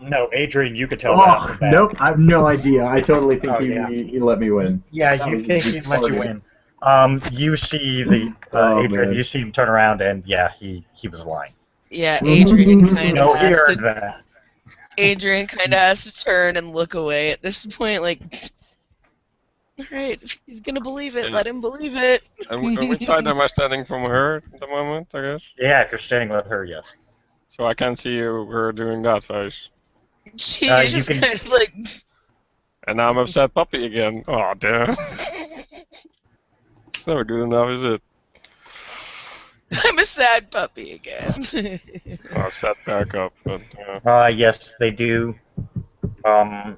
No, Adrian, you could tell that. Oh, nope, I have no idea. I totally think Oh, yeah. he let me win. Yeah, you think he'd let you win. You see the Adrian. man. You see him turn around, and yeah, he was lying. yeah, Adrian kind No, of he has heard to. that. Adrian kind of has to turn and look away at this point, like, all right, if he's gonna believe it, let him believe it. And which side am I standing from her at the moment, I guess? Yeah, if you're standing with her, yes. So I can't see her doing that face. She's You just can- kind of like, And now I'm upset puppy again. Oh damn. It's never good enough, is it? I'm a sad puppy again. Oh, set back up, but Yes, they do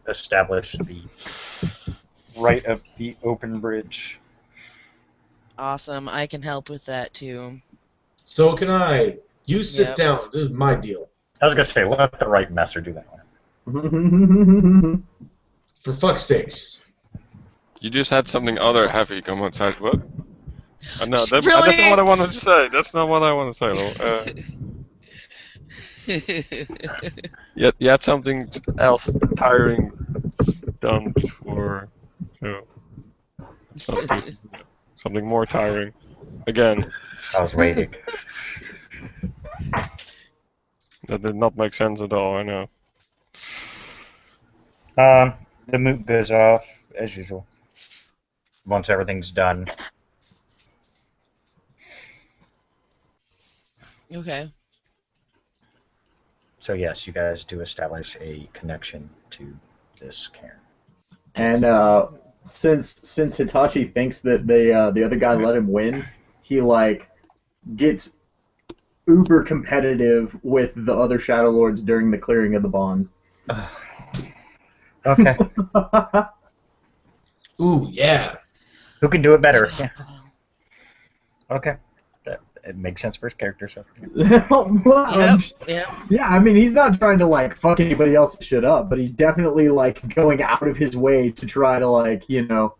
establish the right of the open bridge. Awesome, I can help with that too. So can I. You sit Yep. down. This is my deal. I was gonna say, let the right master do that one. For fuck's sakes. you just had something other heavy come outside. What? No, that's not Really? what I wanted to say. That's not what I want to say. You had something else tiring done before. So something more tiring. Again, I was waiting. that did not make sense at all, I know. The moot goes off as usual. Once everything's done. Okay. So yes, you guys do establish a connection to this cairn. And since Hitachi thinks that the other guy let him win, he like gets uber competitive with the other Shadow Lords during the clearing of the bond. Okay. Ooh, yeah. Who can do it better? Yeah. Okay. It makes sense for his character, so. Well, Yep. yeah, I mean, he's not trying to like fuck anybody else's shit up, but he's definitely like going out of his way to try to like, you know,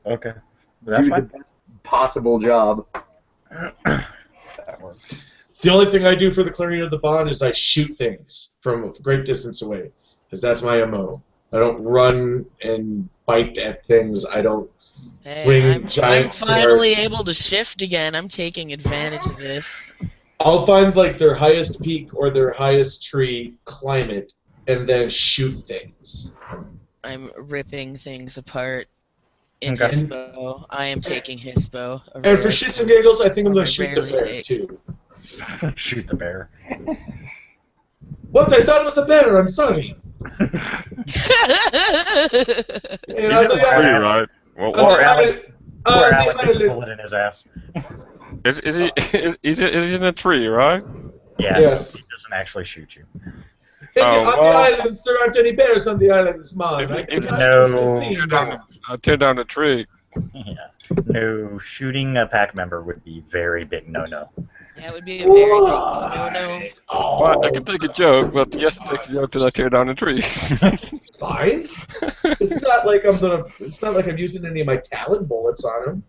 Okay. That's do the fine. best possible job. That works. The only thing I do for the clearing of the bond is I shoot things from a great distance away, because that's my MO. I don't run and bite at things. I don't swing Hey, I'm giant finally swords. able to shift again. I'm taking advantage of this. I'll find like their highest peak or their highest tree, climb it, and then shoot things. I'm ripping things apart in Okay. Hispo. I am taking Hispo. And for shits and giggles, I think I'm I going to shoot the rarely bear take. too. Shoot the bear. What? I thought it was a bear. I'm sorry. And Is on it the a Free, island, right? Well, Or the Alec. Poor on the Alec gets a island, bullet in his ass. is he is he in a tree, right? Yeah, Yes. he doesn't actually shoot you. Hey, Oh, on well. the islands, there aren't any bears on the islands, man. If- I if- cannot No. see Tear down that. tear down the tree. Yeah. No, shooting a pack member would be very big no-no. That would be a very big no-no. Oh, Well, I can take a joke, but he has to take the joke till I tear down the tree. fine. It's not like I'm gonna. It's not like I'm using any of my Talon bullets on him.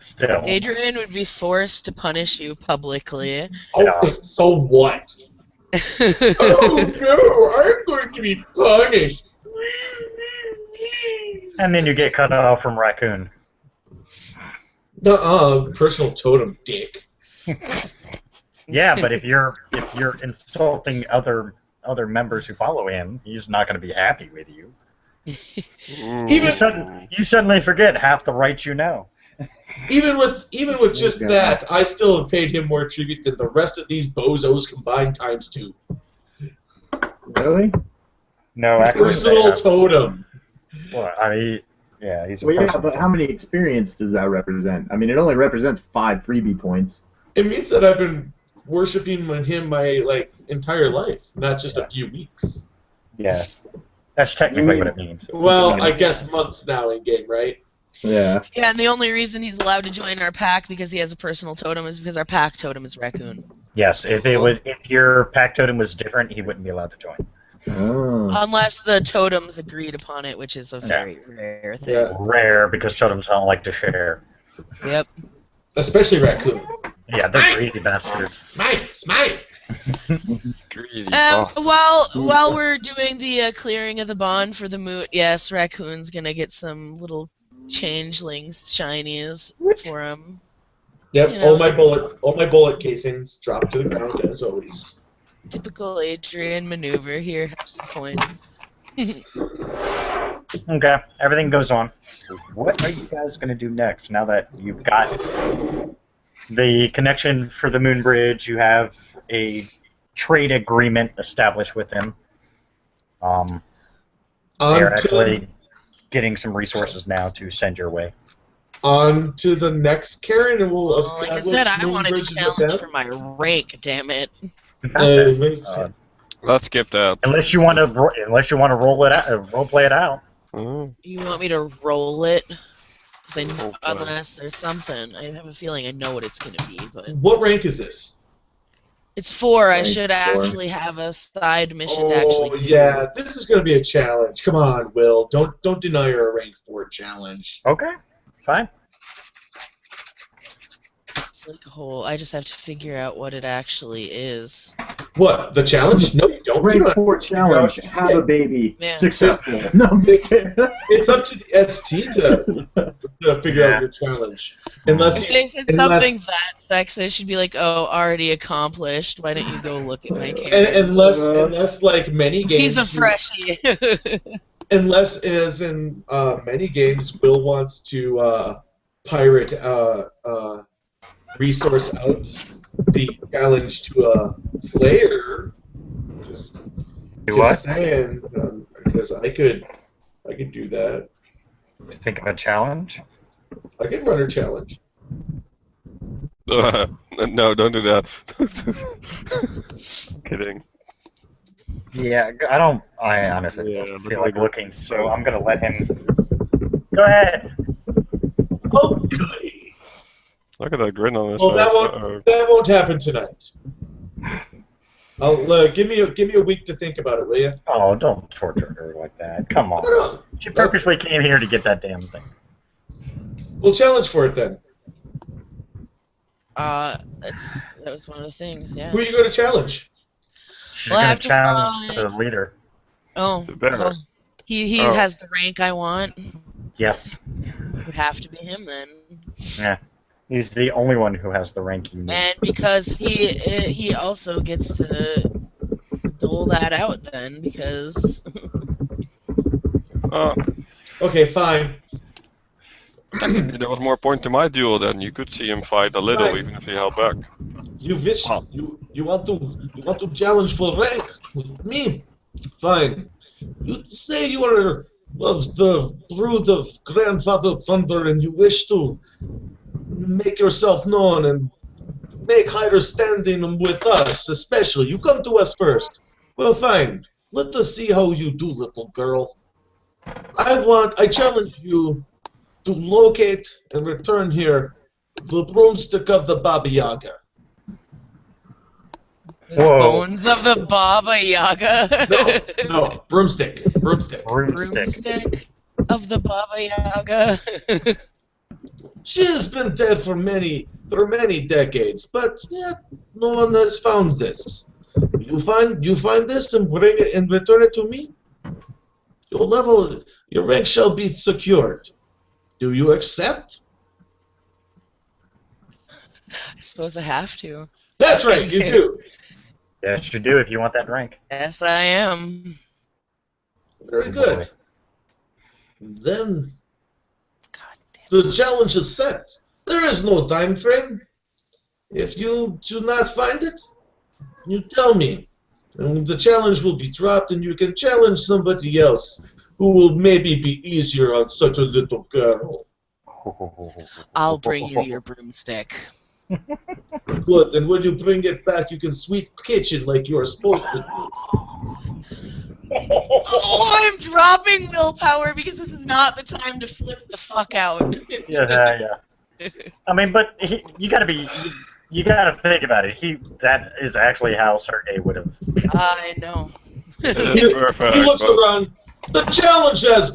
Still. Adrian would be forced to punish you publicly. Oh, Yeah. so what? Oh no, I'm going to be punished. And then you get cut off from Raccoon. Personal totem, dick. Yeah, but if you're insulting other members who follow him, he's not going to be happy with you. Even- You suddenly forget half the rights you know. Even with just that, I still have paid him more tribute than the rest of these bozos combined times two. Really? No, actually, Personal totem. well, I mean, yeah, he's a Well, yeah, person. but how many experience does that represent? I mean, it only represents 5 freebie points. It means that I've been worshiping him my entire life, not just a few weeks. Yeah, that's technically what it means. Well, I guess months now in game, right? Yeah. Yeah, and the only reason he's allowed to join our pack because he has a personal totem is because our pack totem is raccoon. Yes, if your pack totem was different, he wouldn't be allowed to join. Oh. Unless the totems agreed upon it, which is a very rare thing. Yeah. Rare because totems don't like to share. Yep. Especially raccoon. Yeah, they're greedy bastards. Smite! Greedy bastard. While we're doing the clearing of the bond for the moot, yes, Raccoon's gonna get some little changelings shinies for him. Yep, You know. all my bullet casings drop to the ground as always. Typical Adrian maneuver here. Have some coin. Okay, everything goes on. What are you guys going to do next now that you've got the connection for the Moon Bridge? You have a trade agreement established with them. They're actually getting some resources now to send your way. On to the next Karen, and we'll Well, like I establish said, I Moon wanted Bridges to with challenge them. for my rank. Damn it! Let's skip that. Unless you want to roll it out, role play it out. Mm. You want me to roll it? Because Roleplay. unless there's something, I have a feeling I know what it's gonna be. But What rank is this? it's 4. I Rank should 4. actually have a side mission to actually do. Yeah, this is going to be a challenge. Come on, Will. Don't deny her a rank 4 challenge. Okay, fine. It's like a whole. I just have to figure out what it actually is. What? The challenge? No, you don't. You Rank don't 4 challenge. Have a baby. Yeah. Successful. No, I'm just kidding. It's up to the ST to figure out your challenge. Unless If you, they said unless, something that sexist, she'd be like, "Oh, already accomplished. Why don't you go look at my camera?" unless like many games, He's a freshie. unless as in many games, Will wants to pirate resource out the challenge to a player. Just What? saying, because I could do that. Think of a challenge. I could run a challenge. No, don't do that. I'm kidding. Yeah, I honestly Yeah, don't look feel at like the- looking, so I'm gonna let him. Go ahead. Oh, goody. Look at that grin on his Well, face. Uh-oh. that won't happen tonight. I'll give me a week to think about it, will you? Oh, don't torture her like that. Come on. No. She purposely came here to get that damn thing. We'll challenge for it then. that was one of the things. Yeah. Who are you going to challenge? She's Well, I gonna have to challenge find- the leader. Oh, The bear. well, he Oh. has the rank I want. Yes. Would have to be him then. Yeah. He's the only one who has the rank you need. And because he also gets to dole that out then because Oh, Okay, fine. technically there was more point to my duel then. You could see him fight a little, Right. even if he held back. You wish Oh. you want to challenge for rank with me? Fine. You say you are of the brood of Grandfather Thunder and you wish to make yourself known and make higher standing with us, especially. You come to us first. Well, fine. Let us see how you do, little girl. I challenge you to locate and return here the broomstick of the Baba Yaga. Whoa. bones of the Baba Yaga. No, broomstick. Broomstick. Broomstick of the Baba Yaga. She has been dead for many decades, but yet no one has found this. You find this and bring it and return it to me. Your rank shall be secured. Do you accept? I suppose I have to. That's right, you do. Yes, you do if you want that rank. Yes, I am. Very good. Then God damn. the challenge is set. There is no time frame. If you do not find it, you tell me. And the challenge will be dropped and you can challenge somebody else who will maybe be easier on such a little girl. I'll bring you your broomstick. Good, and when you bring it back, you can sweep kitchen like you are supposed to do. Oh, I'm dropping willpower because this is not the time to flip the fuck out. Yeah. I mean, but you gotta think about it. That is actually how Sergey would have. I know. He Perfect. looks but- around. The challenge has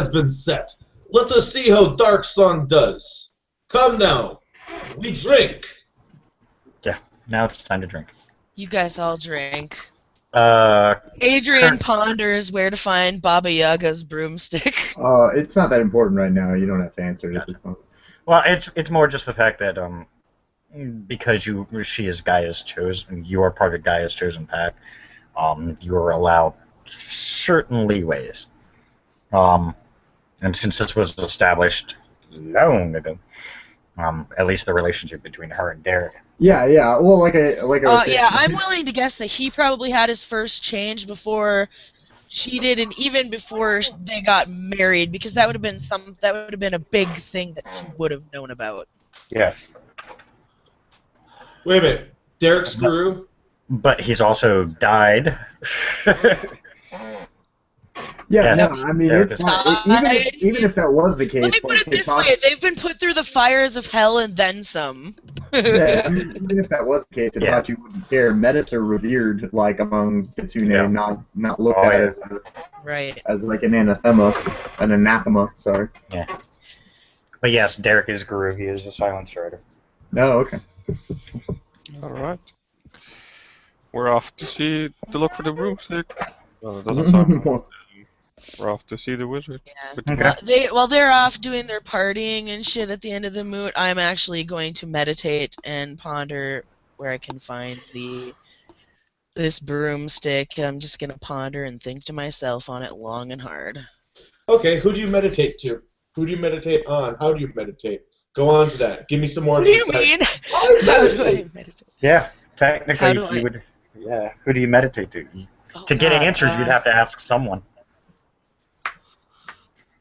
been set. Let us see how Dark Sun does. Come now. We drink. Yeah. Now it's time to drink. You guys all drink. Uh, Adrian ponders where to find Baba Yaga's broomstick. It's not that important right now. You don't have to answer it at this point. well, it's more just the fact that because she is Gaia's chosen, you are part of Gaia's chosen pack. You are allowed certain leeways. And since this was established long ago, at least the relationship between her and Derek. Yeah. Well, like I was saying, Yeah, I'm willing to guess that he probably had his first change before she did, and even before they got married, because that would have been a big thing that he would have known about. Yes. Wait a minute. Derek's guru? But he's also died. Yeah, Yes. no, I mean, Derek it's is- fine. Even if that was the case, Let me put it this way: they've been put through the fires of hell and then some. Yeah, I mean, even if that was the case, Yeah. Hitachi wouldn't care. Metas are revered, like, among Kitsune, Yeah. not looked Oh, at yeah. Right. as like an anathema, sorry. But yes, Derek is Guru. He is a silent strider. No, okay. All right. We're off to look for the broomstick. Well, it doesn't sound right. We're off to see the wizard. Yeah. Okay. While they're off doing their partying and shit at the end of the moot, I'm actually going to meditate and ponder where I can find this broomstick. I'm just gonna ponder and think to myself on it long and hard. Okay, who do you meditate to? Who do you meditate on? How do you meditate? Go on to that. Give me some more. What do you insight. mean? How do you How do meditate? I meditate? Yeah, technically How do you I- would. Yeah, who do you meditate to? Oh, To get God, answers, you'd have to ask someone.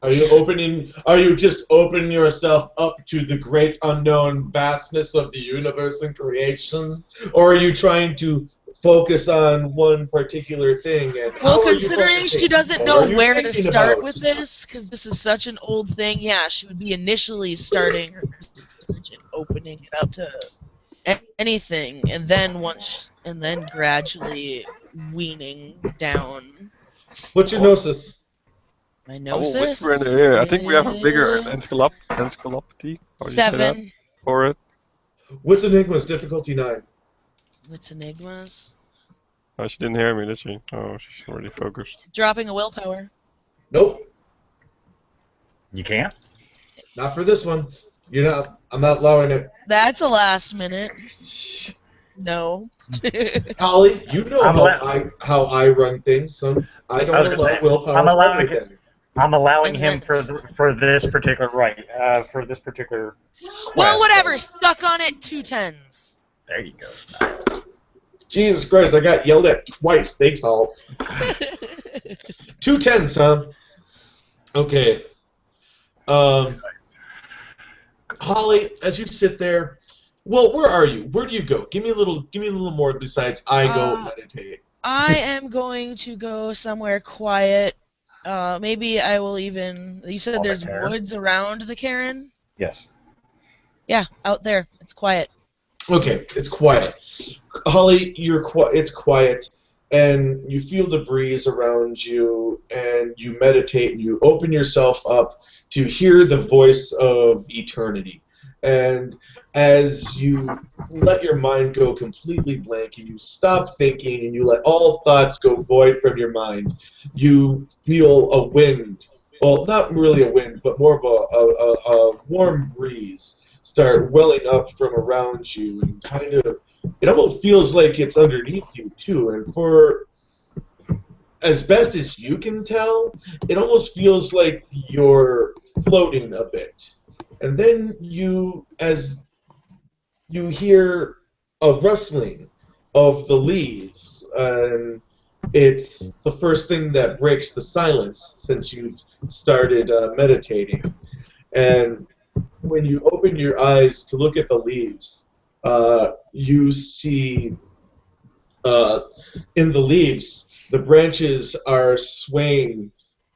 Are you just opening yourself up to the great unknown vastness of the universe and creation? Or are you trying to focus on one particular thing? And Well, how are you considering she focusing? doesn't What know are you where to thinking start about? with this, because this is such an old thing, yeah, she would be initially starting her research and opening it up to anything, and then gradually weaning down. What's your gnosis? My I will gnosis whisper in the ear. I think we have a bigger is encephalopathy. How do you say that? 7. For it. What's Enigma's difficulty 9? What's enigmas? Oh, she didn't hear me, did she? Oh, she's already focused. Dropping a willpower. Nope, You can't. not for this one. I'm not allowing it. That's a last minute. No. Holly, you know I'm how I run things, so I I don't was gonna allow say, willpower I'm for allowing everything. I'm allowing And him for this particular for this particular. Well, quest. whatever. Stuck on it. 2 10s. There you go. Nice. Jesus Christ, I got yelled at twice. Thanks all. 2 10s, huh? Okay. Holly, as you sit there, well, where are you? Where do you go? Give me a little more besides I go meditate. I am going to go somewhere quiet. Maybe I will even. You said On the there's cairn? woods around the cairn? Yes. Yeah, out there. It's quiet. Okay, it's quiet. Holly, it's quiet, and you feel the breeze around you, and you meditate, and you open yourself up to hear the voice of eternity. And as you let your mind go completely blank, and you stop thinking, and you let all thoughts go void from your mind, you feel a wind. Well, not really a wind, but more of a warm breeze start welling up from around you, and kind of, it almost feels like it's underneath you too. And for as best as you can tell, it almost feels like you're floating a bit. And then as you hear a rustling of the leaves, and it's the first thing that breaks the silence since you've started meditating. And when you open your eyes to look at the leaves, you see in the leaves, the branches are swaying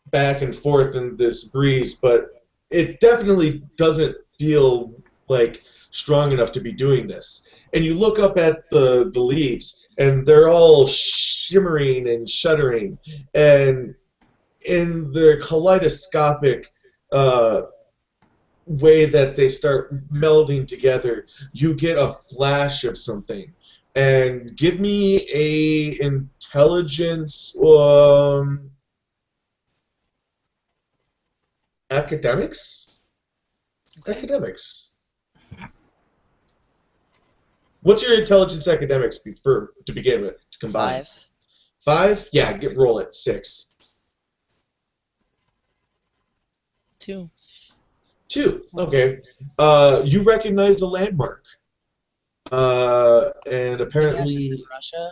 back and forth in this breeze, but it definitely doesn't feel like strong enough to be doing this. And you look up at the leaves, and they're all shimmering and shuddering, and in their kaleidoscopic way that they start melding together, you get a flash of something. And give me a intelligence academics? Okay. Academics. What's your intelligence academics to begin with, to combine? 5. 5? Yeah, roll it. 6. 2. 2. Okay. You recognize the landmark. And I apparently... guess it's in Russia.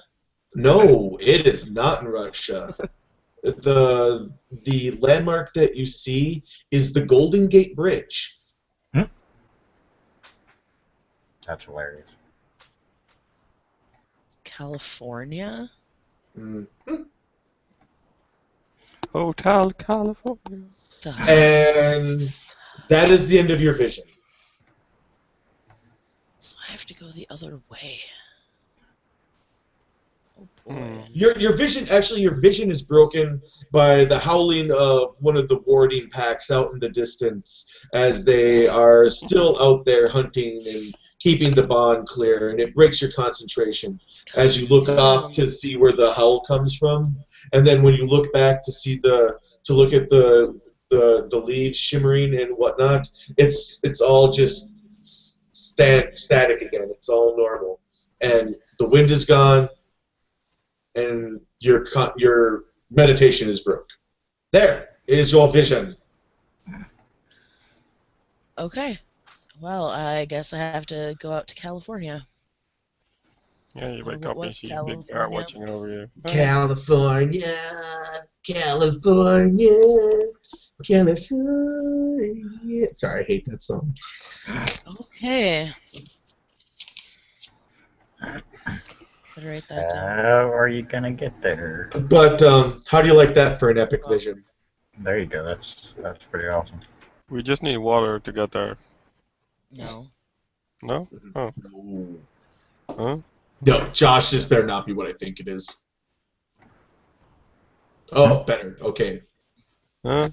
No, it is not in Russia. The landmark that you see is the Golden Gate Bridge. That's hilarious. California? Hotel California. And that is the end of your vision. So I have to go the other way. Oh boy. Your vision is broken by the howling of one of the warding packs out in the distance as they are still out there hunting and keeping the bond clear, and it breaks your concentration as you look off to see where the howl comes from, and then when you look back to look at the leaves shimmering and whatnot, it's all just static again. It's all normal, and the wind is gone, and your meditation is broke. There is your vision. Okay. Well, I guess I have to go out to California. Yeah, you wake What up and was see a big bear California? watching over you. California, California, California. Sorry, I hate that song. Okay. Better write that down. How are you gonna get there? But how do you like that for an epic vision? There you go. That's pretty awesome. We just need water to get there. No. No? Oh. Huh? No, Josh, this better not be what I think it is. Oh, better. Okay. Huh?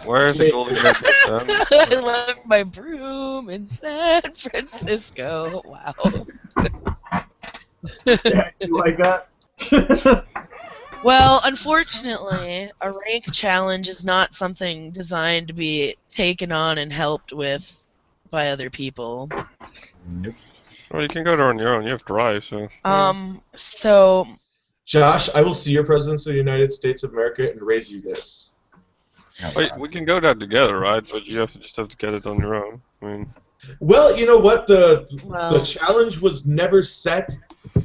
Where's the golden gate this time? I left my broom in San Francisco. Wow. Yeah, you like that? Well, unfortunately, a rank challenge is not something designed to be taken on and helped with by other people. Nope. Well, you can go there on your own. You have drive, so. So Josh, I will see your President of the United States of America and raise you this. Oh, Wait, God. we can go there together, right? But you just have to get it on your own. I mean, Well, you know what? The well, challenge was never set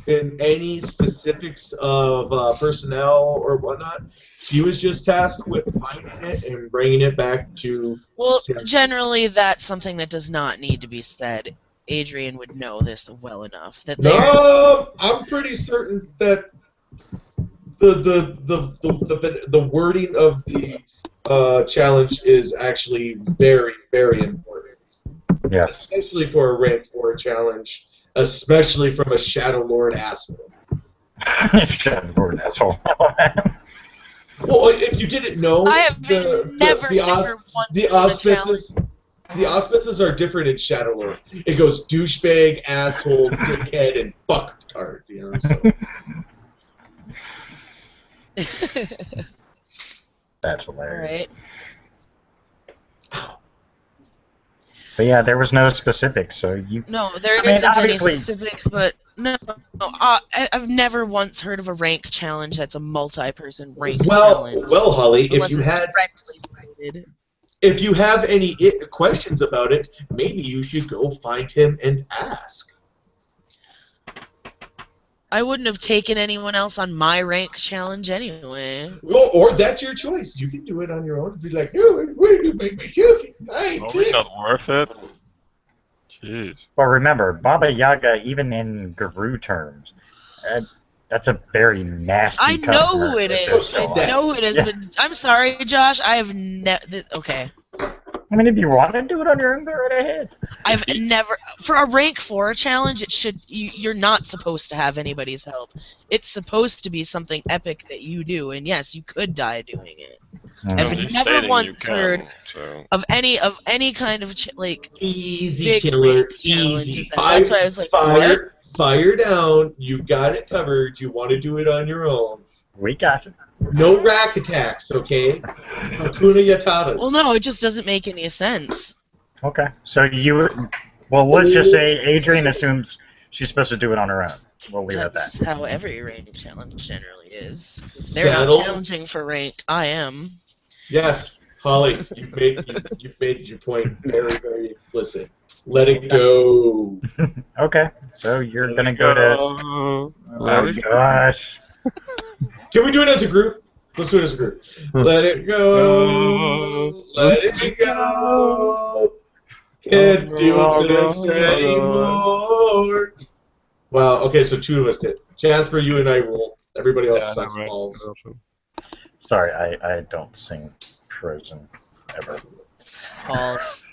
in any specifics of personnel or whatnot. She was just tasked with finding it and bringing it back to. generally that's something that does not need to be said. Adrian would know this well enough that they're No, I'm pretty certain that the wording of the challenge is actually very, very important. Yes. Especially for a rank 4 challenge, especially from a Shadow Lord asshole. Shadowboard asshole. Well, if you didn't know, I have never once the done a challenge. the auspices are different in Shadow Lord. It goes douchebag, asshole, dickhead, and fucktard. You know. So. That's hilarious. Alright. But yeah, there was no specifics, so you. No, there I mean, isn't any obviously- specifics, but no, I've never once heard of a rank challenge that's a multi-person rank challenge. Well, Holly, Unless it's directly cited. if you have any questions about it, maybe you should go find him and ask. I wouldn't have taken anyone else on my rank challenge anyway. Well, or that's your choice. You can do it on your own. Be like, no, wait, you make me huge. probably not worth it. Jeez. Well, remember, Baba Yaga, even in Guru terms, that's a very nasty. I know customer who it at is. this I point. know who it is, Yeah. but I'm sorry, Josh. I have never. Okay. I mean, if you want to do it on your own, go right ahead. I've never for a rank 4 challenge. It should you're not supposed to have anybody's help. It's supposed to be something epic that you do, and yes, you could die doing it. I've He's never stating once you can, heard so. of any kind of like Easy, big killer. rank challenge. Easy. That's why I was like, what? Fire down. You got it covered. You want to do it on your own. We got you. No rack attacks, okay? Hakuna Yatatas. Well, no, it just doesn't make any sense. Okay. So well, let's just say Adrian assumes she's supposed to do it on her own. We'll leave it at That's that. how every rank challenge generally is. They're Settle. not challenging for rank. I am. Yes, Holly, you've made your point very, very explicit. Let it go. Okay. So you're gonna go to. Let Oh it gosh. Can we do it as a group? Let's do it as a group. Let it go. Let it go. Can't do this anymore. Well, okay, so 2 of us did. Jasper, you and I rule. Everybody else sucks balls. Sorry, I don't sing Frozen ever. Balls.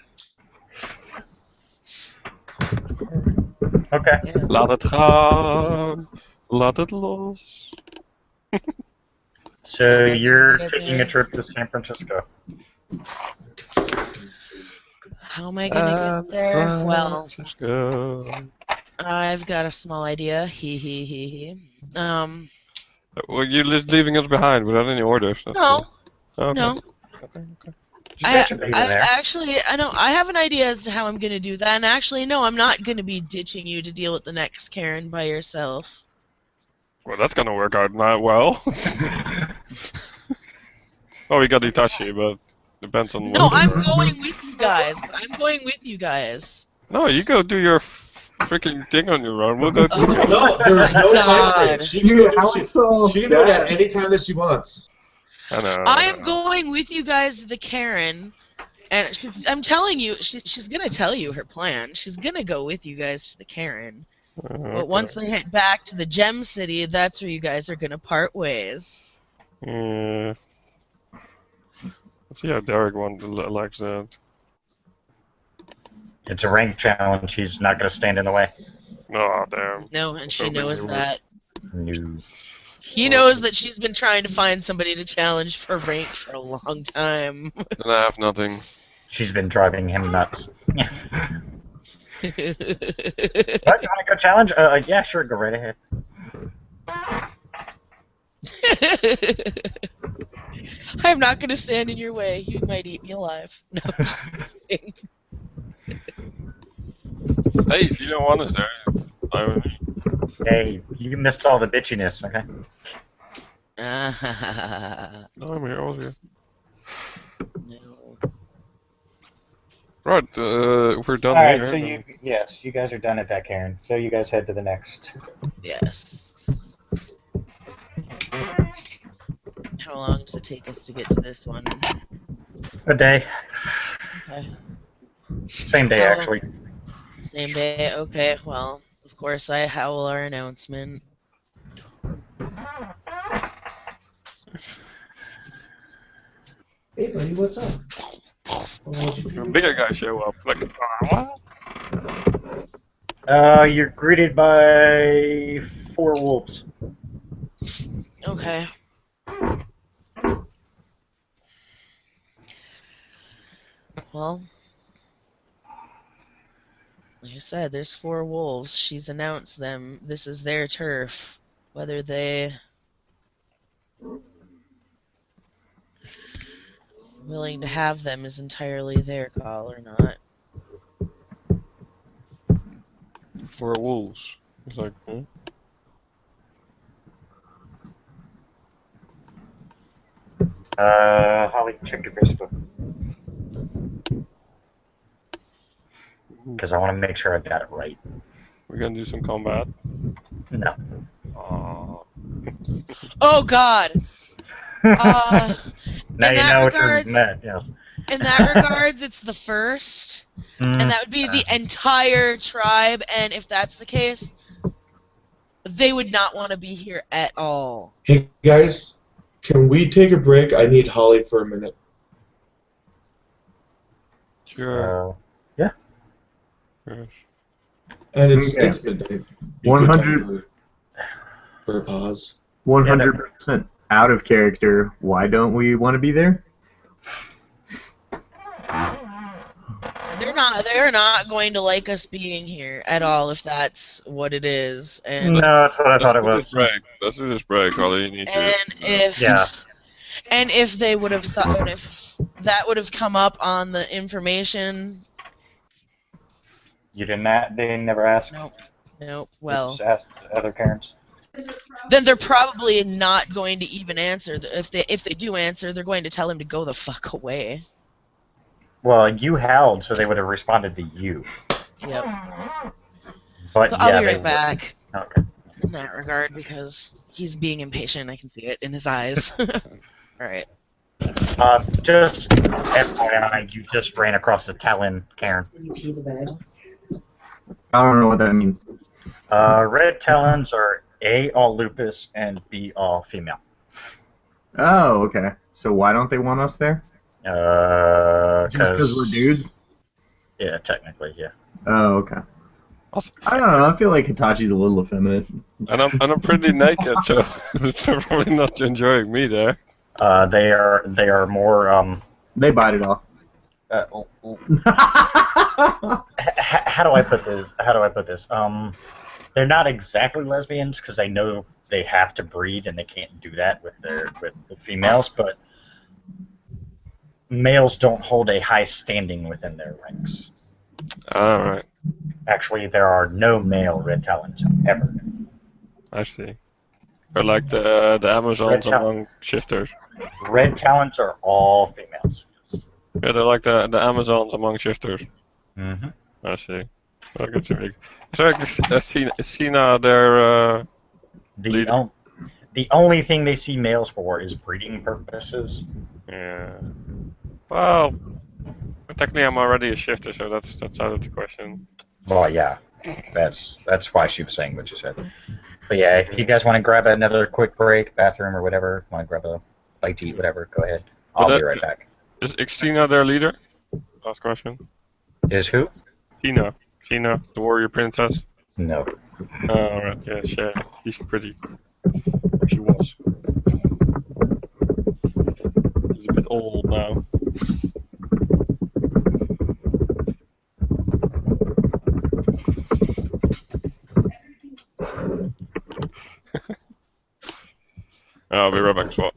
Okay. Yeah. Laat het gaan. Laat het los. So you're taking a trip to San Francisco. How am I gonna get there? Well, Let's go. I've got a small idea. Hee hee hee hee. Well, you're just leaving us behind without any orders. That's No, cool. Okay. no. Okay. Just mentioned even I there. actually, I know, I have an idea as to how I'm gonna do that. And actually, no, I'm not gonna be ditching you to deal with the next Karen by yourself. Well, that's gonna work out not well. Oh, we got Hitachi, but depends on No, what they I'm were. going with you guys. I'm going with you guys. No, you go do your freaking thing on your own. We'll go do Oh. No, there's no time frame. God. She can do How it's so she can do it at sad. any time that she wants. I know. I am going with you guys to the Karen, and I'm telling you, she's gonna tell you her plan. She's gonna go with you guys to the Karen. But once they head back to the Gem City, that's where you guys are gonna part ways. Yeah. Let's see how Derek likes that. It's a rank challenge. He's not going to stand in the way. Oh, damn. No, and she Open knows your- that. No. He knows that she's been trying to find somebody to challenge for rank for a long time. Then I have nothing. She's been driving him nuts. Yeah. What? You want to go challenge? Yeah, sure. Go right ahead. I'm not gonna stand in your way. You might eat me alive. No, I'm just kidding. Hey, if you don't want us there, Hey, you missed all the bitchiness, okay? No, I'm here. I was here. No. Right, we're done Alright, here. so yes, you guys are done at that, Karen. So you guys head to the next. Yes. How long does it take us to get to this one? A day. Okay. Same day, Oh. actually. Same day? Okay, well, of course I howl our announcement. Hey, buddy, what's up? What'd you If a do? bigger guy show up, like, what? You're greeted by 4 wolves. Okay. Well, like I said, there's 4 wolves. She's announced them. This is their turf. Whether they willing to have them is entirely their call or not. For wolves. It's like, hmm? Holly, check your Facebook. Because I want to make sure I got it right. We're gonna do some combat. No. Oh God! Now in you that know what you're regards- met, yes. In that regards, it's the first, and that would be the entire tribe. And if that's the case, they would not want to be here at all. Hey, guys, can we take a break? I need Holly for a minute. Sure. Yeah. Yes. And it's Okay. it's midnight. 100 For a pause. 100% out of character. Why don't we want to be there? They're not going to like us being here at all if that's what it is. And No, that's what I thought it Let's do was. this break. Let's do this break, Holly. You need to. and if Yeah. they would have thought, and if that would have come up on the information, You didn't. They never asked. nope. They Well, just asked other Karens. then they're probably not going to even answer. If they do answer, they're going to tell him to go the fuck away. Well, you howled, so they would have responded to you. Yep. But So I'll yeah, be they right back would. Okay. in that regard because he's being impatient. I can see it in his eyes. All right. Just FYI, you just ran across the Talon, Karen. I don't know what that means. Red Talons are A, all lupus, and B, all female. Oh, okay. So why don't they want us there? Just because we're dudes? Yeah, technically, yeah. Oh, okay. Also- I don't know. I feel like Hitachi's a little effeminate. And I'm pretty naked, so they're probably not enjoying me there. They are more They bite it off. how do I put this? How do I put this? They're not exactly lesbians because I know they have to breed and they can't do that with the females, but males don't hold a high standing within their ranks. All right. Actually, there are no male red talons ever. I see. They're like the Amazons among shifters. Red talons are all females. Yeah, they're like the Amazons among shifters. Mm-hmm. I see. Well, good to make. So is Sina their leader? The only thing they see males for is breeding purposes. Yeah. Well, technically I'm already a shifter, so that's out of the question. Well, yeah, that's why she was saying what she said. But yeah, if you guys want to grab another quick break, bathroom or whatever, want to grab a bite to eat, whatever, go ahead. I'll be right back. Is Xena their leader? Last question. Is who? Xena, the warrior princess. No. Oh, alright, yes, yeah. She's pretty. Or she was. She's a bit old now. I'll be right back as well.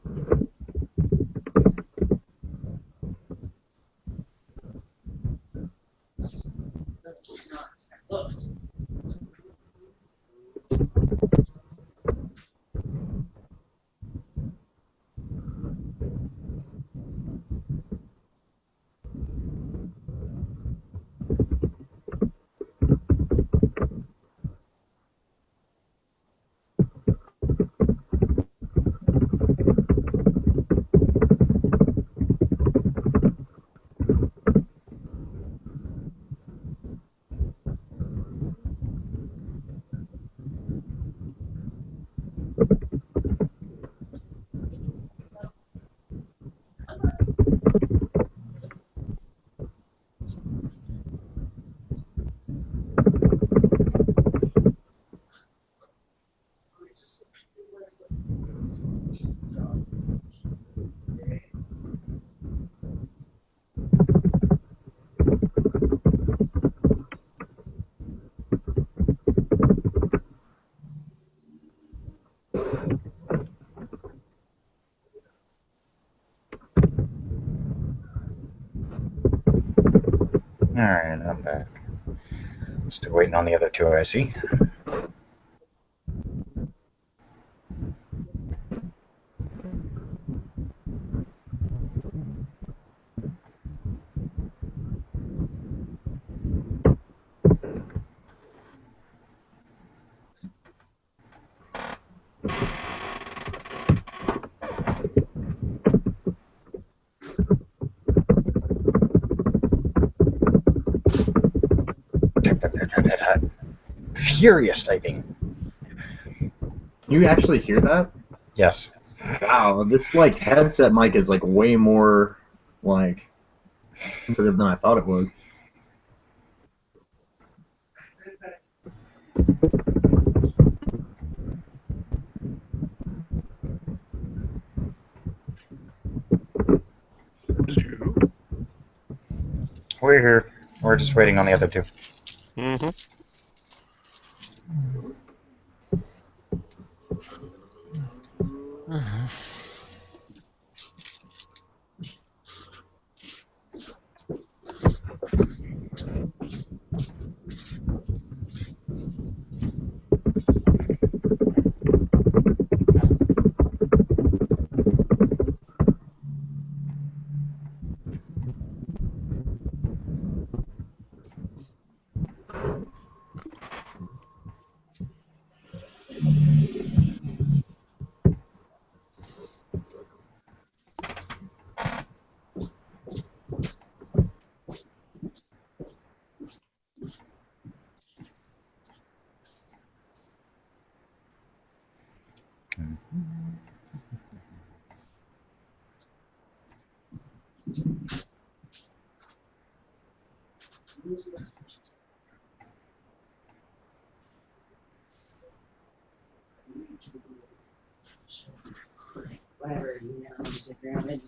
Alright, I'm back. Still waiting on the other two, I see. Furious typing. You actually hear that? Yes. Wow, this like headset mic is like way more like sensitive than I thought it was. Hello. We're here. We're just waiting on the other two. Mm-hmm. Whatever, you know, Instagram anyway.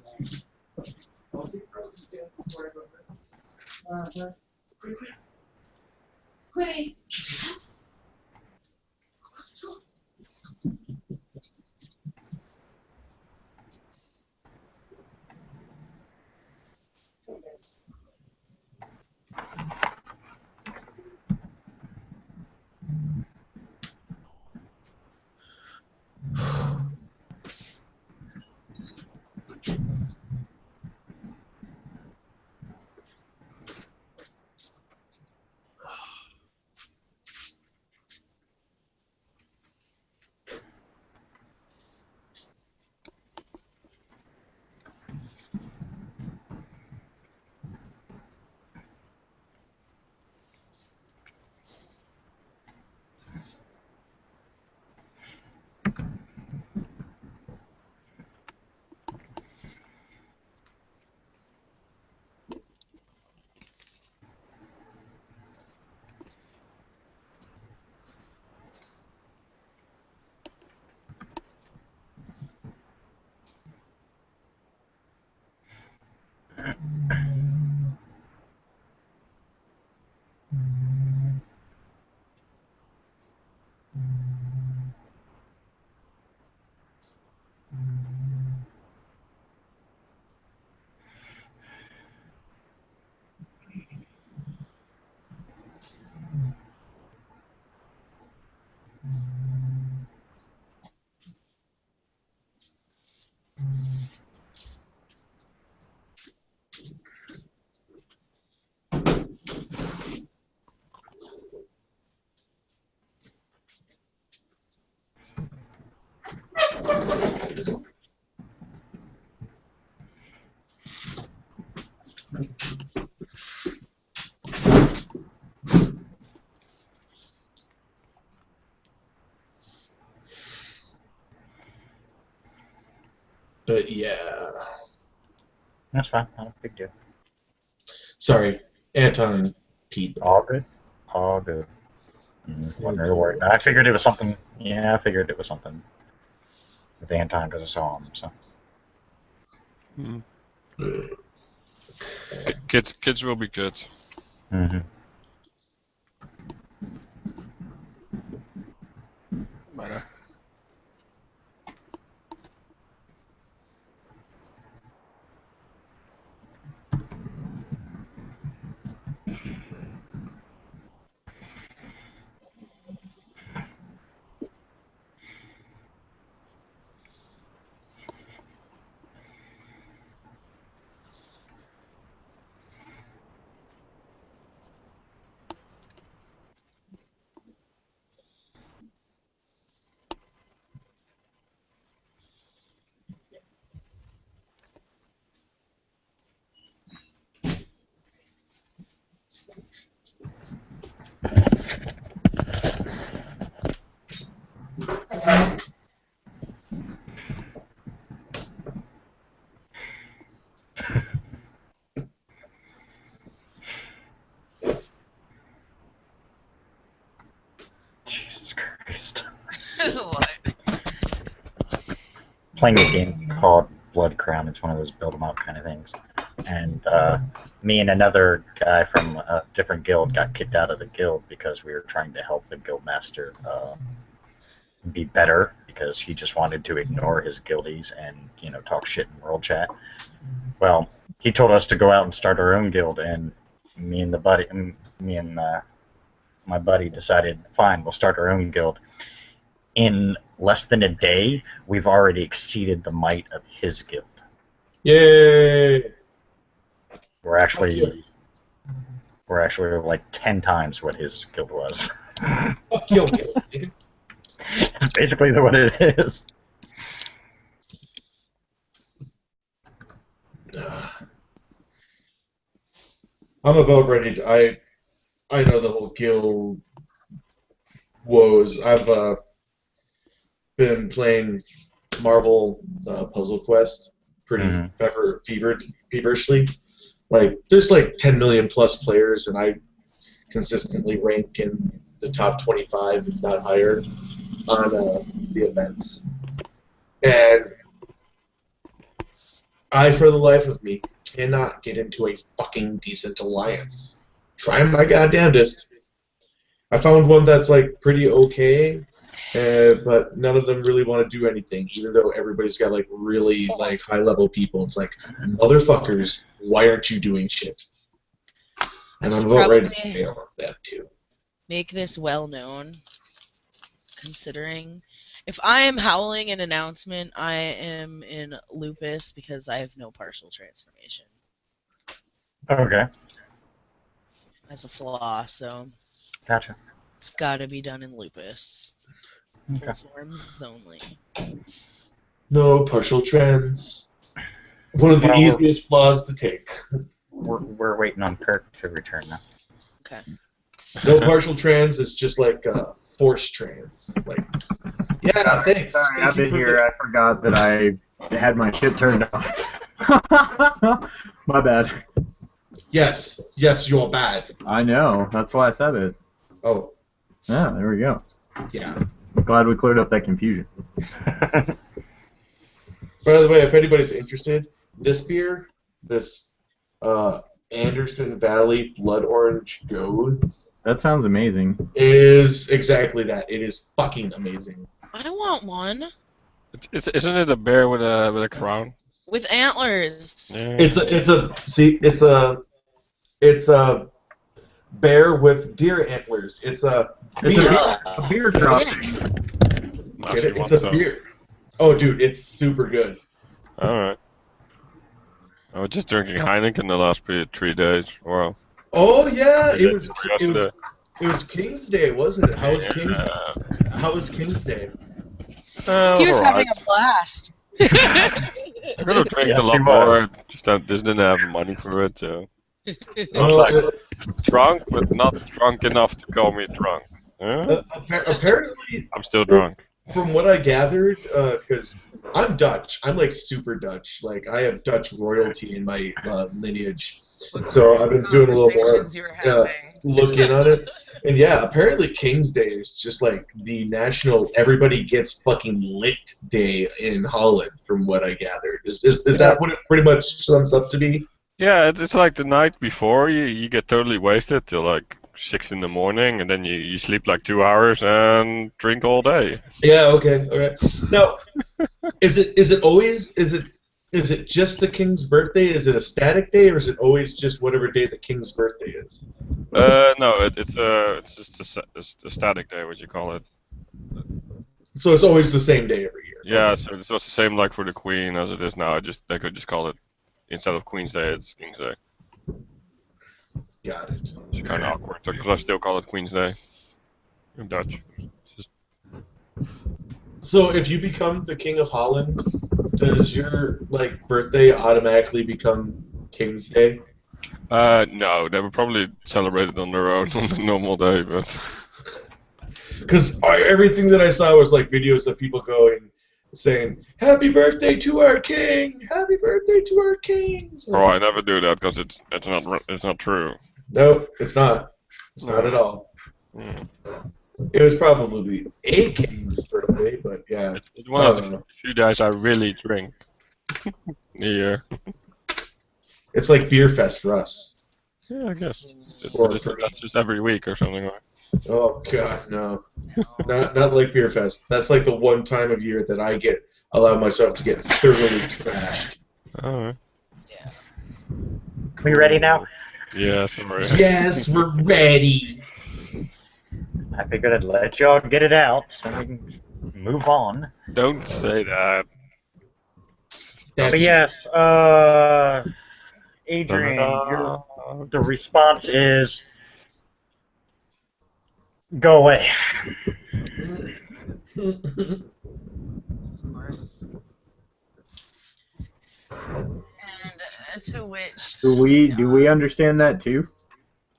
Quitty. But yeah. That's fine. Not a big deal. Sorry, Anton, Pete. All good. All good. Wasn't really worried. I figured it was something. Yeah, I figured it was something with Anton because I saw him. So. Kids will be good. Mm-hmm. Jesus Christ. What? Playing a game called Blood Crown. It's one of those build 'em up kind of things. And me and another guy from a different guild got kicked out of the guild because we were trying to help the guild master be better because he just wanted to ignore his guildies and talk shit in world chat. Well, he told us to go out and start our own guild, and me and my buddy decided, fine, we'll start our own guild. In less than a day, we've already exceeded the might of his guild. Yay! We're actually like 10 times what his guild was. Fuck your guild, dude. That's basically what it is. I'm about ready to. I know the whole guild woes. I've been playing Marvel Puzzle Quest pretty feverishly. Like, there's like 10 million plus players, and I consistently rank in the top 25, if not higher, on the events. And I, for the life of me, cannot get into a fucking decent alliance. Trying my goddamnedest. I found one that's like pretty okay, but none of them really want to do anything, even though everybody's got like really like high level people. It's like, motherfuckers, why aren't you doing shit? And I'm about ready to fail on that too. Make this well known, considering if I am howling an announcement, I am in lupus because I have no partial transformation Okay, as a flaw, so gotcha. it's got to be done in lupus. Okay. Full forms only. No partial trans. One of the Well, easiest flaws to take. We're waiting on Kirk to return now. Okay. No partial trans is just like forced trans. Like, yeah, thanks. Sorry, Thank I've you been for here. I forgot that I had my shit turned off. My bad. Yes, you're bad. I know. That's why I said it. Oh, Yeah, there we go. yeah. Glad we cleared up that confusion. By the way, if anybody's interested, this beer, this Anderson Valley Blood Orange Goes, That sounds amazing. is exactly that. It is fucking amazing. I want one Isn't it a bear with a crown? with antlers. Yeah. It's a bear with deer antlers. It's a It's beer. a beer crossing. Get it? It's a beer. Oh, dude, it's super good. Alright. I was just drinking Heineken the last 3 days. Wow. Oh yeah, it was Yesterday. King's Day, wasn't it? How was King's Yeah. How was King's Day? He was alright. having a blast. I could have drank Yes, a lot he more. was. Just didn't have money for it. So. Oh, like- Drunk, but not drunk enough to call me drunk. Huh? apparently, I'm still drunk. from what I gathered, because I'm Dutch, I'm like super Dutch. Like I have Dutch royalty in my lineage, so I've been doing a little more Conversations you were having. look in on it. And yeah, apparently King's Day is just like the national everybody gets fucking lit day in Holland. From what I gathered, is that what it pretty much sums up to be? Yeah, it's like the night before you get totally wasted till like 6 in the morning, and then you sleep like 2 hours and drink all day. Yeah. Okay. Okay. Now, is it just the king's birthday? Is it a static day, or is it always just whatever day the king's birthday is? No, it's just a static day, what you call it. So it's always the same day every year. Yeah, so it was the same like for the Queen as it is now. They could just call it, instead of Queen's Day, it's King's Day. Got it. It's kind of awkward because I still call it Queen's Day in Dutch. It's just, So if you become the king of Holland, does your like birthday automatically become King's Day? no, they would probably celebrate it on their own on the normal day, but Because everything that I saw was like videos of people going, saying, "Happy birthday to our king! Happy birthday to our king!" So, I never do that because it's not true. no, it's not. It's not at all. Mm. It was probably a king's birthday, but yeah. It's one of I don't the know. few days I really drink. Yeah. It's like beer fest for us. Yeah, I guess. Or That's just every week or something like. Oh god, no. Not like beer fest. That's like the one time of year that I allow myself to get thoroughly trashed. Alright. Yeah. We ready now? Yeah, sorry. Yes, we're ready. I figured I'd let y'all get it out so we can move on. Don't say that. That's- But yes, Adrian, the response is go away. Of course. And to which Do we understand that too?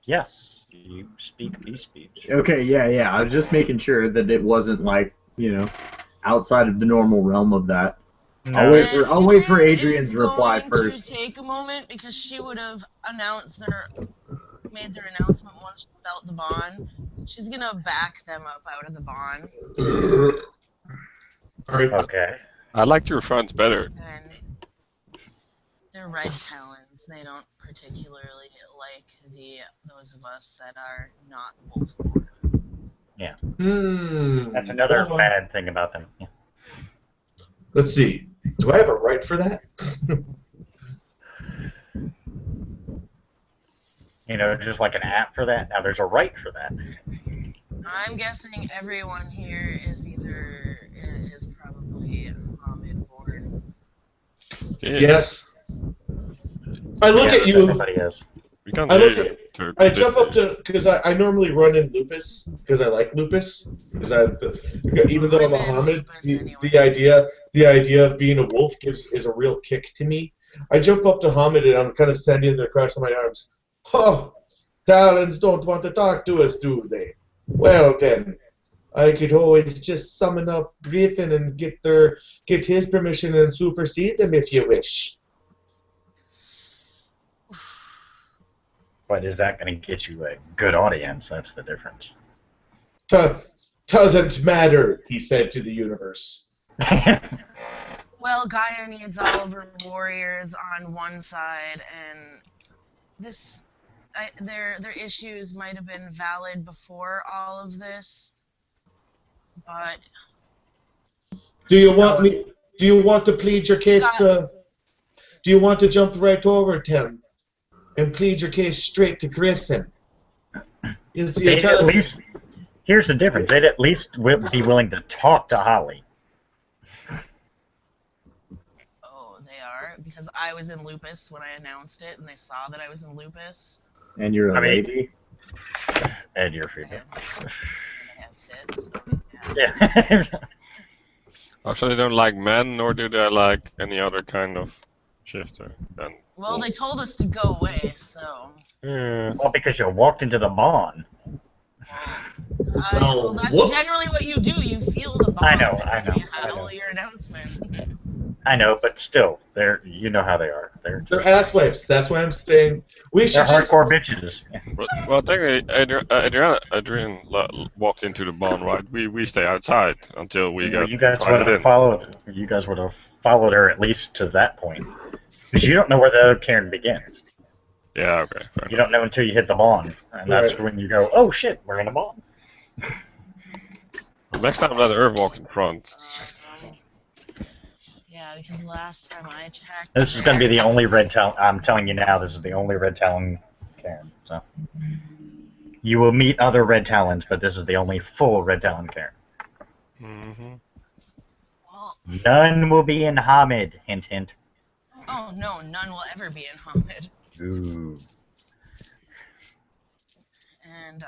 Yes, you speak the speech. Okay, yeah. I was just making sure that it wasn't like, outside of the normal realm of that. No, I'll wait for Adrian's is reply going first. To take a moment because she would have made their announcement once she felt the bond. She's gonna back them up out of the bond, Alright. okay. I liked your fronts better. and They're red talons. They don't particularly like those of us that are not wolf-born. That's another Hold on. bad thing about them. Yeah. Let's see. Do I have a right for that? You know, just like an app for that. Now there's a right for that. I'm guessing everyone here is probably Muhammad-born. Yeah. Yes. I look Yeah, at you. everybody is. We can't I hear look you. at. Turk. I jump up to because I normally run in lupus because I like lupus because even though I'm a I'm in Muhammad, lupus the, anyway. the idea of being a wolf is a real kick to me. I jump up to Hamid and I'm kind of standing there crossing my arms. Oh, Talons don't want to talk to us, do they? Well then, I could always just summon up Griffin and get his permission and supersede them if you wish. But is that going to get you a good audience? That's the difference. Doesn't matter, he said to the universe. Well, Gaia needs all of her warriors on one side, and their issues might have been valid before all of this, but Do you want me? Do you want to plead your case to? Do you want to jump right over to him and plead your case straight to Griffin? They'd at least, here's the difference. They'd at least be willing to talk to Holly. oh, they are, because I was in lupus when I announced it, and they saw that I was in lupus. And you're a lady? And you're I female. have tits. Yeah. Also, they don't like men, nor do they like any other kind of shifter. And Well, they told us to go away, so. yeah. Well, because you walked into the bond. Well, that's generally what you do. You feel the bond. I know. You howl your announcement. I know, but still, you know how they are. They're asswipes. That's why I'm saying we should they're just. hardcore bitches. Well, technically, Adrian walked into the barn, right? We stay outside until we Well, got you guys would invited have in. followed. You guys would have followed her at least to that point, because you don't know where the cairn begins. Yeah, okay. Fair You don't know until you hit the bond, and that's when you go, "Oh shit, we're in a bond." enough. Next time, let her walk in front. Yeah, because the last time I checked. This is going to be the only red talon. I'm telling you now, this is the only red talon cairn. So you will meet other red talons, but this is the only full red talon cairn. Mm-hmm. Well, None will be in Hamid. Hint, hint. oh no, none will ever be in Hamid. Ooh. And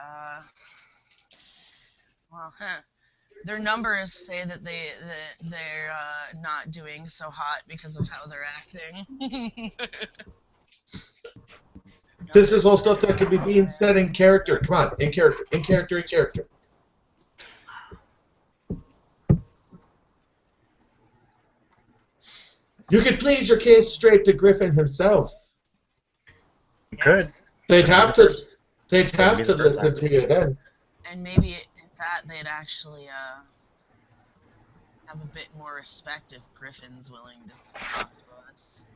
their numbers say that they're not doing so hot because of how they're acting. This is all stuff that could be being said in character. Come on, in character, in character, in character. You could plead your case straight to Griffin himself. Good. They'd have to listen to you then. And maybe that they'd actually have a bit more respect if Griffin's willing to talk to us.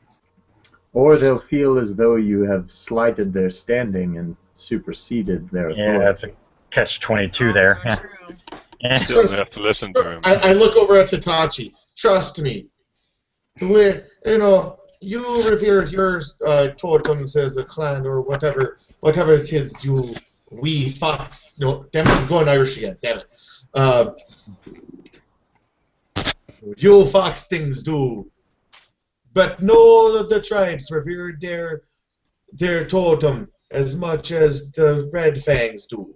Or they'll feel as though you have slighted their standing and superseded their authority. Yeah, that's a catch-22 there. Also true. Yeah. Still have to listen to him. I look over at Hitachi. Trust me. You revere your totems as a clan or whatever it is we fox. No, damn it, I'm going Irish again. Damn it. You fox things do. But no, the tribes revere their totem as much as the Red Fangs do.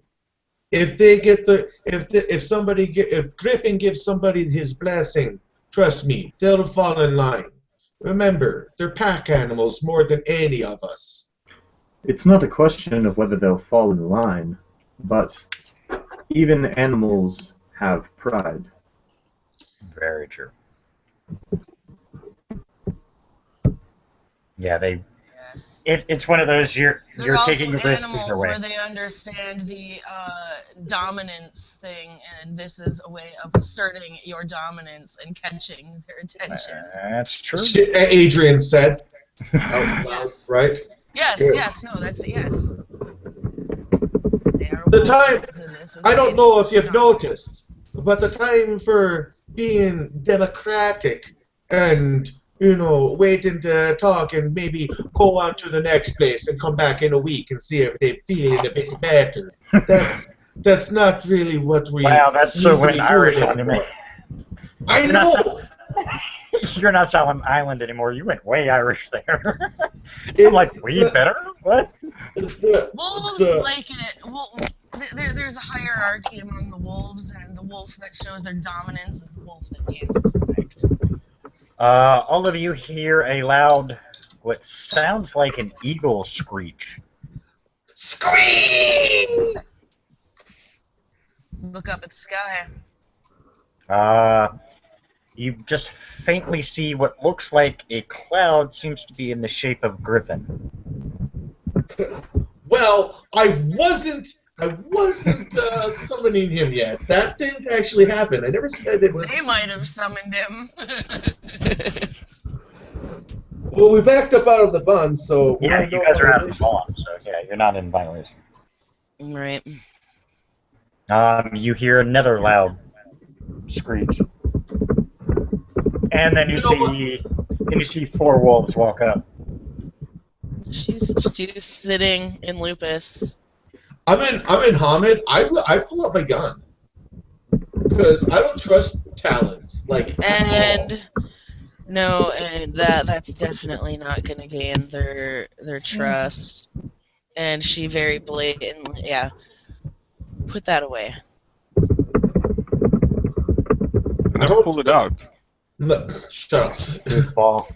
If they get if Griffin gives somebody his blessing, trust me, they'll fall in line. Remember, they're pack animals more than any of us. It's not a question of whether they'll fall in line, but even animals have pride. Very true. Yeah, Yes. it's one of those you're They're taking a also risk animals either way. where they understand the dominance thing, and this is a way of asserting your dominance and catching their attention. That's true. Adrian said. Out loud, Yes. right? Yes, Good. yes, no, that's a yes. They are The time, wolves, and this is I don't know if you've not noticed, wolves. but the time for being democratic and, waiting to talk and maybe go on to the next place and come back in a week and see if they're feeling a bit better. That's not really what we Wow, that's so usually an do Irish one to me. anymore. I You're not know. you're not Solomon Island anymore. You went way Irish there. I'm It's like, we better? What? Wolves like it. Well, there's a hierarchy among the wolves, and the wolf that shows their dominance is the wolf that gains respect. All of you hear a loud, what sounds like an eagle screech. Scream! Look up at the sky. You just faintly see what looks like a cloud seems to be in the shape of griffin. Well, I wasn't summoning him yet. That didn't actually happen. I never said it was. They might have summoned him. Well, we backed up out of the bun, so we're Yeah, in you no guys are out of the violation. bond, so yeah, you're not in violation. Right. You hear another loud screech. And then you see four wolves walk up. She's sitting in Lupus. I'm in Hamid. I pull out my gun because I don't trust Talons. And no, and that's definitely not gonna gain their trust. And she very blatantly, yeah, put that away. I never pulled it out. Look, shut up. Goofball.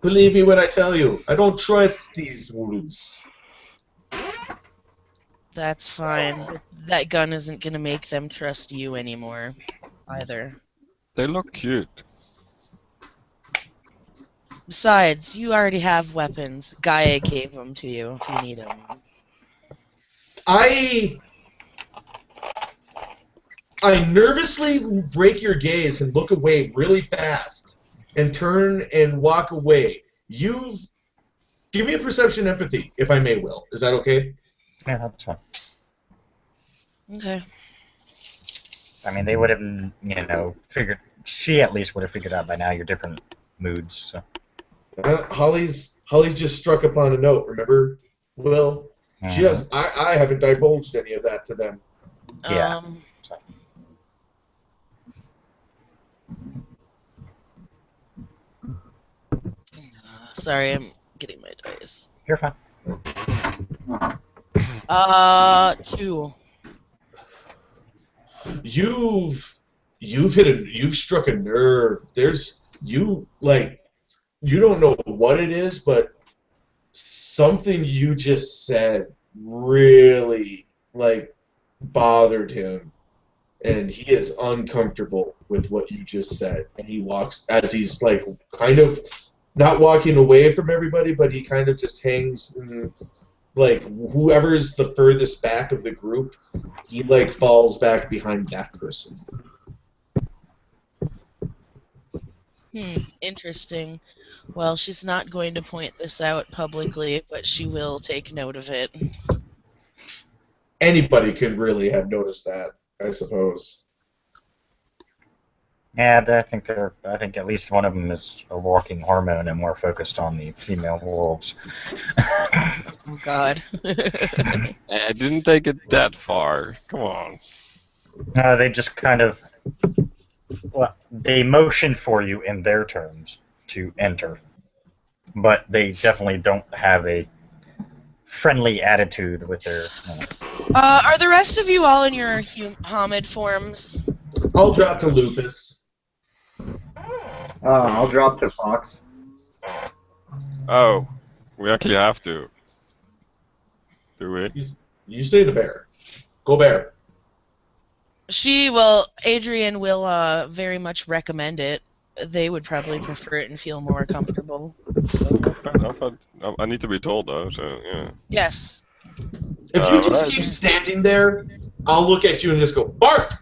Believe me when I tell you, I don't trust these wolves. That's fine. That gun isn't gonna make them trust you anymore, either. They look cute. Besides, you already have weapons. Gaia gave them to you if you need them. I nervously break your gaze and look away really fast and turn and walk away. Give me a perception empathy, if I may, Will. Is that okay? Yeah, that's fine. Okay. I mean, they would have, figured. She at least would have figured out by now your different moods. So. Holly's just struck upon a note. Remember, Will? She does. I haven't divulged any of that to them. Yeah. Sorry, I'm getting my dice. You're fine. 2. You've struck a nerve. You don't know what it is, but something you just said really bothered him, and he is uncomfortable with what you just said. And he walks as he's kind of not walking away from everybody, but he kind of just hangs in, whoever's the furthest back of the group, he falls back behind that person. Interesting. Well, she's not going to point this out publicly, but she will take note of it. Anybody can really have noticed that, I suppose. Yeah, I think at least one of them is a walking hormone and more focused on the female wolves. Oh God. I didn't take it that far. Come on. They just kind of, they motion for you in their terms to enter, but they definitely don't have a friendly attitude with their. Are the rest of you all in your Hamid forms? I'll drop to Lupus. I'll drop to Fox. Oh, we actually have to. Do we? You stay the bear. Go bear. Adrian will very much recommend it. They would probably prefer it and feel more comfortable. Fair enough. I need to be told though, so yeah. Yes. If you just keep standing there, I'll look at you and just go, bark!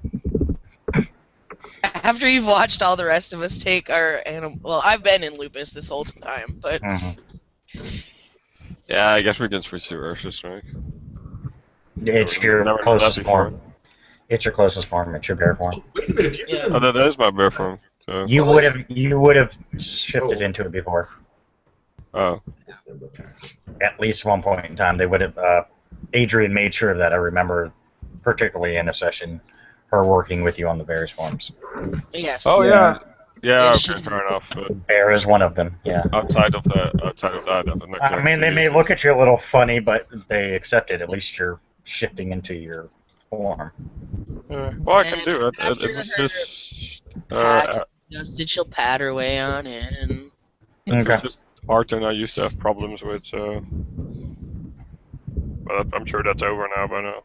After you've watched all the rest of us take our animal... Well, I've been in lupus this whole time, but... Yeah, I guess we can switch to Ursus, right? It's I've your never done that closest before. form. It's your closest form. It's your bear form. Wait a minute, if you Yeah. Oh, that is my bear form. So. You would have shifted into it before. Oh. At least one point in time, they would have. Adrian made sure of that. I remember, particularly in a session, her working with you on the various forms. Yes. Oh yeah. Yeah. Yes, she Okay, did. fair enough. But Bear is one of them. Yeah. outside of that, I'm not I mean, they may look at you a little funny, but they accept it. At least you're shifting into your form. Well, I can do it. After It was her just. pack It is adjusted, she'll pat her way on in. Okay. was just Arton I used to have problems with, so. But I'm sure that's over now by now.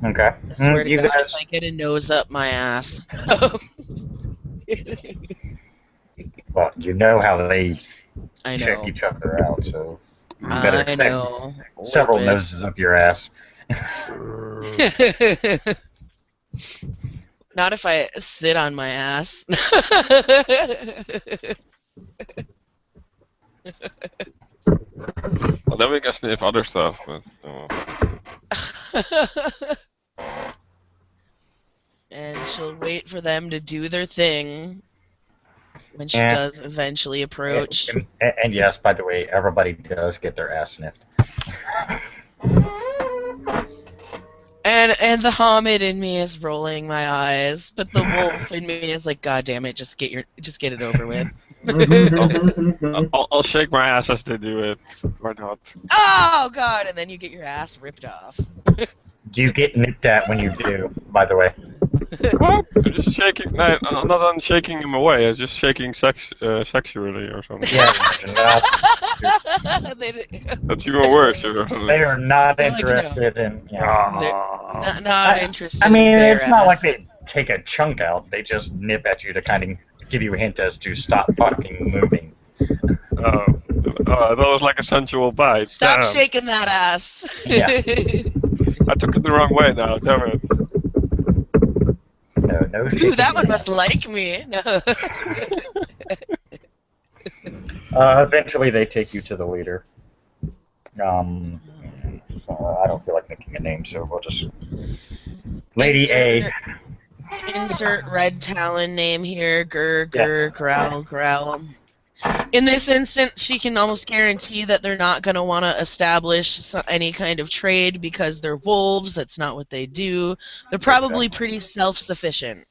Okay. I swear to You God, guys. if I get a nose up my ass. Well, you know how they I check know. each other out, so you better I expect know. several Lupus. noses up your ass. Not if I sit on my ass. Well, then we can sniff other stuff, but. And she'll wait for them to do their thing when she Yeah. does eventually approach. And yes, by the way, everybody does get their ass sniffed. And the Hamid in me is rolling my eyes, but the wolf in me is like, God damn it, just get it over with. I'll shake my ass as they do it. Why not? Oh God! And then you get your ass ripped off. You get nipped at when you do, by the way. What? I'm just shaking. No, I'm not shaking him away. I'm just shaking sexually or something. Yeah, That's even worse. Or they are not Like, no. interested in. Yeah. Not interested. I mean, in their it's not like ass. they take a chunk out. They just nip at you to kind of give you a hint as to stop fucking moving. Oh, that was like a sensual bite. Stop Damn. shaking that ass. Yeah. I took it the wrong way now. Damn it. No Ooh, shaking that one the must ass. like me. No. Eventually, they take you to the leader. I don't feel like making a name, so we'll just. Lady A. Insert red talon name here. Grr, Yes. grr, growl, growl. In this instance, she can almost guarantee that they're not going to want to establish any kind of trade because they're wolves. That's not what they do. They're probably pretty self-sufficient.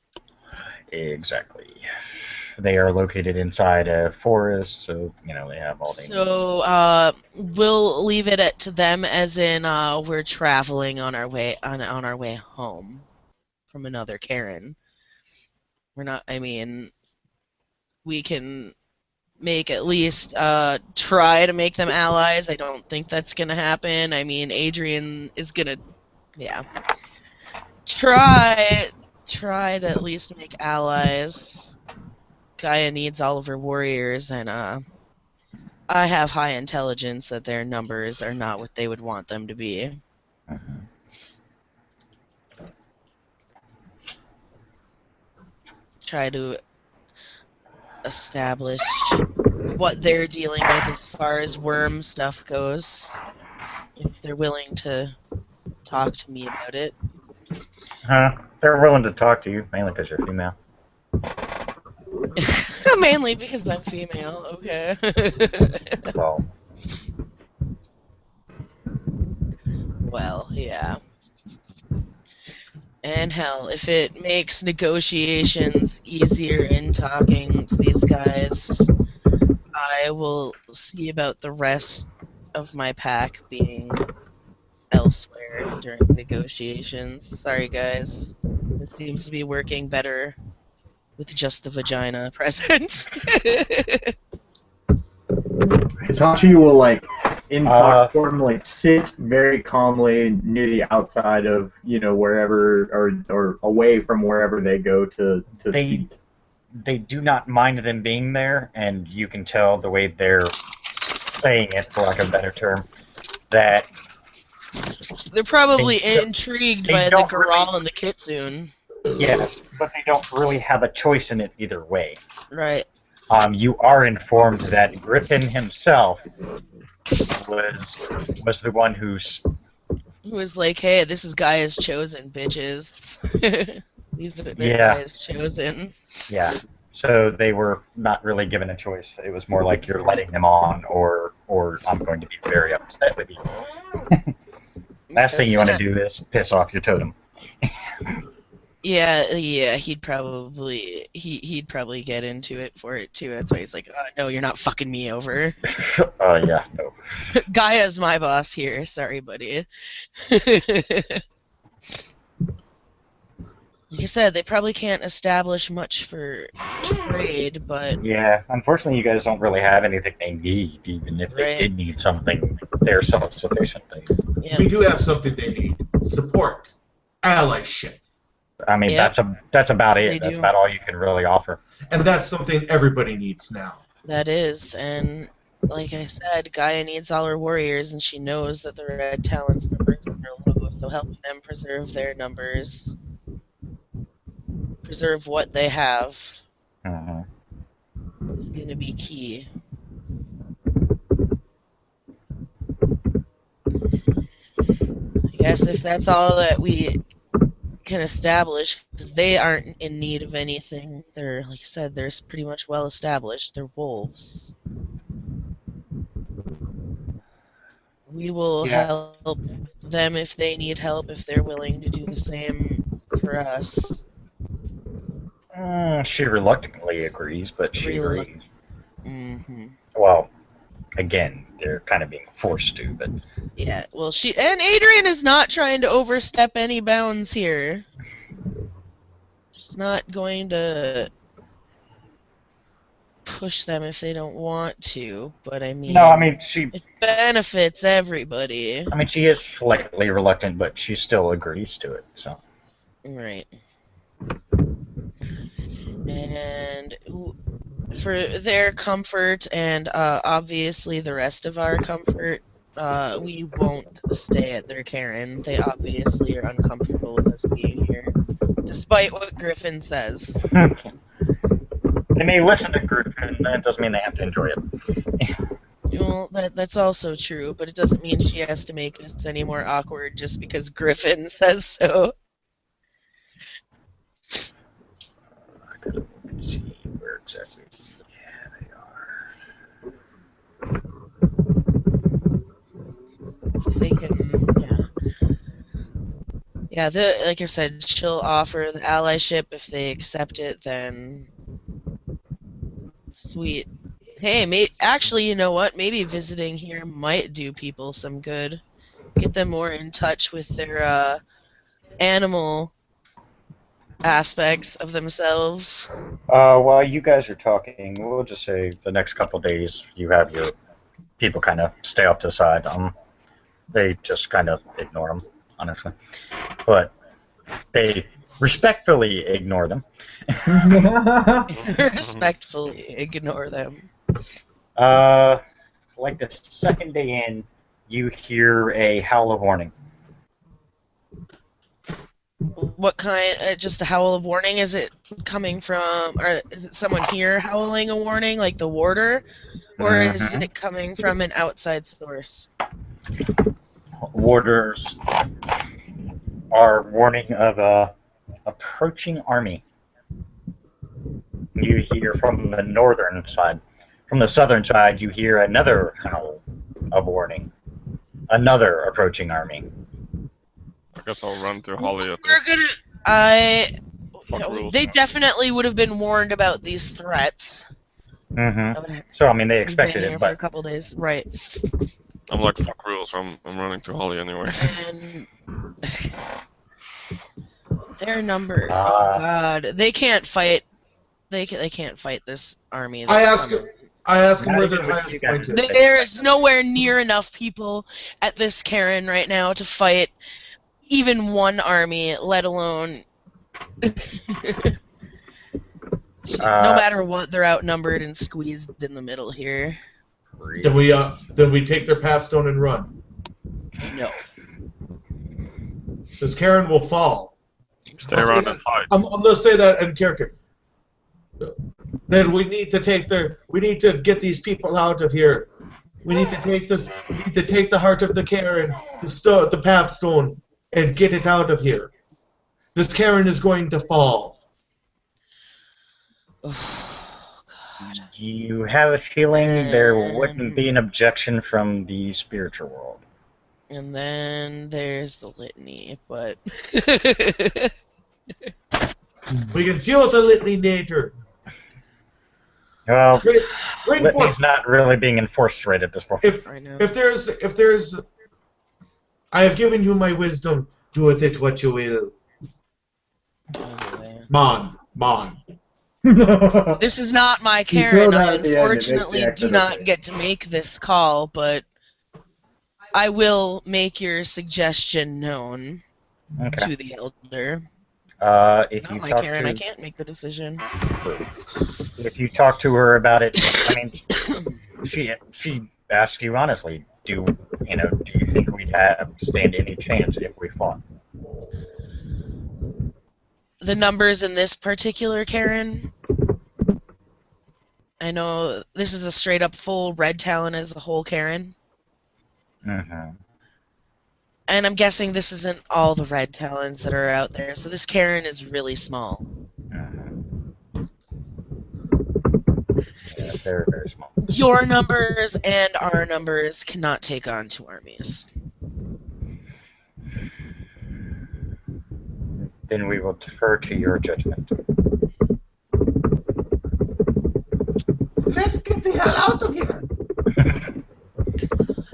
Exactly. They are located inside a forest, so they have all they need. So we'll leave it to them, as in we're traveling on our way on our way home from another Karen. We're not. I mean, we can make at least try to make them allies. I don't think that's gonna happen. I mean, Adrian is gonna, try to at least make allies. Gaia needs all of her warriors, and I have high intelligence that their numbers are not what they would want them to be. Try to establish what they're dealing with as far as worm stuff goes, if they're willing to talk to me about it. They're willing to talk to you, mainly because you're female. Mainly because I'm female, okay. Well, Well, yeah. And hell, if it makes negotiations easier in talking to these guys, I will see about the rest of my pack being elsewhere during negotiations. Sorry, guys. This seems to be working better with just the vagina present. Hitachi will, in fox form, sit very calmly near the outside of, wherever, or away from wherever they go to speak. They do not mind them being there, and you can tell the way they're saying it, for lack of a better term, that They're probably They- intrigued they by the don't Garal really- and the Kitsune. Yes, but they don't really have a choice in it either way. Right. You are informed that Griffin himself was the one who's Who was like, hey, this is Gaia's chosen, bitches. These are their Yeah. Gaia's chosen. yeah. So they were not really given a choice. It was more like you're letting them on, or I'm going to be very upset with you. Last thing you want to do is piss off your totem. Yeah, he'd probably get into it for it too. That's why he's like, oh no, you're not fucking me over. Yeah, no. Gaia's my boss here. Sorry, buddy. Like I said, they probably can't establish much for trade, but Yeah, unfortunately, you guys don't really have anything they need. Even if they Right. did need something, they're self-sufficient. yeah, We do have something they need. Support. Allyship. I mean, Yep. that's about it. They That's do. about all you can really offer. And that's something everybody needs now. that is. And like I said, Gaia needs all her warriors, and she knows that the Red Talon's numbers are low, so helping them preserve their numbers, preserve what they have, Mhm. is going to be key. I guess if that's all that we can establish, because they aren't in need of anything. They're, like I said, they're pretty much well established. They're wolves. We will Yeah. help them if they need help, if they're willing to do the same for us. She reluctantly agrees, but she agrees. hmm Well, again, they're kind of being forced to, but Yeah, well, Adrian is not trying to overstep any bounds here. She's not going to push them if they don't want to, but I mean, no, I mean she it benefits everybody. she is slightly reluctant, but she still agrees to it. So Right. And for their comfort and obviously the rest of our comfort, we won't stay at their cairn. They obviously are uncomfortable with us being here, despite what Griffin says. they may listen to Griffin, that doesn't mean they have to enjoy it. Well, that's also true, but it doesn't mean she has to make this any more awkward just because Griffin says so. I gotta look and see where exactly. Yeah, they are. If they can, yeah. Like I said, she'll offer the allyship. If they accept it, then sweet. Hey, actually, you know what? Maybe visiting here might do people some good. Get them more in touch with their animal aspects of themselves. While you guys are talking, we'll just say the next couple days you have your people kind of stay off to the side. They just kind of ignore them, honestly. But they respectfully ignore them. Respectfully ignore them. Like the second day in, you hear a howl of warning. What kind? Just a howl of warning? Is it coming from, or is it someone here howling a warning, like the warder, or is it coming from an outside source? Warders are warning of a approaching army. You hear from the northern side. From the southern side, you hear another howl of warning. Another approaching army. I guess I'll run to Holly at We're this. gonna. Rules. They definitely would have been warned about these threats. So, I mean, they We've been expected here it, for a but couple days, right? I'm like, fuck rules, I'm running to Holly anyway. And their number. Oh God, they can't fight. They can't fight this army. I that's ask coming. him Not where even their with highest you guys. point is. There is nowhere near enough people at this cairn right now to fight even one army, let alone. No matter what, they're outnumbered and squeezed in the middle here. Then we take their pathstone and run. No. This Karen will fall. Stay I'll say around that- and fight. I'm going to say that in character. Then we need to get these people out of here. We need to take the heart of the Karen, the path stone, and get it out of here. This Karen is going to fall. Oh, God. You have a feeling there wouldn't be an objection from the spiritual world. And then there's the litany, but We can deal with the litany later. Well, Great litany's point. not really being enforced right at this point. I know. If there's, I have given you my wisdom. Do with it what you will. Anyway. Mon. This is not my You throw Karen. that I at the end, it makes the unfortunately exit do not okay. get to make this call, but I will make your suggestion known Okay. to the elder. It's If not you my talk Karen. I to can't make the decision. her about it, I mean, she asked you honestly, do you think we'd stand any chance if we fought? The numbers in this particular Karen, I know this is a straight up full red talon as a whole Karen. Mm-hmm. And I'm guessing this isn't all the red talons that are out there, so this Karen is really small. Mm-hmm. Yeah, very, very small. Your numbers and our numbers cannot take on two armies. Then we will defer to your judgment. Let's get the hell out of here.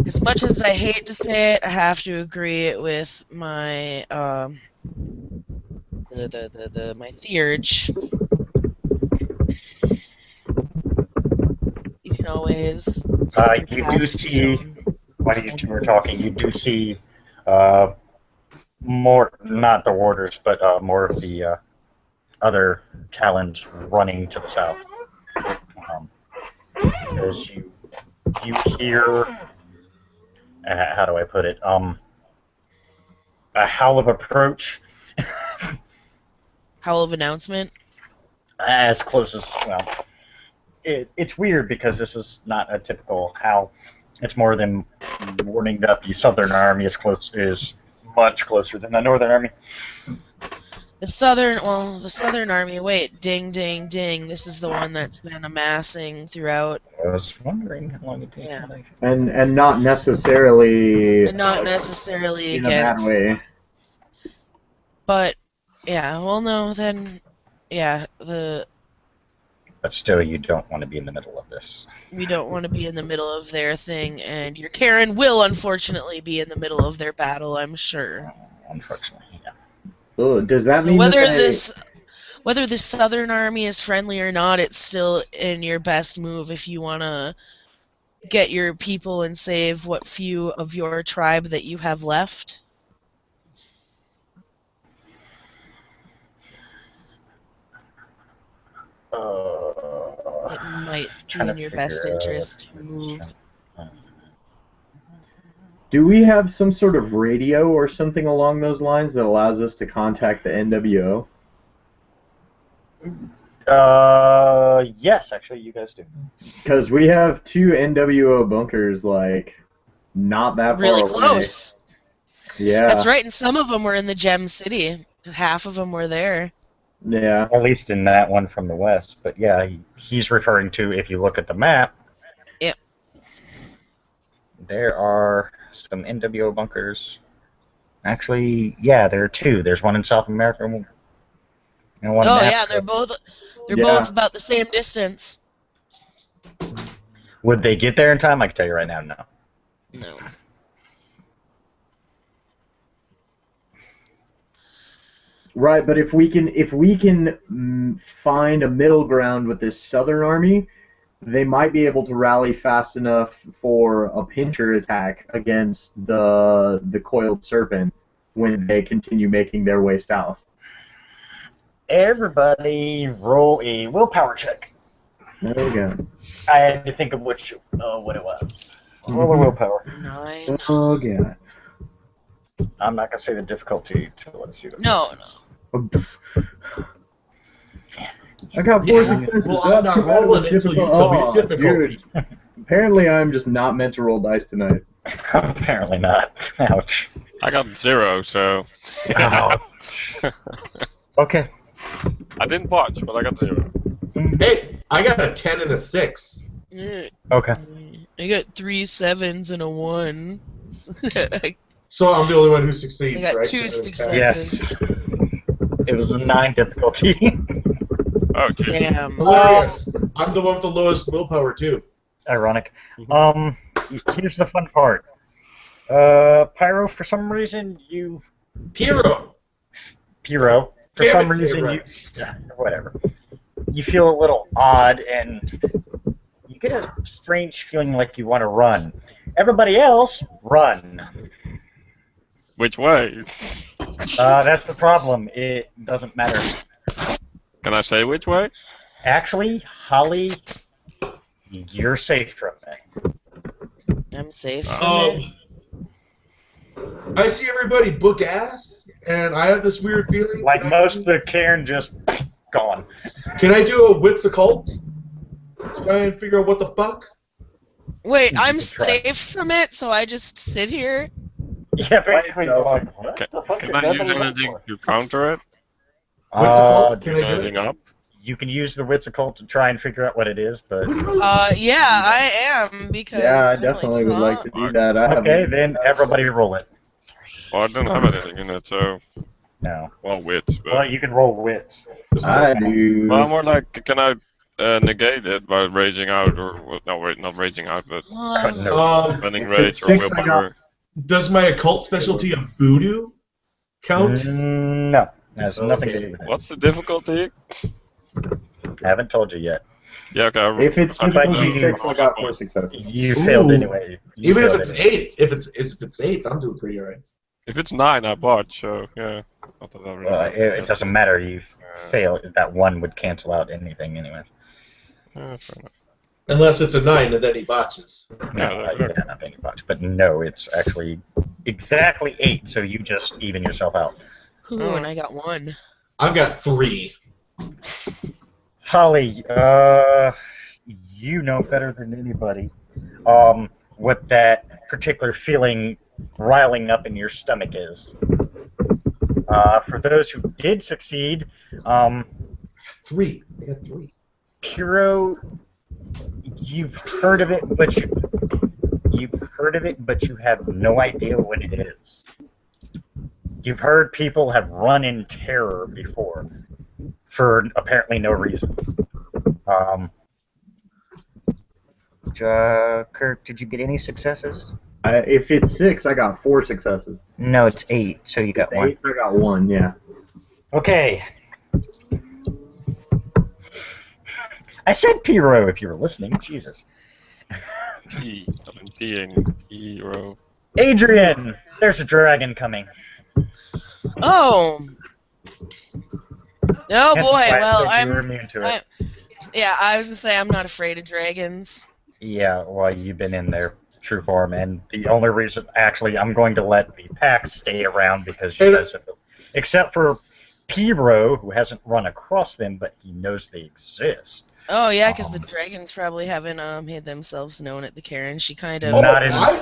As much as I hate to say it, I have to agree with my my theurge. You can always take your You path do of see, stone. while you two are talking, you do see more, not the warders, but more of the other talons running to the south. As you hear, how do I put it? A howl of approach, Howl of announcement. as close as, well, it's weird because this is not a typical howl. It's more than warning that the Southern Army is much closer than the Northern Army. The Southern Army. Wait, ding, ding, ding. This is the one that's been amassing throughout. I was wondering how long it takes. Yeah. and not necessarily And not necessarily in a bad against. way. But yeah, well, no, then yeah, But still, you don't want to be in the middle of this. we don't want to be in the middle of their thing, and your Karen will unfortunately be in the middle of their battle, I'm sure. Unfortunately, yeah. Oh, does that So mean whether that whether this Southern Army is friendly or not, it's still in your best move if you want to get your people and save what few of your tribe that you have left. It might be in your best interest to move. do we have some sort of radio or something along those lines that allows us to contact the NWO? Yes, actually, you guys do. Because we have two NWO bunkers, like, not that Really far away. close. Yeah. That's right, and some of them were in the Gem City. Half of them were there. Yeah. At least in that one from the west. But yeah, he's referring to, if you look at the map, Yep. there are some NWO bunkers. Actually, yeah, there are two. There's one in South America and one in Oh Africa. yeah, they're both Yeah. about the same distance. Would they get there in time? I can tell you right now, no. No. Right, but if we can find a middle ground with this Southern Army, they might be able to rally fast enough for a pincher attack against the Coiled Serpent when they continue making their way south. Everybody roll a willpower check. There we go. I had to think of what it was. Roll a willpower. 9. Oh god. I'm not gonna say the difficulty till let's see the. No. I got 4 Yeah, successes. well, Well, I'm not too bad it was rolling until you difficult. tell me Oh, difficulty. dude. Apparently, I'm just not meant to roll dice tonight. Apparently not. Ouch. I got 0, so Ouch. Okay. I didn't watch, but I got 0. Hey, I got a 10 and a 6. Yeah. Okay. I got 3 7s and a 1. So I'm the only one who So succeeds, I got right? 2 successes. Yes. It was a 9 difficulty. Oh, geez. Damn. Hilarious. I'm the one with the lowest willpower, too. Ironic. Here's the fun part. Pyro, for some reason, Hero! Pyro, for Damn some it, say it reason, right. whatever. You feel a little odd, and you get a strange feeling like you want to run. Everybody else, run. Which way? That's the problem. It doesn't matter. Can I say which way? Actually, Holly, you're safe from that. I'm safe from it. I see everybody book ass, and I have this weird feeling. Like most of the Cairn, just gone. Can I do a wits occult? Try and figure out what the fuck? Wait, You I'm can try. safe from it, so I just sit here? Yeah, basically. No. Like, what the fuck Can did I that use look anything for? to counter it? What's it called? Can Use I do anything it? up? You can use the wits occult to try and figure out what it is, but Yeah, I am, because Yeah, I I'm definitely would like to do huh? that. I okay, haven't- then everybody roll it. Well, I don't have anything in it, so No. well, wits. But Well, you can roll wits. I do. well, more like, can I negate it by raging out, or well, no, wait, not raging out, but No. spending If rage it's or 6, I got- willpower? Does my occult specialty of voodoo count? No. Has nothing to Okay. do with it. What's the difficulty? Haven't told you yet. Yeah, okay. If it's I difficulty you- 6, I got 4 successes. You Ooh. failed anyway. You Even if failed it's anyway. 8, if it's 8, I'm doing pretty alright. If it's 9, I botch. So yeah. Not that I really It doesn't matter. You failed. That 1 would cancel out anything anyway. Yeah, fair enough. Unless it's a 9 and then he botches. No, that's you can have nothing much. But no, it's actually exactly 8, so you just even yourself out. Ooh, and I got 1. I've got 3. Holly, you know better than anybody what that particular feeling riling up in your stomach is. For those who did succeed, 3. I got 3. Puro, you've heard of it, but you have no idea what it is. You've heard people have run in terror before, for apparently no reason. Kirk, did you get any successes? If it's 6, I got 4 successes. No, it's 8, so you got It's 1. 8, I got 1, yeah. Okay. I said Piro if you were listening. Jesus. P. I'm peeing. Hero. Adrian, there's a dragon coming. Oh! Oh Hence boy, why I well, said you were I'm... immune to it. Yeah, I was gonna say I'm not afraid of dragons. Yeah, well, you've been in their true form, and the only reason, actually, I'm going to let the pack stay around because you guys have, except for Piro, who hasn't run across them, but he knows they exist. Oh yeah, because the dragons probably haven't made themselves known at the Cairn. She kind of... Oh, Not in- I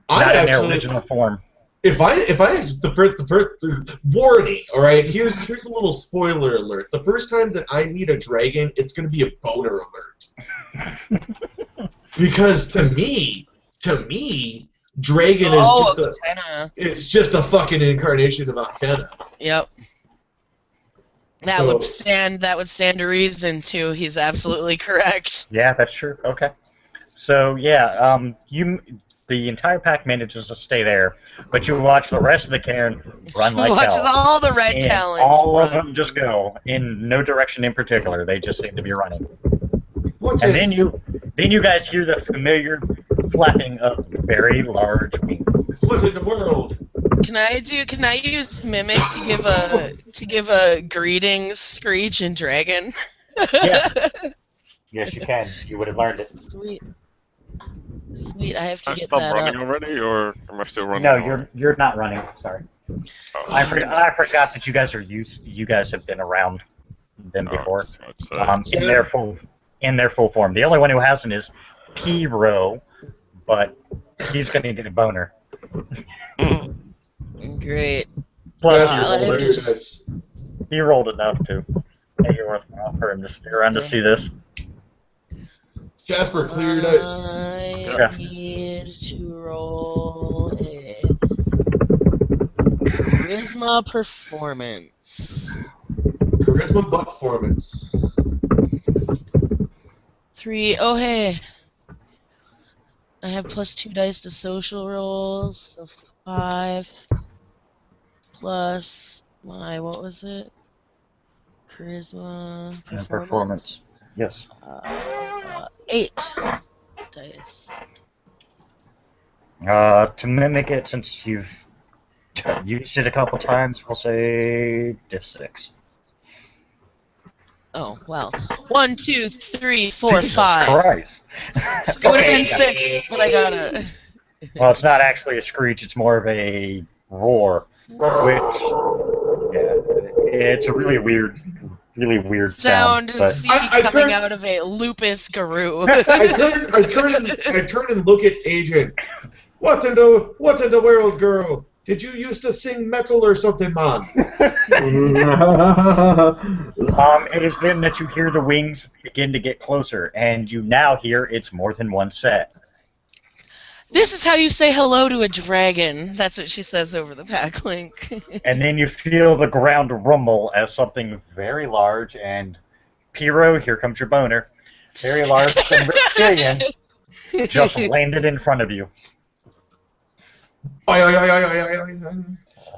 Not in their actually, original form. if I the warning, all right. Here's a little spoiler alert. The first time that I meet a dragon, it's gonna be a boner alert. Because to me, dragon is Octena. it's just a fucking incarnation of Octena. Yep. That So- would stand to reason too. He's absolutely correct. Yeah, that's true. Okay. So, yeah, the entire pack manages to stay there, but you watch the rest of the Cairn run like Watches hell. all the red And talons all of run. them just go in no direction in particular. They just seem to be running. Which And is, then you guys hear the familiar flapping of very large wings. what in the world? Can I use mimic to give a greetings screech in dragon? Yeah. Yes, you can. You would have learned it. Sweet. Sweet, I have to I get stopped that running up. already, or am I still running? No, on? you're not running. Sorry, Oh, I forgot that you guys are used. You guys have been around them oh, before. that's what I'd say. In their full form. The only one who hasn't is P-Row, but he's gonna get a boner. Great. Plus, Jasper, I have clear to your just- dice. he rolled enough to make it worthwhile for him to stay around to see this. Jasper, clear your dice. I need to roll a charisma performance. Charisma performance. 3. Oh, hey. I have +2 dice to social rolls, so 5 plus my, what was it? Charisma performance. Yes. 8 dice. To mimic it, since you've used it a couple times, we'll say diff 6. Oh, well. 1, 2, 3, 4, Jesus 5. Christ. It would have been 6, but I got it. Well, it's not actually a screech, it's more of a roar, which, yeah, it's a really weird sound. Sound of But sea I coming turned- out of a lupus garoo. I turn and look at Adrian. What in the world, girl? Did you used to sing metal or something, man? it is then that you hear the wings begin to get closer, and you now hear it's more than one set. This is how you say hello to a dragon. That's what she says over the pack link. And then you feel the ground rumble as something very large and Pyro, here comes your boner. Very large and reptilian just landed in front of you.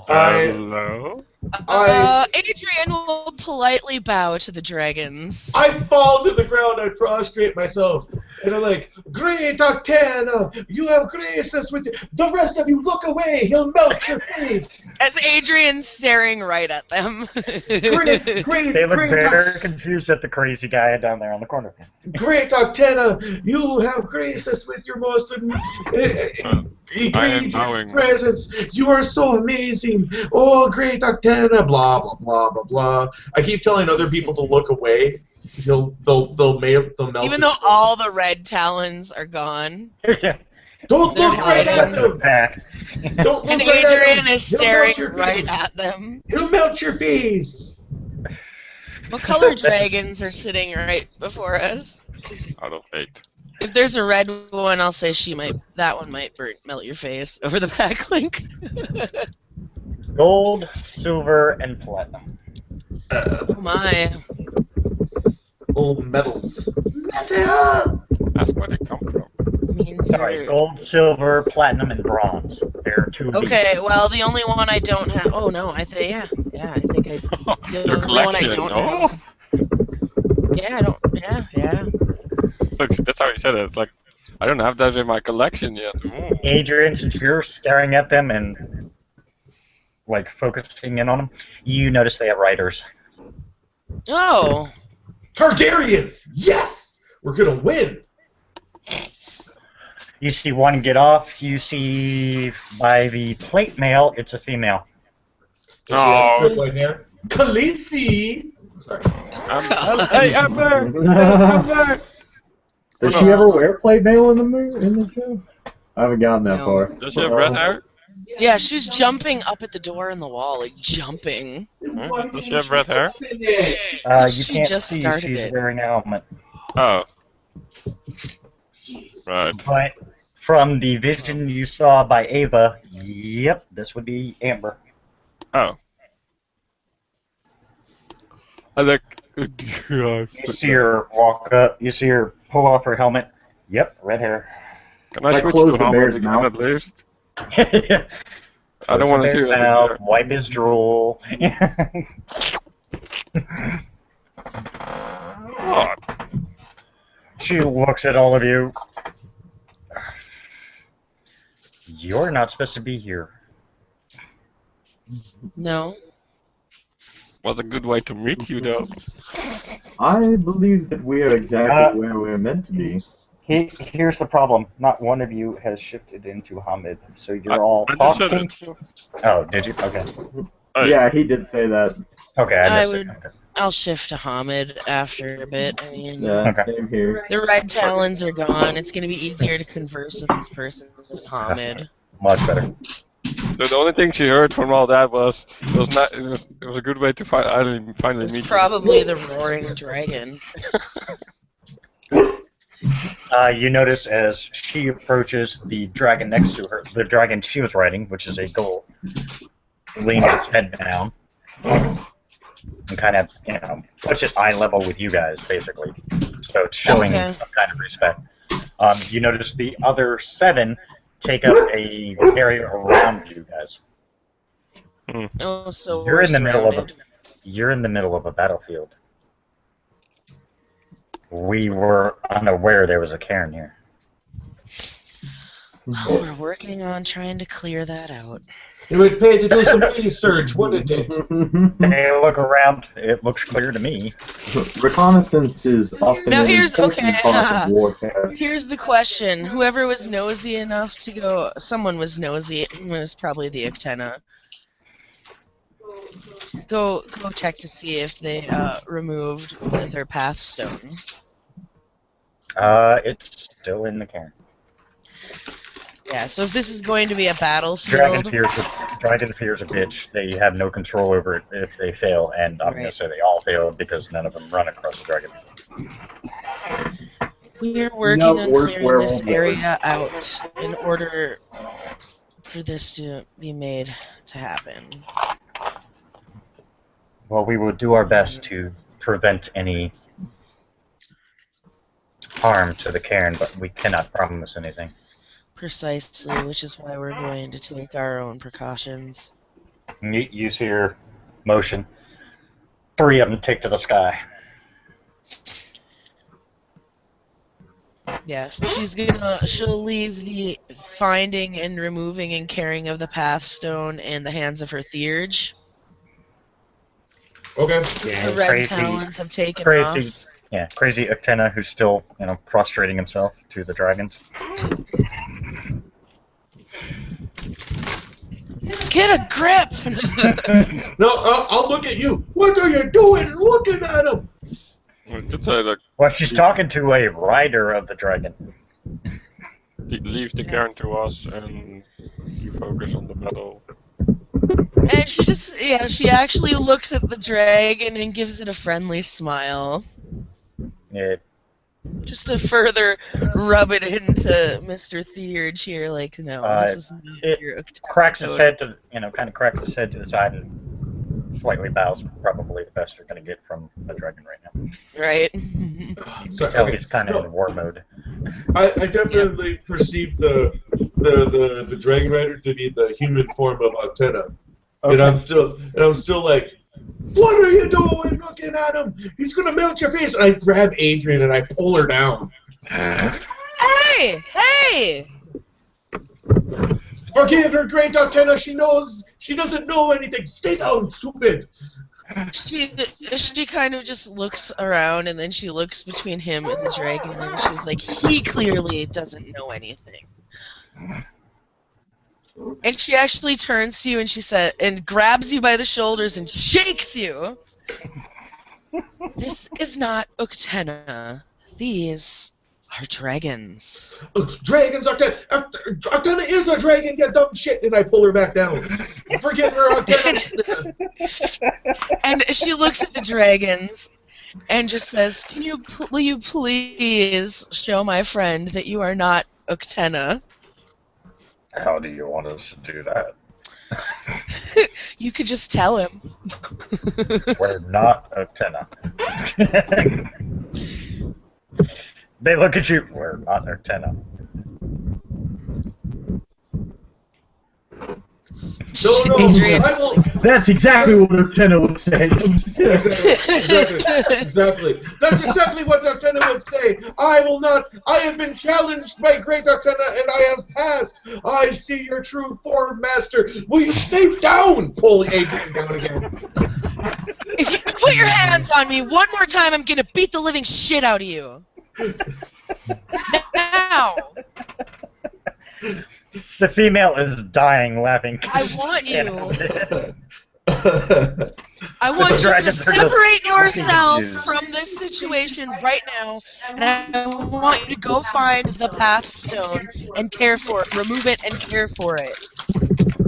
Hello? Adrian will politely bow to the dragons. I fall to the ground, I prostrate myself, and I'm like, Great Octana, you have graced us with the rest of you look away, he'll melt your face. As Adrian's staring right at them. Great, They look very confused at the crazy guy down there on the corner. Great Octana, you have graced us with your most I am bowing. presence. You are so amazing. Oh, Great Octana, blah blah blah blah blah. I keep telling other people to look away. They'll melt. Even though all the red talons are gone. Don't they're look right at them. Back. Don't look And right at Adrian them. is He'll staring melt your right face. at them. He'll melt your face. What color dragons are sitting right before us? Out of 8. If there's a red one, I'll say that one might melt your face over the back link. Gold, silver, and platinum. Oh my. Old metals. Metal. That's where they come from. Means Sorry, you're- gold, silver, platinum, and bronze. There are 2 of these. Okay, well, the only one I don't have. Oh no, I think I. The Your only one I collection, don't oh? have. Yeah, I don't. Yeah. Look, that's how you said it. It's like, I don't have that in my collection yet. Ooh. Adrian, since you're staring at them and like focusing in on them, you notice they have riders. Oh. Targaryens. Yes. We're gonna win. You see one get off. You see by the plate mail, it's a female. Does she have Oh. strip white hair? Khaleesi. Sorry. Hey, Amber! Does she ever wear plate mail in the show? I haven't gotten that No. far. Does she have red hair? Yeah, she's jumping up at the door in the wall, like jumping. Does she have red hair? You She can't just see started she's it. wearing a helmet. Oh. Right. But from the vision you saw by Ava, yep, this would be Amber. Oh. I like. You see her walk up. You see her pull off her helmet. Yep, red hair. Can I Like switch close to the helmet bear's again mouth. at least? I I don't want to see her as a bear. Wipe his drool. God. She looks at all of you. You're not supposed to be here. No. What a good way to meet you, though. I believe that we are exactly where we're meant to be. Here's the problem. Not one of you has shifted into Hamid, so you're all I just said talking it. to. Oh, did you? Okay. Hey, Yeah, he did say that. Okay, I I missed would. it. Okay. I'll shift to Hamid after a bit. I mean, Yeah, Okay. same here. the red talons are gone. It's going to be easier to converse with this person than Hamid. Much better. so the only thing she heard from all that was it was a good way to finally It's meet you. probably the roaring dragon. You notice as she approaches the dragon next to her, the dragon she was riding, which is a gold, leans its head down and kind of, puts it eye level with you guys, basically. So it's showing Okay. some kind of respect. You notice the other 7 take up a area around you guys. Oh, so You're we're in the middle of surrounded. You're in the middle of a battlefield. We were unaware there was a cairn here. Well, we're working on trying to clear that out. It would pay to do some research, wouldn't it? Hey, look around. It looks clear to me. Reconnaissance is often Now an here's- important okay. part of warfare. Here's the question. Whoever was nosy enough to go... Someone was nosy. It was probably the Uktena. Go check to see if they removed their path stone. It's still in the cairn. Yeah, so if this is going to be a Dragon battlefield... fears a bitch. They have no control over it if they fail, and I'm going to say they all failed because none of them run across the dragon. We're working No, on worst clearing werewolf this ever. area out in order for this to be made to happen. Well, we will do our best to prevent any harm to the cairn, but we cannot promise anything. Precisely, which is why we're going to take our own precautions. You see her motion. 3 of them take to the sky. Yeah, she'll leave the finding and removing and carrying of the path stone in the hands of her Theurge. Okay. The red talons have taken off. Yeah, crazy Uktena who's still, prostrating himself to the dragons. Get a grip! No, I'll look at you. What are you doing looking at him? I could say that Well, she's talking to a rider of the dragon. leave the cairn to us and you focus on the battle. And she actually looks at the dragon and gives it a friendly smile. Yeah, Just to further rub it into Mr. Theurge here, like, no, this is not it your Uktena cracks his totem. head to, kind of cracks his head to the side and slightly bows. Probably the best you're going to get from a dragon right now. Right? You So, can tell okay. he's kind of in war mode. I definitely perceive the dragon rider to be the human form of Octena. And I'm still like, what are you doing looking at him? He's gonna melt your face. And I grab Adrian and I pull her down. Hey! Hey! Forgive her, great Octena. She doesn't know anything. Stay down, stupid. She kind of just looks around and then she looks between him and the dragon and she's like, he clearly doesn't know anything. And she actually turns to you and grabs you by the shoulders and shakes you. This is not Uktena. These are dragons. Dragons, Octena is a dragon, you dumb shit. And I pull her back down. Forgive her, Octena. And she looks at the dragons and just says, will you please show my friend that you are not Uktena? How do you want us to do that? You could just tell him. We're not Uktena. They look at you. We're not Uktena. No, Adrian. I will. That's exactly what Lieutenant would say. Exactly. That's exactly what Octena would say. I will not. I have been challenged by great Octena, and I have passed. I see your true form, master. Will you stay down? Pull Adrian down again. If you put your hands on me one more time, I'm gonna beat the living shit out of you. Now, The female is dying laughing. I want you. That's I want you to dragons are just separate looking at yourself you. from this situation right now, and I want you to go find the path stone and care for it. Remove it and care for it,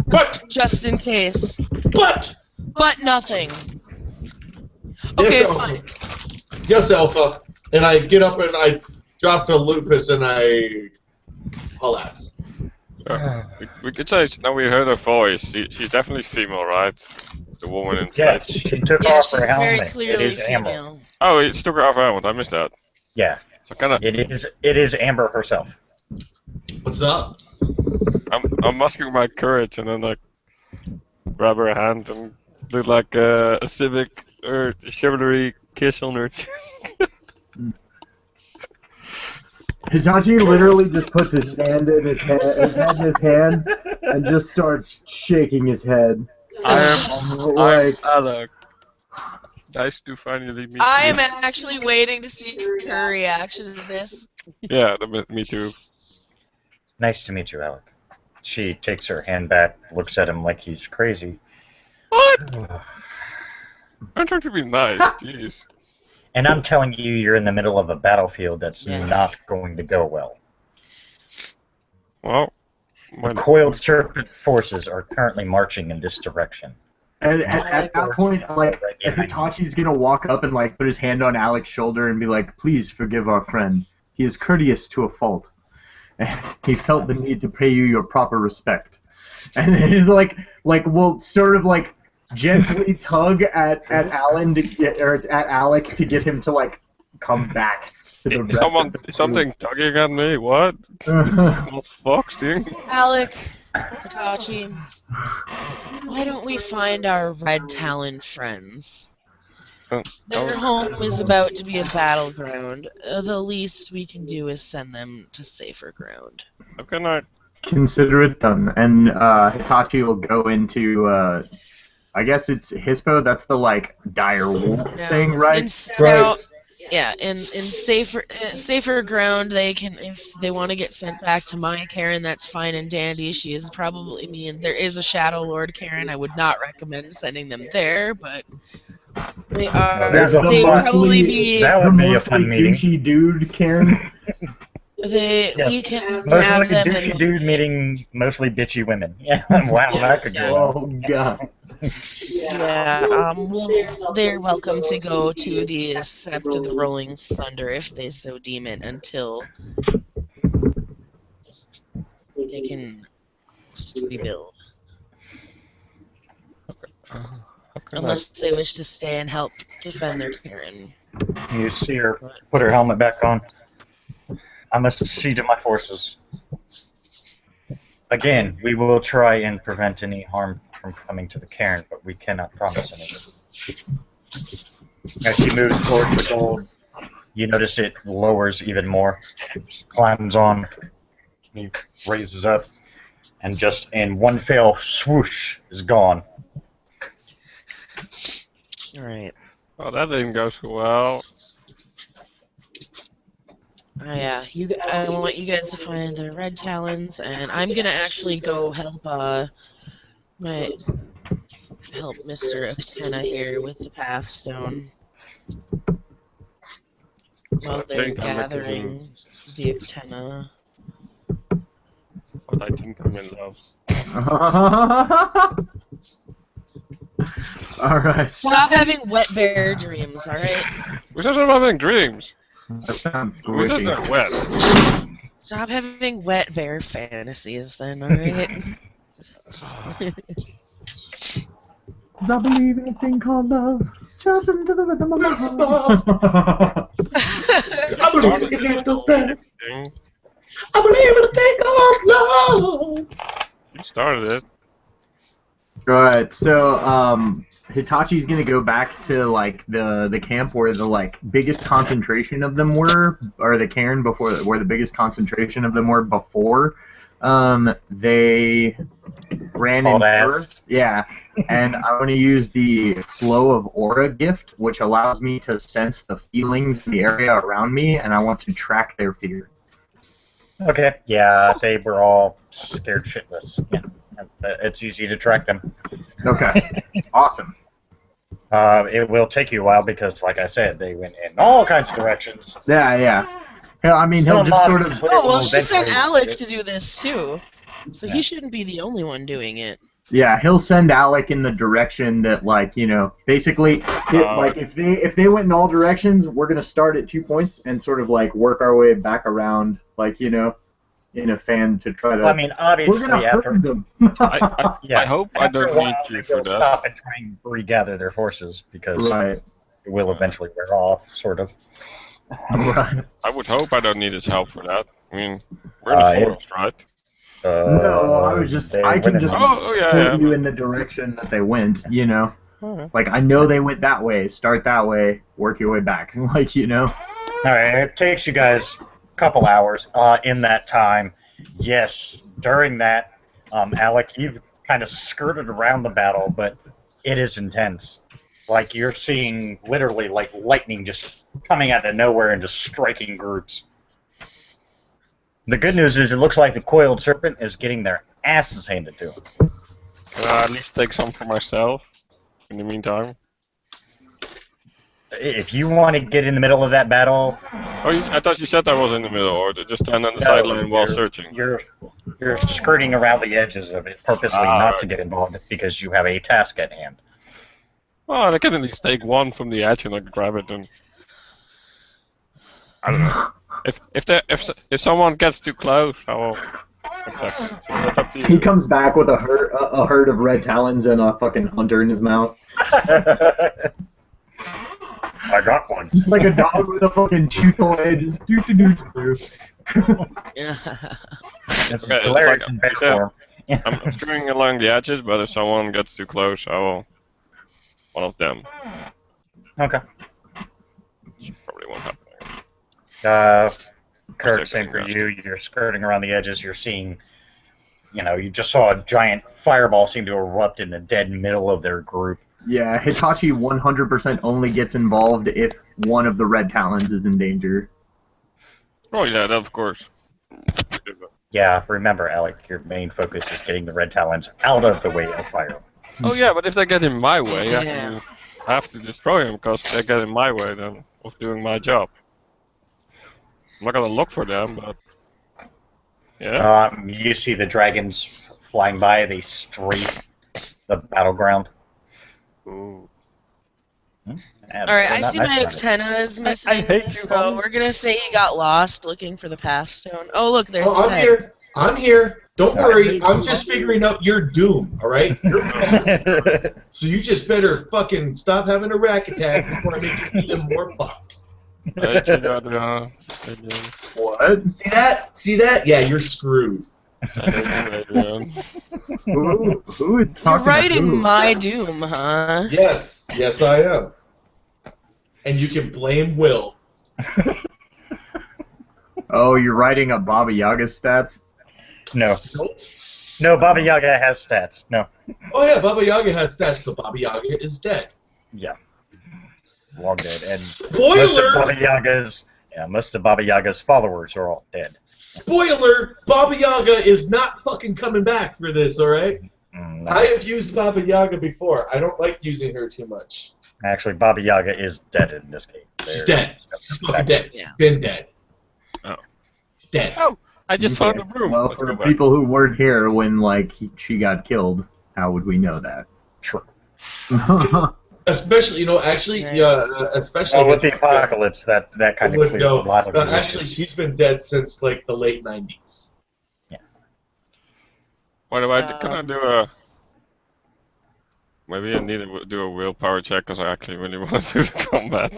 But just in case. but But nothing. Okay, yes, fine. Alpha. Yes, Alpha. And I get up and I drop the lupus and I alas. We could say now we heard her voice. She's definitely female, right? The woman in Yes, place. she took Yeah, off her she's very helmet. It clearly is Amber. female. Oh, it's took her off helmet. I missed that. Yeah, So kind of, it is Amber herself. What's up? I'm masking my courage and then like grab her hand and do like a civic or chivalry kiss on her. Hitachi literally just puts his hand in his head in his hand and just starts shaking his head. I'm Like, Alec. Nice to finally meet I you. am actually waiting to see her reaction to this. Yeah, me too. Nice to meet you, Alec. She takes her hand back, looks at him like he's crazy. What? I'm trying to be nice. Jeez. And I'm telling you, you're in the middle of a battlefield that's Yes. not going to go well. Well, The coiled serpent forces are currently marching in this direction. and at that point, like, Right if behind you. Hitachi's gonna walk up and like put his hand on Alec's shoulder and be like, "Please forgive our friend. He is courteous to a fault. He felt the need to pay you your proper respect." And then like we'll sort of like gently tug at Alan to get or at Alec to get him to like come back to the rest Someone, of the something tugging at me. What? group. Small fox thing? Alec, Hitachi, why don't we find our Red Talon friends? Their home is about to be a battleground. The least we can do is send them to safer ground. How can I? Consider it done. And Hitachi will go into, I guess it's Hispo. That's the like dire wolf No. thing, right? Now, yeah, in safer ground, they can, if they want to get sent back to my Karen, that's fine and dandy. She is probably, I mean, there is a Shadow Lord Karen. I would not recommend sending them there, but they are. There's a They would fun- probably be. That The would be a mostly fun meeting. douchey dude, Karen. They Yes. we can have Mostly them. douchey in- dude meeting mostly bitchy women. Yeah, wow, that could go well. Oh god. Yeah, they're welcome to go to the Sept of the Rolling Thunder if they so deem it until they can rebuild. How can Unless they wish to stay and help defend their Karen. You see her put her helmet back on. I must see to my forces. Again, we will try and prevent any harm from coming to the cairn, but we cannot promise anything. As she moves towards the gold, you notice it lowers even more. Climbs on, he raises up, and just in one fell swoosh is gone. Alright. Oh, that didn't go so well. Oh yeah, I want you guys to find the Red Talons, and I'm gonna actually go help Mr. Akatena here with the Path Stone while they're think I'm gathering the Akatena. But I think I'm in love. Alright. Stop having wet bear dreams, alright? Who's also having dreams? That sounds Who's squishy. that wet? Stop having wet bear fantasies then, alright? Cause I believe in a thing called love. Just into the rhythm of my heart. I believe in the little step. I believe in a thing called love. You started it. Alright, so Hitachi's gonna go back to like the camp where the like biggest concentration of them were, or the cairn before where the biggest concentration of them were before They ran in Called terror. ass. Yeah, and I want to use the flow of aura gift, which allows me to sense the feelings in the area around me, and I want to track their fear. Okay. Yeah, they were all scared shitless. Yeah, it's easy to track them. Okay, awesome. It will take you a while because, like I said, they went in all kinds of directions. Yeah. Yeah, I mean, he'll Some just sort of. but it Oh, well, will she sent eventually- Alec to do this too. So Yeah. he shouldn't be the only one doing it. Yeah, he'll send Alec in the direction that, like, basically, like if they went in all directions, we're gonna start at 2 points and sort of like work our way back around, like in a fan to try to. I mean, We're obviously, gonna hurt after them. I hope I after don't a while, need you they for will that. stop and try and regather their forces because Right. it will eventually wear off, sort of. Right. I would hope I don't need his help for that. I mean, we're in the Yeah. forest, right? No, I was just. they I can went in just the- Oh, yeah, point yeah. you in the direction that they went. Alright. Like I know they went that way. Start that way. Work your way back. Like All right, it takes you guys a couple hours. In that time, yes, during that, Alec, you've kind of skirted around the battle, but it is intense. Like you're seeing literally like lightning just coming out of nowhere and just striking groups. The good news is it looks like the coiled serpent is getting their asses handed to them. Can I at least take some for myself in the meantime? If you want to get in the middle of that battle, Oh, I thought you said I was in the middle, or just stand on the no, sideline while you're- searching. You're skirting around the edges of it purposely not to get involved because you have a task at hand. Well, I can at least take one from the edge and like grab it and. I don't know. If someone gets too close, I will. Okay, so that's up to He you. comes back with a herd of red talons and a fucking hunter in his mouth. I got one. Just like a dog with a fucking chew toy. Just do. Yeah. It's Okay, hilarious it's like- in bear it's a- form. I'm skirting along the edges, but if someone gets too close, I will. One of them. Okay. Probably won't happen. Kurt, same for you. You're skirting around the edges. You're seeing, you just saw a giant fireball seem to erupt in the dead middle of their group. Yeah, Hitachi 100% only gets involved if one of the red talons is in danger. Oh yeah, that of course. Yeah, remember, Alec, your main focus is getting the red talons out of the way of fire. Oh yeah, but if they get in my way, Yeah. I have to destroy them because they get in my way then of doing my job. I'm not gonna look for them, but yeah. You see the dragons flying by. They strafe the battleground. Ooh. Alright, I see my antenna is missing, hate you, so homie. we're gonna say he got lost looking for the path stone. Oh, look, there's Oh, his I'm head. here. I'm here. Don't I worry. hate I'm you, just homie. figuring out your doom, all right? You're So you just better fucking stop having a rack attack before I make you even more fucked. I hate you, Adrian. Adrian. What? See that? Yeah, you're screwed. I hate you, Adrian. Who is You're talking to writing who? my doom, huh? Yes, yes I am. And you can blame Will. Oh, you're writing up Baba Yaga's stats? No. Nope. No, Baba Yaga has stats. No. Oh yeah, Baba Yaga has stats, so Baba Yaga is dead. Yeah. Long dead. And Spoiler! most of Baba Yaga's followers are all dead. Spoiler! Baba Yaga is not fucking coming back for this, alright? Mm, I have used Baba Yaga before. I don't like using her too much. Actually, Baba Yaga is dead in this game. She's dead. She's fucking dead. Yeah. Been dead. Oh. Dead. Oh, I just found a Okay. room. Well, Let's for go back. people who weren't here when she got killed, how would we know that? True. Especially, actually, especially Well, with the apocalypse, that kind of would clears know. a lot of the Actually, issues. she's been dead since like the late '90s. What do can I do a... Maybe I need to do a willpower check because I actually really want to do the combat.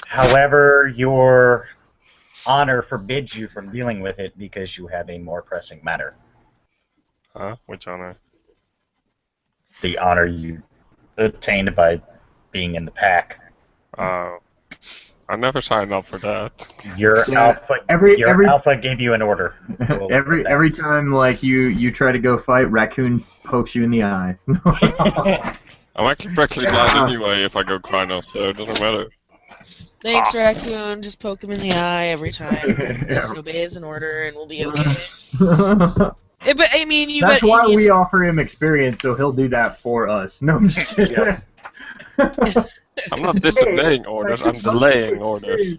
However, your honor forbids you from dealing with it because you have a more pressing matter. Huh? Which honor? The honor you obtained by being in the pack. Oh. I never signed up for that. Your Yeah, alpha, every- alpha gave you an order. We'll put that. Every time like you try to go fight, raccoon pokes you in the eye. I'm actually practically blind anyway if I go Krynos, so it doesn't matter. Thanks, Raccoon. Just poke him in the eye every time. Disobeys an order, and we'll be okay. But I mean, That's why we offer him experience, so he'll do that for us. No, I'm just kidding. Yeah. I'm not disobeying orders, I'm delaying orders.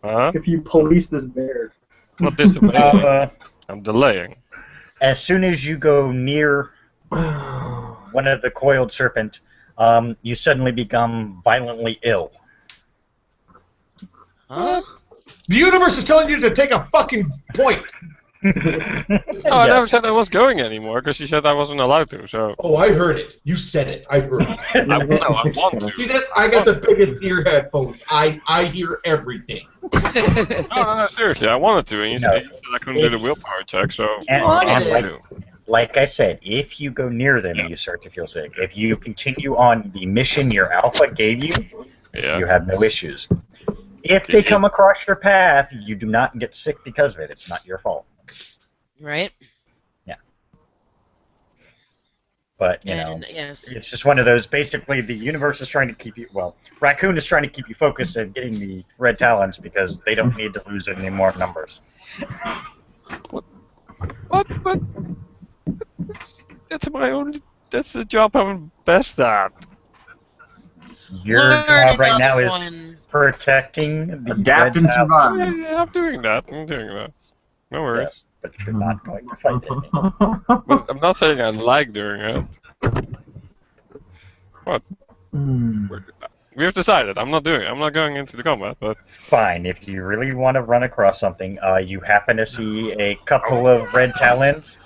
Huh? If you police this bear. I'm not disobeying, I'm delaying. As soon as you go near one of the coiled serpent, you suddenly become violently ill. Huh? The universe is telling you to take a fucking point. No, I never said I was going anymore, because she said I wasn't allowed to, so... Oh, I heard it. You said it. I heard it. No, I want to. See this? I got the biggest ear headphones. I hear everything. No, seriously, I wanted to, and you said I couldn't do the willpower check, so... Like I said, if you go near them, you start to feel sick. If you continue on the mission your alpha gave you, you have no issues. If they come across your path, you do not get sick because of it. It's not your fault. Right? Yeah. But, you know, yes. it's just one of those, basically, the universe is trying to keep you, well, Raccoon is trying to keep you focused on getting the red talons because they don't need to lose any more numbers. What? That's my only... That's the job I'm best at. Your job right now is protecting the Adapt and survive. Yeah, I'm doing that. No worries. Yeah, but you're not going to fight anything. But I'm not saying I like doing it. What? We have decided. I'm not doing it. I'm not going into the combat, but... Fine, if you really want to run across something, you happen to see a couple of red talons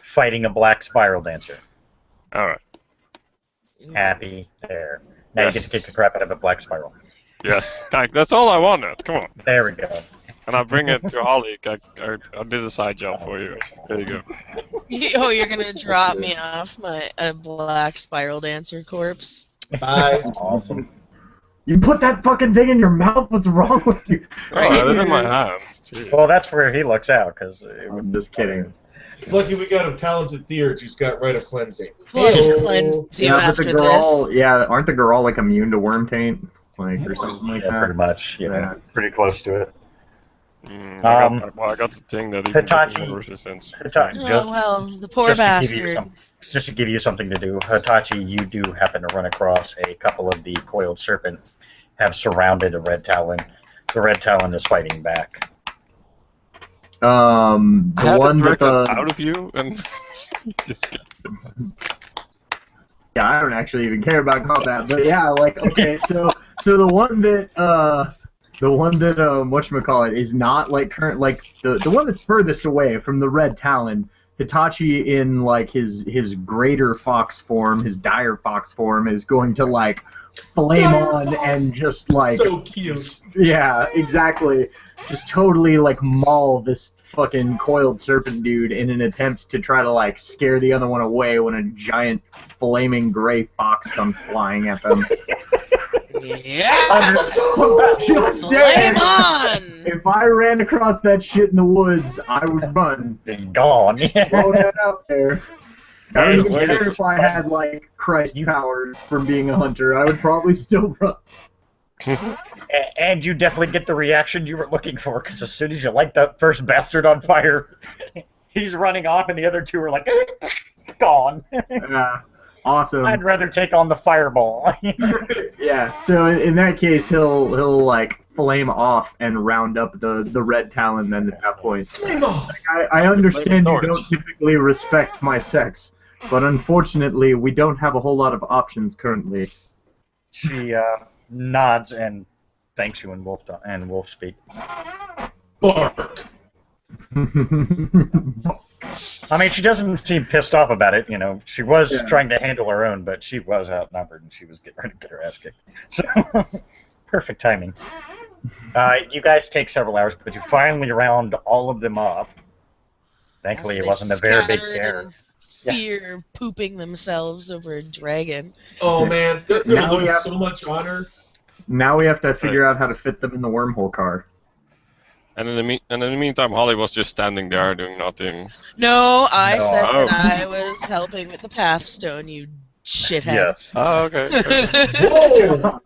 fighting a black spiral dancer. Alright. Happy there. Now you get to kick the crap out of a black spiral. Yes. That's all I wanted. Come on. There we go. And I bring it to Holly. I did a side job for you. There you go. Oh, you're gonna drop me off a black spiral dancer corpse? Bye. Awesome. You put that fucking thing in your mouth? What's wrong with you? Oh, I had it in my hands. Jeez. Well, that's where he looks out, because... I'm just kidding. Lucky we got a talented theurge who's got right of cleansing. We'll just cleanse you after the this. Yeah, aren't the girl like immune to worm taint? Like, or something like that? Pretty much. Yeah, pretty close to it. I got the thing that even Hitachi. resistance. Hitachi, Oh, well, the poor bastard. Just to give you something to do, Hitachi, you do happen to run across a couple of the coiled serpent have surrounded a red talon. The red talon is fighting back. The one that out of you and just gets it. Yeah, I don't actually even care about combat, but yeah, like, okay, so the one that whatchamacallit is not like current, like the one that's furthest away from the red talon, Hitachi in like his greater fox form, his dire fox form, is going to like flame on and just like so cute. Yeah, exactly. Just totally like maul this fucking coiled serpent dude in an attempt to try to like scare the other one away when a giant flaming gray fox comes flying at them. Yeah! Just saying, Flame on! if I ran across that shit in the woods, I would run. They're gone. Throw that out there. I don't even care if I had like Christ powers from being a hunter. I would probably still run. And you definitely get the reaction you were looking for, because as soon as you light that first bastard on fire, he's running off, and the other two are like, gone. Awesome. I'd rather take on the fireball. Yeah, so in that case, he'll like flame off and round up the red talon then at that point. Like, I understand you don't typically respect my sex, but unfortunately, we don't have a whole lot of options currently. She nods and thanks you in wolf speak. Bark. I mean, she doesn't seem pissed off about it. You know, she was trying to handle her own, but she was outnumbered and she was getting ready to get her ass kicked. So, perfect timing. You guys take several hours, but you finally round all of them up. Thankfully, it wasn't a very big bear. Fear pooping themselves over a dragon. Oh man, they're gonna lose so much honor. Now we have to figure out how to fit them in the wormhole car. And in the meantime, Holly was just standing there doing nothing. No, I No, said oh. that I was helping with the Pathstone, you shithead. Yes. Oh, okay. Whoa!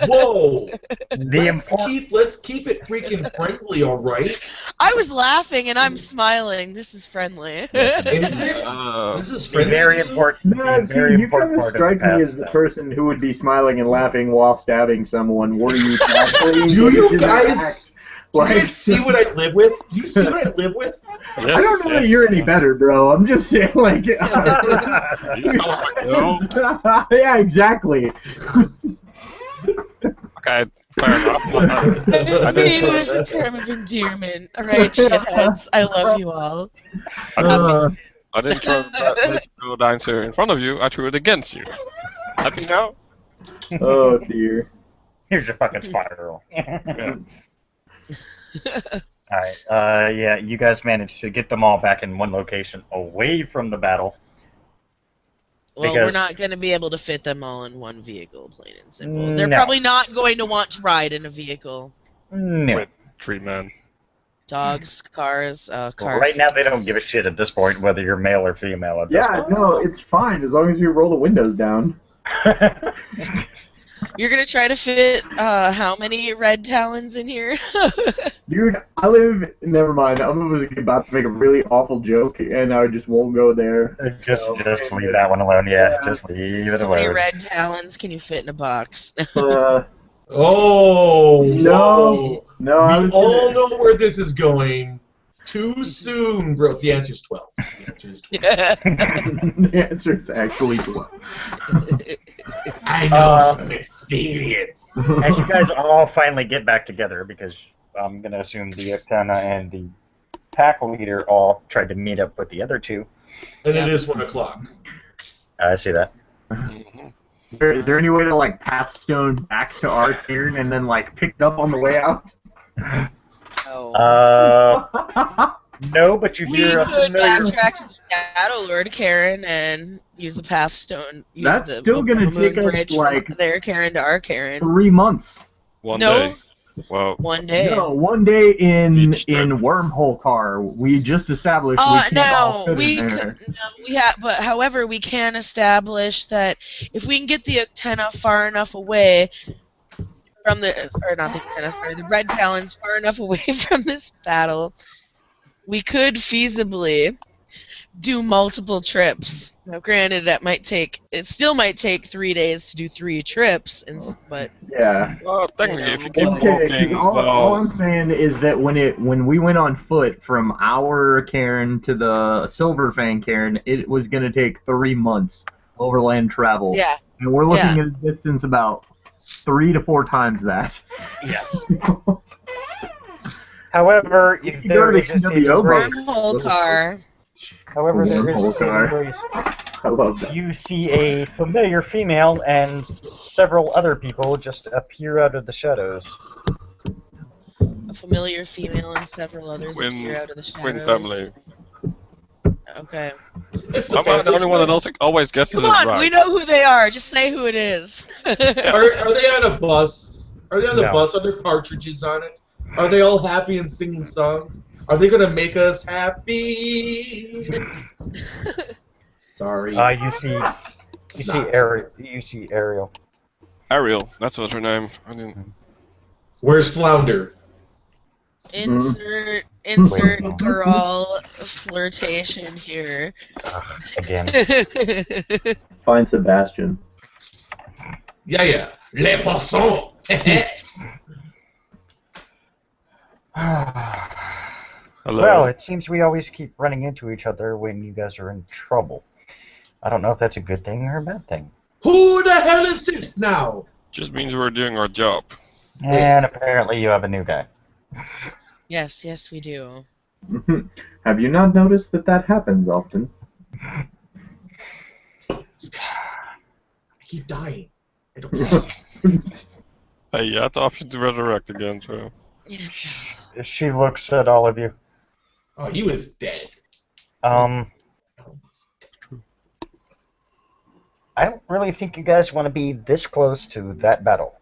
Whoa! The Let's keep it freaking friendly, all right? I was laughing and I'm smiling. This is friendly. Is it? Uh, This is The friendly. very important. Nah, the see, very you kind important of part strike the me path as the stuff. person who would be smiling and laughing while stabbing someone. Were you actually? Do you engaged in that guys? act? Do you Like, guys see what I live with? Do you see what I live with? yes, I don't know yes. that you're any better, bro. I'm just saying, like. You sound like no. Yeah, exactly. Okay, fair enough. I didn't mean, try it was a that. term of endearment. Alright, shitheads. I love you all. I didn't throw that magical dancer in front of you. I threw it against you. Happy now? Oh dear. Here's your fucking spiral. Yeah. Alright, yeah, you guys managed to get them all back in one location away from the battle. Well, we're Because- not going to be able to fit them all in one vehicle, plain and simple. They're No. probably not going to want to ride in a vehicle. No. With 3 men. Dogs, cars, cars. Well, right now, they don't give a shit at this point whether you're male or female. At this Yeah, no, it's fine as long as you roll the windows down. point. You're going to try to fit how many red talons in here? Dude, I live. Never mind. I was about to make a really awful joke, and I just won't go there. just So, leave that one alone. Yeah, Yeah. just leave it How many alone. red talons can you fit in a box? Oh No. No, I We was all gonna, know where this is going. Too soon, bro. The answer is 12. The answer is 12. the answer is actually 12. I know. I'm mysterious. As you guys all finally get back together, because I'm gonna assume the Ictana and the pack leader all tried to meet up with the other two. And it is 1 o'clock. I see that. Mhm. Is there any way to like pathstone back to our cairn and then like pick it up on the way out? Oh. No, but you We hear a could familiar. backtrack to the Shadow Lord, Karen, and use the Pathstone. Use That's the still gonna Moon take us, Bridge like- from their Karen to our Karen. 3 months. One No. day. Well, One day. No, one day in Each trip. wormhole car. We just established we can't all No, fit we in could, there. no, we have, but however, we can establish that if we can get the antenna far enough away from the, or not the antenna, sorry, the red talons far enough away from this battle, we could feasibly do multiple trips. Now, granted, it still might take 3 days to do 3 trips, but Yeah. well technically, if you keep Okay, 'cause walking, all I'm saying is that when we went on foot from our cairn to the Silver Fang cairn, it was going to take 3 months overland travel. yeah. And we're looking at a distance about 3 to 4 times that. Yes. However, You can there go to is the a saving CWO grace. Wormhole car. However, there is a Wormhole saving car. grace. I love that. You see a familiar female and several other people just appear out of the shadows. A familiar female and several others Twin- appear out of the twin shadows. family. Okay. It's the I'm not the family. only one that always guesses Come it on, right. we know who they are. Just say who it is. Are they on a bus? Are they on the No. bus? Are there partridges on it? Are they all happy and singing songs? Are they gonna make us happy? Sorry. You see Not. Ariel. You see Ariel. Ariel, that's what's her name. I didn't. Where's Flounder? Insert girl flirtation here. Again. Find Sebastian. Yeah. Les poissons. Hello. Well, it seems we always keep running into each other when you guys are in trouble. I don't know if that's a good thing or a bad thing. Who the hell is this now? Just means we're doing our job. And apparently you have a new guy. yes, we do. Have you not noticed that happens often? I keep dying. I don't care. Hey, you have the option to resurrect again, so. She looks at all of you. Oh, he was dead. I don't really think you guys want to be this close to that battle.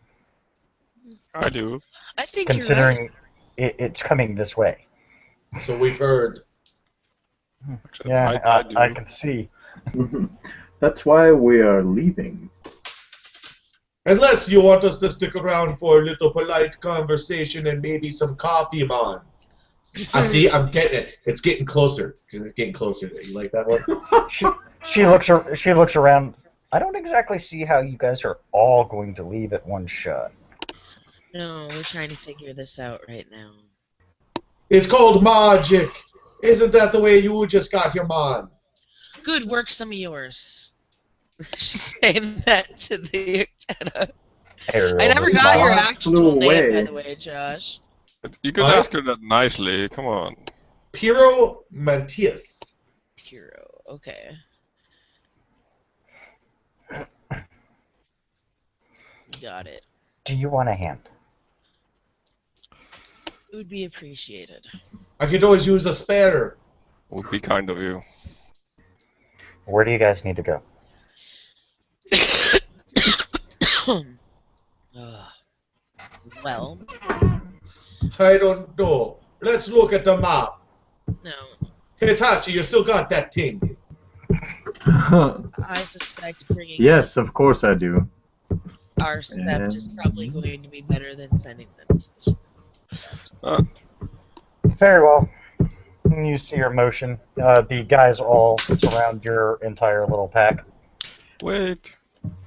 I do. I think you're right. Considering it's coming this way. So we've heard. Except Yeah, I do. I can see. That's why we are leaving. Unless you want us to stick around for a little polite conversation and maybe some coffee, man. I see. I'm getting it. It's getting closer. It's getting closer. You like that one? She looks around. I don't exactly see how you guys are all going to leave at one shot. No, we're trying to figure this out right now. It's called magic. Isn't that the way you just got here, man? Good work, some of yours. She's saying that to the antenna. Ariel I never just got your smiles. actual Flew name, by away. the way, Josh. You could What? ask her that nicely. Come on. Piro Mantius. Hero. Okay. Got it. Do you want a hand? It would be appreciated. I could always use a spare. Would be kind of you. Where do you guys need to go? Well, I don't know. Let's look at the map. no. Hitachi, you still got that thing. I suspect bringing Yes, of course I do. our sept is probably going to be better than sending them to the Very well. You see your motion. The guys all surround your entire little pack. Wait.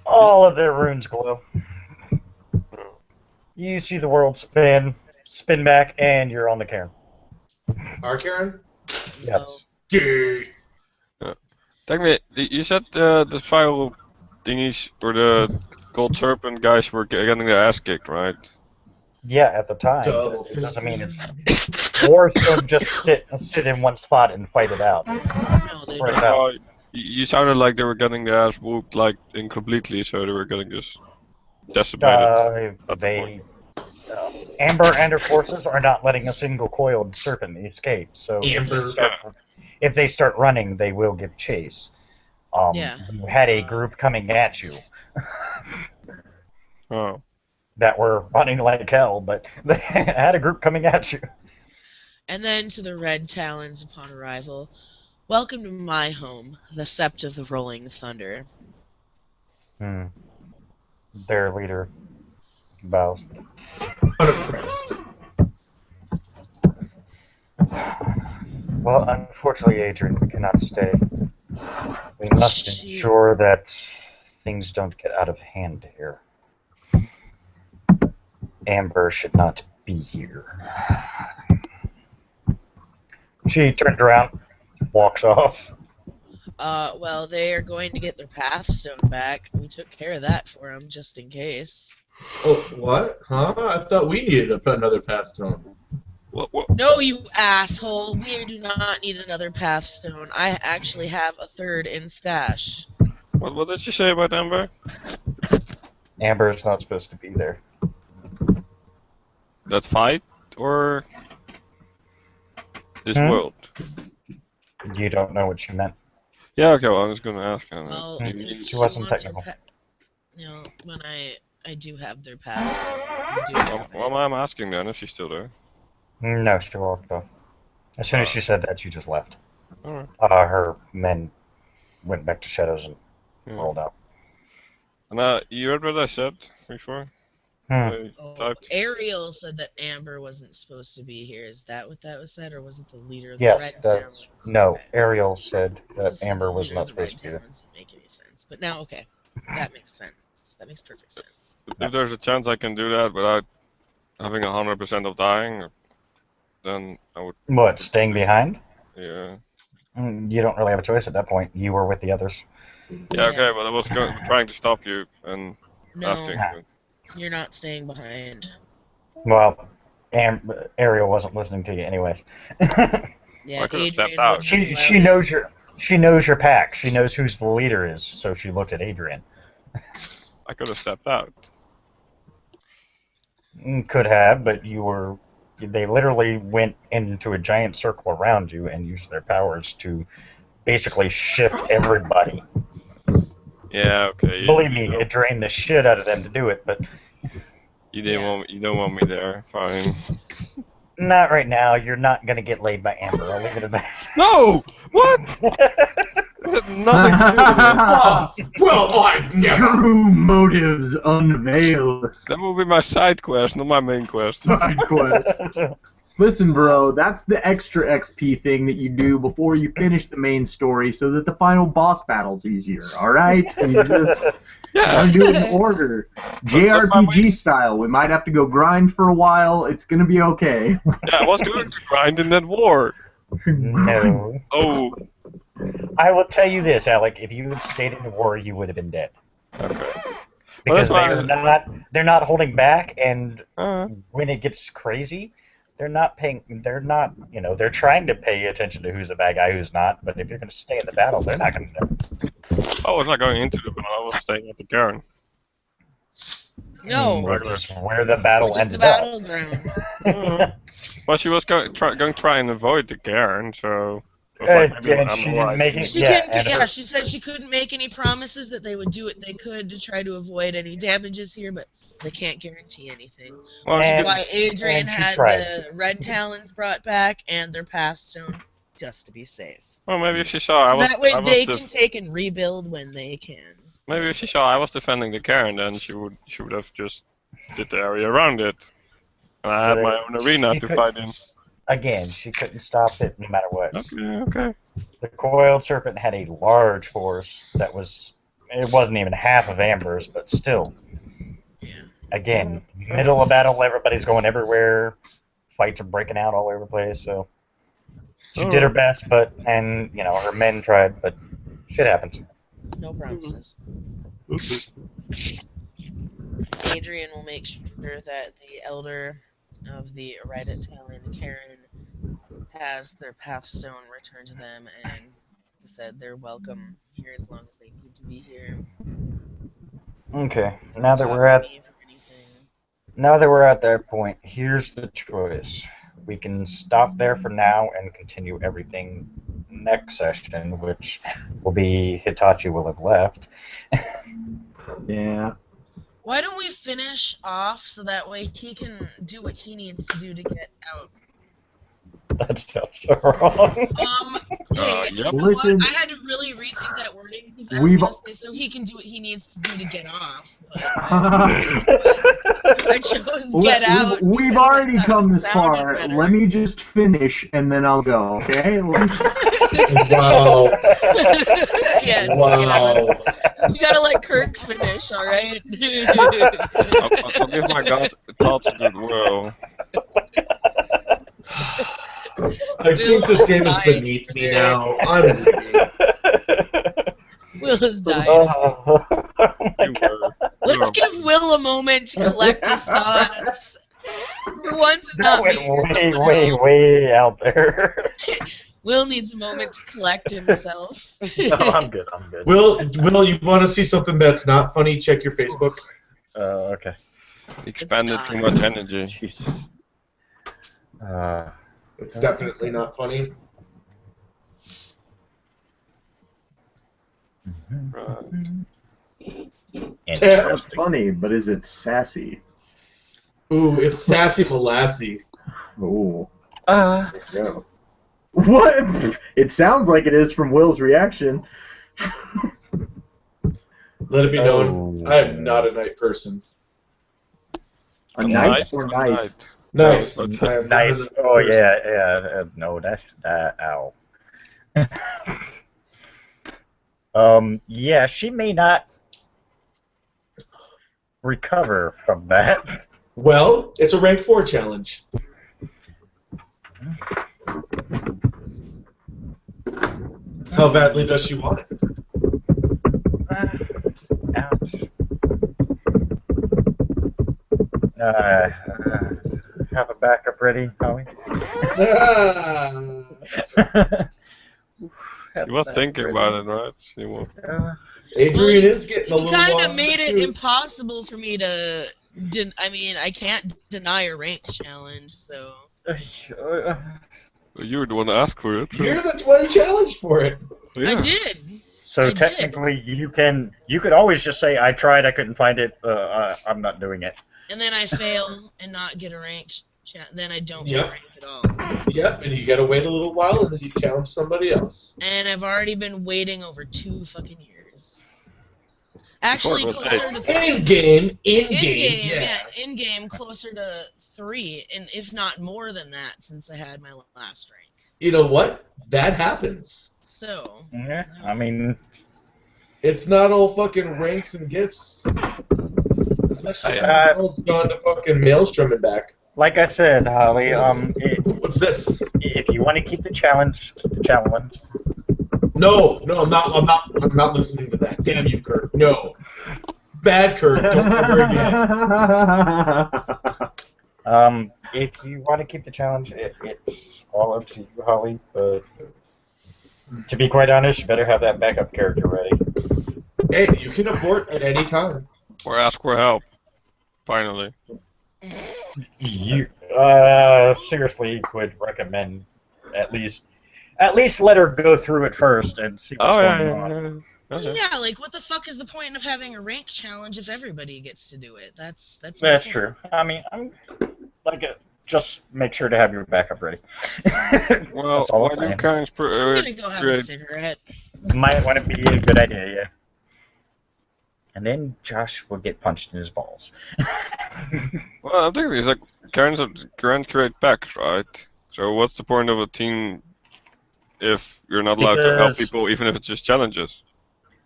All of their runes glow. You see the world spin back, and you're on the cairn. Our Karen? Yes. Yes. Tell me, you said the spiral thingies or the gold serpent guys were getting their ass kicked, right? Yeah, at the time. Double. It doesn't mean it's. Wars don't just sit in one spot and fight it out. No, they Right don't. now. You sounded like they were getting their ass whooped like incompletely, so they were getting just decimated. Amber and her forces are not letting a single coiled serpent escape. So Amber. if they start running, they will give chase. Yeah. You had a group coming at you Oh. that were running like hell, but they had a group coming at you. And then to the Red Talons upon arrival. Welcome to my home, the Sept of the Rolling Thunder. Their leader bows. Unimpressed. Well, unfortunately, Adrian, we cannot stay. We must ensure that things don't get out of hand here. Amber should not be here. She turns around, walks off. Well, they are going to get their Pathstone back. We took care of that for them, just in case. Oh, what? Huh? I thought we needed another Pathstone. What? No, you asshole! We do not need another Pathstone. I actually have a third in stash. What did you say about Amber? Amber is not supposed to be there. That fight or this world? You don't know what she meant. Yeah, okay, well, I was gonna ask her. Well, You if mean- She wasn't wants her technical. when I do have their Pathstone. We do have Well, it. I'm asking then if she's still there. No, she walked off. As soon as she said that, she just left. Alright. Her men went back to shadows and Yeah. rolled out. And you read what I said before? I Oh, typed. Ariel said that Amber wasn't supposed to be here. Is that what that was said, or was it the leader of the Yes, Red that's Talons? no. Okay. Ariel said that This is Amber the was leader not of the Red supposed to be there. Talons. Didn't make any sense, but now okay, that makes sense. That makes perfect sense. If there's a chance I can do that without having 100% of dying, then I would. What, staying behind? Yeah. You don't really have a choice at that point. You were with the others. Yeah, okay, but I was trying to stop you and No, asking. you're not staying behind. Well, Ariel wasn't listening to you anyways. Yeah, I could've Adrian stepped out. wouldn't have She allowed knows your pack. She knows who the leader is, so she looked at Adrian. I could have stepped out. Could have, but they literally went into a giant circle around you and used their powers to basically shift everybody. Yeah, okay. Believe me, it drained the shit out of them to do it, but You don't want me there. Fine. Not right now. You're not gonna get laid by Amber. I'll leave it at that. No! What? That had nothing to do with it. Well, I never. True motives unveiled. That will be my side quest, not my main quest. Side quest. Listen, bro, that's the extra XP thing that you do before you finish the main story so that the final boss battle's easier, alright? You just gotta do it in order. JRPG style. We might have to go grind for a while. It's gonna be okay. Yeah, I was going to grind in that war. No. Oh, I will tell you this, Alec. If you had stayed in the war, you would have been dead. okay. Because Well, that's they're not holding back, and Uh, when it gets crazy, they're not, they're trying to pay attention to who's the bad guy, who's not, but if you're going to stay in the battle, they're not going to. I was not going into the battle, I was staying at the cairn. No, Which is where the battle which is the ended up. battleground. Well, she was going to try and avoid the cairn, so... I was like, maybe and I'm she alive. didn't make it. She Yeah, couldn't. and Yeah, her- she said she couldn't make any promises that they would do what they could to try to avoid any damages here, but they can't guarantee anything. Well, And- she That's why Adrian and she had tried. the red talons brought back and their pathstone just to be safe. well, maybe if she saw So that way I was they def- can take and rebuild when they can. Maybe if she saw I was defending the cairn, then she would have just did the area around it. And I had my own arena She to could- fight in. Again, she couldn't stop it no matter what. Okay. The coiled serpent had a large force that it wasn't even half of Amber's, but still. Again, middle of battle, everybody's going everywhere. Fights are breaking out all over the place, so she did her best, and her men tried, but shit happens. No promises. Adrian will make sure that the elder of the Red Talon Karen has their pathstone returned to them, and he said they're welcome here as long as they need to be here. Okay, now that Talk we're to at me for anything. that point, here's the choice. We can stop there for now and continue everything next session, which will be Hitachi will have left. Yeah. Why don't we finish off so that way he can do what he needs to do to get out? That sounds so wrong. Hey, you Yep. know Listen- what? I had to really rethink that wording because I was We've- going to say so he can do what he needs to do to get off, but I chose get out. We've because I already thought come it this sounded far. better. Let me just finish and then I'll go, okay? Wow. Yes, Wow. you gotta let Kirk finish, all right? I'll give my thoughts a good whirl. I think this game is beneath me now. I'm leaving. Will has died. Oh my You God. were. Let's give Will a moment to collect his thoughts. For once, That not went me. way out there. Will needs a moment to collect himself. No, I'm good. Will, you want to see something that's not funny? Check your Facebook. Okay. Expanded It's too not. much energy. Jesus. It's definitely not funny. Right. Interesting. Funny, but is it sassy? Ooh, it's Sassy Molassy. Ooh. Uh, Yeah. What? It sounds like it is from Will's reaction. Let it be known, Oh. I am not a night person. A A night night or or nice? Nice. No, I am not a nice. night Oh person. yeah. No, that's ow. Yeah, she may not recover from that. Well, it's a rank 4 challenge. How badly does she want it? Ouch. Have a backup ready, Howie? Ah, She was thinking about it, right? She was. Adrian is getting a You little kind long of in made the it tooth. impossible for me to. I mean, I can't deny a rank challenge, so. You're the one that asked for it. You're the 20 challenged for it. Yeah. I did. So I did. technically, you could always just say, "I tried, I couldn't find it. I'm not doing it." And then I fail and not get a rank. Then I don't get Yep. a rank at all. Yep, and you gotta wait a little while, and then you challenge somebody else. And I've already been waiting over 2 fucking years. Actually, Well, closer to In-game, in-game, in-game closer to 3, and if not more than that, since I had my last rank. You know what? That happens. So, Yeah, I mean, It's not all fucking ranks and gifts. Especially when the world's gone to fucking Maelstrom and back. like I said, Holly, What's this? if you want to keep the challenge, keep the challenge. No, I'm not listening to that. Damn you, Kurt. No. Bad Kurt, don't ever again. If you want to keep the challenge, it's all up to you, Holly. But to be quite honest, you better have that backup character ready. Hey, you can abort at any time. Or ask for help. Finally. You seriously would recommend at least let her go through it first and see what's going on. Okay. yeah, like, what the fuck is the point of having a rank challenge if everybody gets to do it? That's my That's point. true. I mean, I'm just make sure to have your backup ready. Well, That's all why I'm do saying. kinds I'm gonna go have a create- cigarette. Might want to be a good idea, yeah. And then Josh will get punched in his balls. Well, I'm thinking it's like kinds create packs, right? So what's the point of a team if you're not allowed to help Because- people, even if it's just challenges?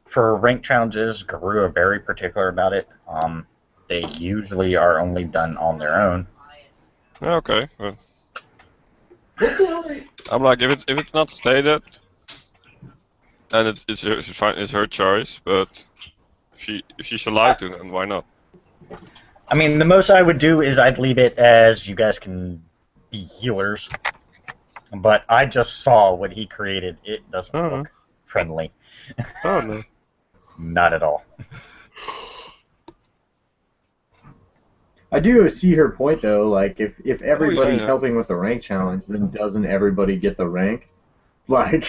For rank challenges, Guru are very particular about it. They usually are only done on their own. Okay. Well, What the hell are you... I'm like, if it's not stated, and it's fine, it's her choice. But if she's allowed to, then why not? I mean, the most I would do is I'd leave it as you guys can be healers. But I just saw what he created. It doesn't Oh. look friendly. Oh no. Not at all. I do see her point though. Like, if everybody's yeah. helping with the rank challenge, then doesn't everybody get the rank? Like,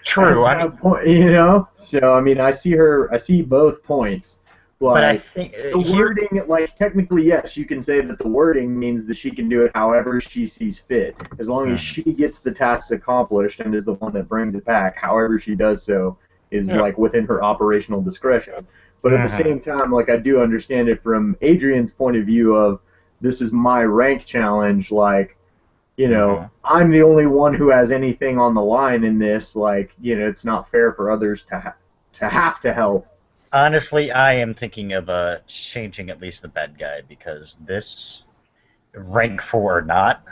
True. I that's mean, a point, you know. So I mean, I see both points. but I Like, think the wording, like, technically, yes, you can say that the wording means that she can do it however she sees fit, as long as she gets the task accomplished and is the one that brings it back. However she does so is like within her operational discretion. But at the same time, like, I do understand it from Adrian's point of view of this is my rank challenge. Like, you know, I'm the only one who has anything on the line in this. Like, you know, it's not fair for others to have to help. Honestly, I am thinking of changing at least the bad guy because this rank 4 or not,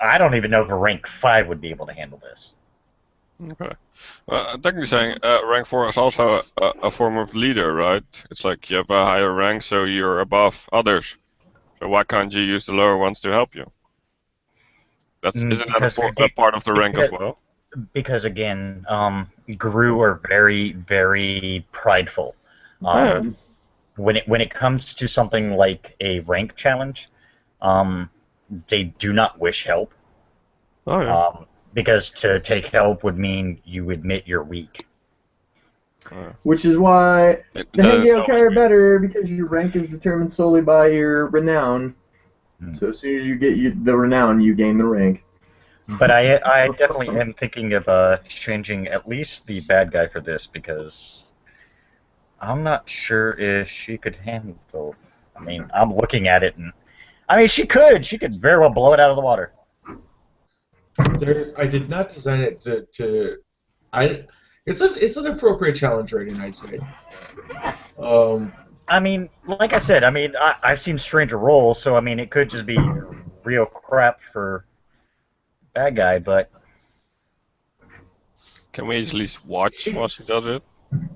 I don't even know if a rank 5 would be able to handle this. Okay. Well, technically saying, rank 4 is also a form of leader, right? It's like you have a higher rank, so you're above others. So why can't you use the lower ones to help you? Isn't that a part of the rank as well? Because again, Guru are very, very prideful. When it comes to something like a rank challenge, they do not wish help. Oh yeah. Because to take help would mean you admit you're weak. Which is why the That is Hangale helpful. are better, because your rank is determined solely by your renown. So as soon as you get the renown, you gain the rank. But I definitely am thinking of changing at least the bad guy for this because I'm not sure if she could handle. I mean, I'm looking at it and I mean she could very well blow it out of the water. I did not design it to it's an appropriate challenge rating, I'd say. I mean, like I said, I mean I've seen Stranger Roles, so I mean it could just be real crap for bad guy, but Can we at least watch while she does it?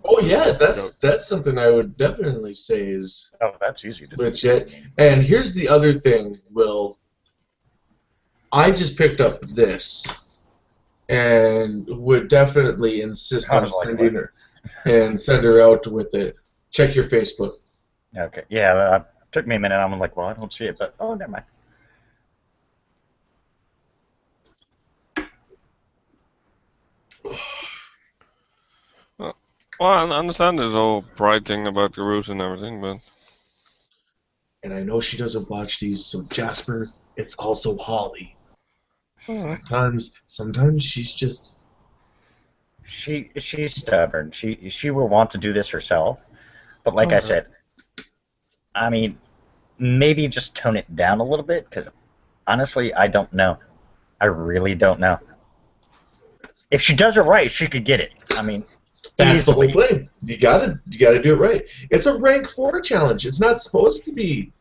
Oh yeah, that's something I would definitely say is that's easy to do. legit. And here's the other thing, Will. I just picked up this and would definitely insist on sending her and send her out with it. Check your Facebook. Okay, yeah, it took me a minute. I'm like, well, I don't see it, but oh, never mind. Well, I understand this whole pride thing about the rules and everything, but and I know she doesn't watch these, so Jasper, it's also Holly. Sometimes she's just... She's stubborn. She will want to do this herself, but like I said, I mean, maybe just tone it down a little bit, because honestly, I don't know. I really don't know. If she does it right, she could get it. I mean, That's the whole easily. thing. You gotta do it right. It's a rank 4 challenge. It's not supposed to be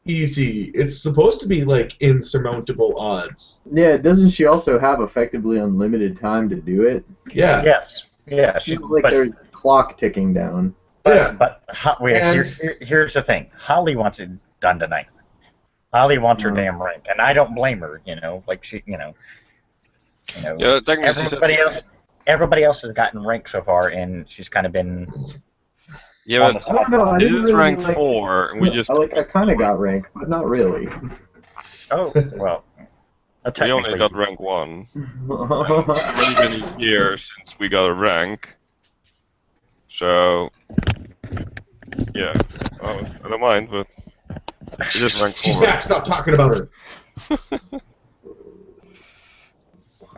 easy. It's supposed to be like insurmountable odds. Yeah, doesn't she also have effectively unlimited time to do it? Yeah. Yes. Yeah. Seems like there's a clock ticking down. Yeah. But here's the thing. Holly wants it done tonight. Holly wants her damn rank, and I don't blame her. Like she, Yeah, technically, everybody else has gotten rank so far, and she's kind of been. Yeah, on the but side. I don't know. I it didn't is really rank like, 4, and we just I kind of got rank, but not really. Oh well. we only got rank 1. It's already been a year since we got a rank, so yeah. I don't mind, but it is rank 4. She's back. Stop talking about her.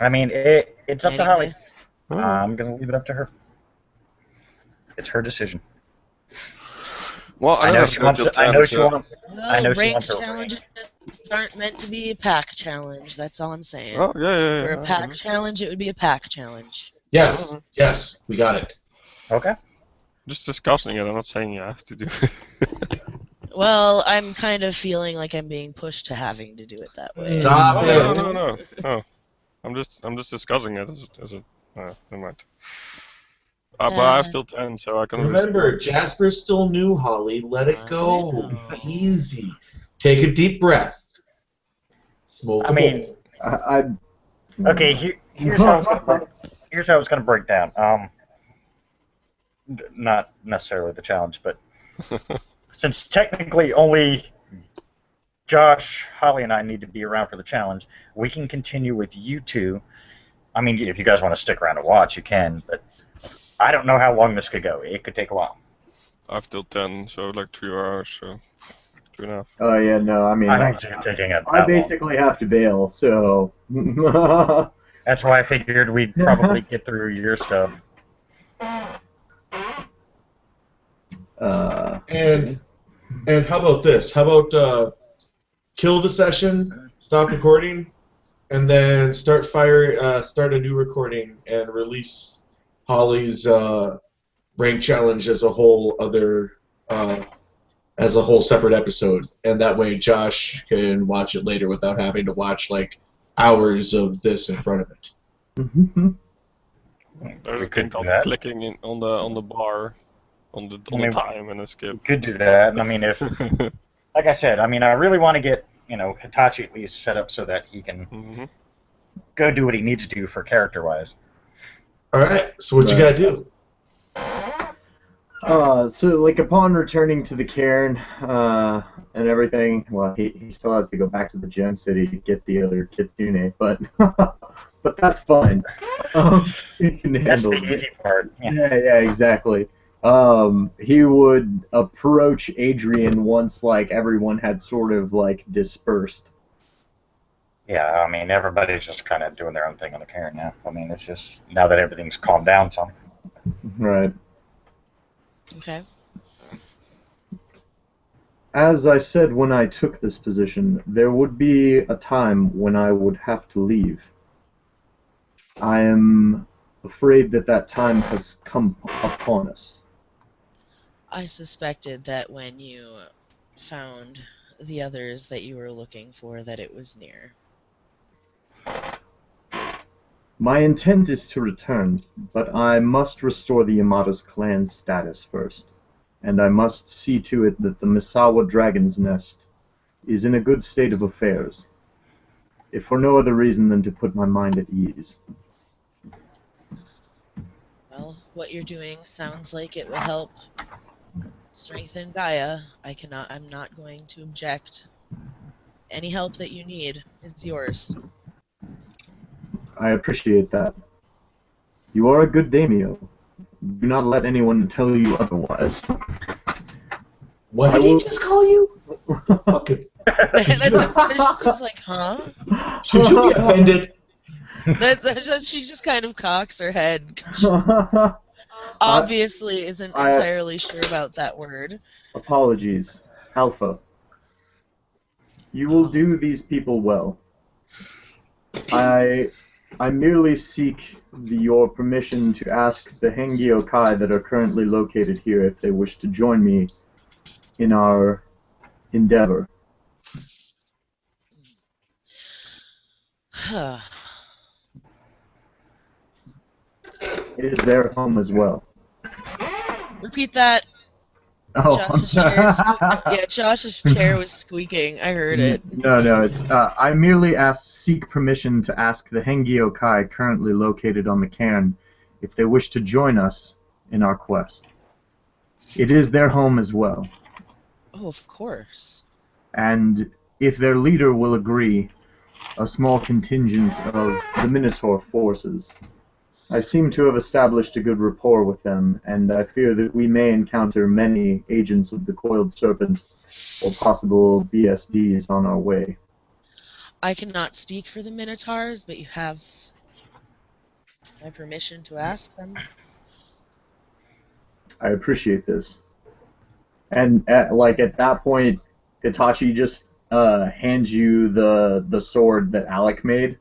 I mean, it's up to Holly. Anyway. I'm gonna leave it up to her. It's her decision. Well, I know she wants. I know she wants. I know Well, she rank wants her challenges aren't meant to be a pack challenge. That's all I'm saying. Oh, yeah. For a pack challenge, it would be a pack challenge. Yes. Yes. We got it. Okay. Just discussing it. I'm not saying you have to do it. Well, I'm kind of feeling like I'm being pushed to having to do it that way. Stop it. No. I'm just discussing it as a. Never mind. But I have still 10, so I can. Remember, Jasper's still new, Holly. Let it go. I know. Easy. Take a deep breath. Smoke. I mean, okay. Here's how it's gonna break down. Not necessarily the challenge, but since technically only Josh, Holly, and I need to be around for the challenge, we can continue with you two. I mean, if you guys want to stick around and watch, you can, but I don't know how long this could go. It could take a while. I have till 10, so like 3 hours, so 2.5. Oh yeah, no. I mean, I don't think it's taking it. I basically have to bail, so. That's why I figured we'd probably get through your stuff. And how about this? How about kill the session, stop recording, and then start a new recording and release Holly's rank challenge as a whole separate episode, and that way Josh can watch it later without having to watch like hours of this in front of it. There's a could thing do called that. clicking on the bar on the time and a skip. We could do that. I mean, if, like I said, I mean, I really want to get Hitachi at least set up so that he can go do what he needs to do for character-wise. All right. So what you gotta do? So like upon returning to the cairn and everything, well, he still has to go back to the gem city to get the other kitsune, but but that's fine. He can That's handle the it. easy part. Yeah, exactly. He would approach Adrian once like everyone had sort of like dispersed. Yeah, I mean, everybody's just kind of doing their own thing on the cairn now. I mean, it's just now that everything's calmed down some. Right. Okay. As I said when I took this position, there would be a time when I would have to leave. I am afraid that time has come upon us. I suspected that when you found the others that you were looking for, that it was near. My intent is to return, but I must restore the Yamato's clan's status first, and I must see to it that the Misawa Dragon's Nest is in a good state of affairs, if for no other reason than to put my mind at ease. Well, what you're doing sounds like it will help strengthen Gaia. I'm not going to object. Any help that you need is yours. I appreciate that. You are a good daimyo. Do not let anyone tell you otherwise. What did he just call you? Fucking. That's just like, huh? Should you be offended? She just kind of cocks her head. She obviously isn't entirely sure about that word. Apologies, Alpha. You will do these people well. I merely seek your permission to ask the Hengyo Kai that are currently located here if they wish to join me in our endeavor. It is their home as well. Repeat that. Oh, Josh's chair. Yeah, Josh's chair was squeaking. I heard it. No, it's I merely seek permission to ask the Hengyo Kai currently located on the cairn if they wish to join us in our quest. It is their home as well. Oh, of course. And if their leader will agree, a small contingent of the Minotaur forces. I seem to have established a good rapport with them, and I fear that we may encounter many agents of the Coiled Serpent or possible BSDs on our way. I cannot speak for the Minotaurs, but you have my permission to ask them. I appreciate this. And at that point, Hitachi just hands you the sword that Alec made.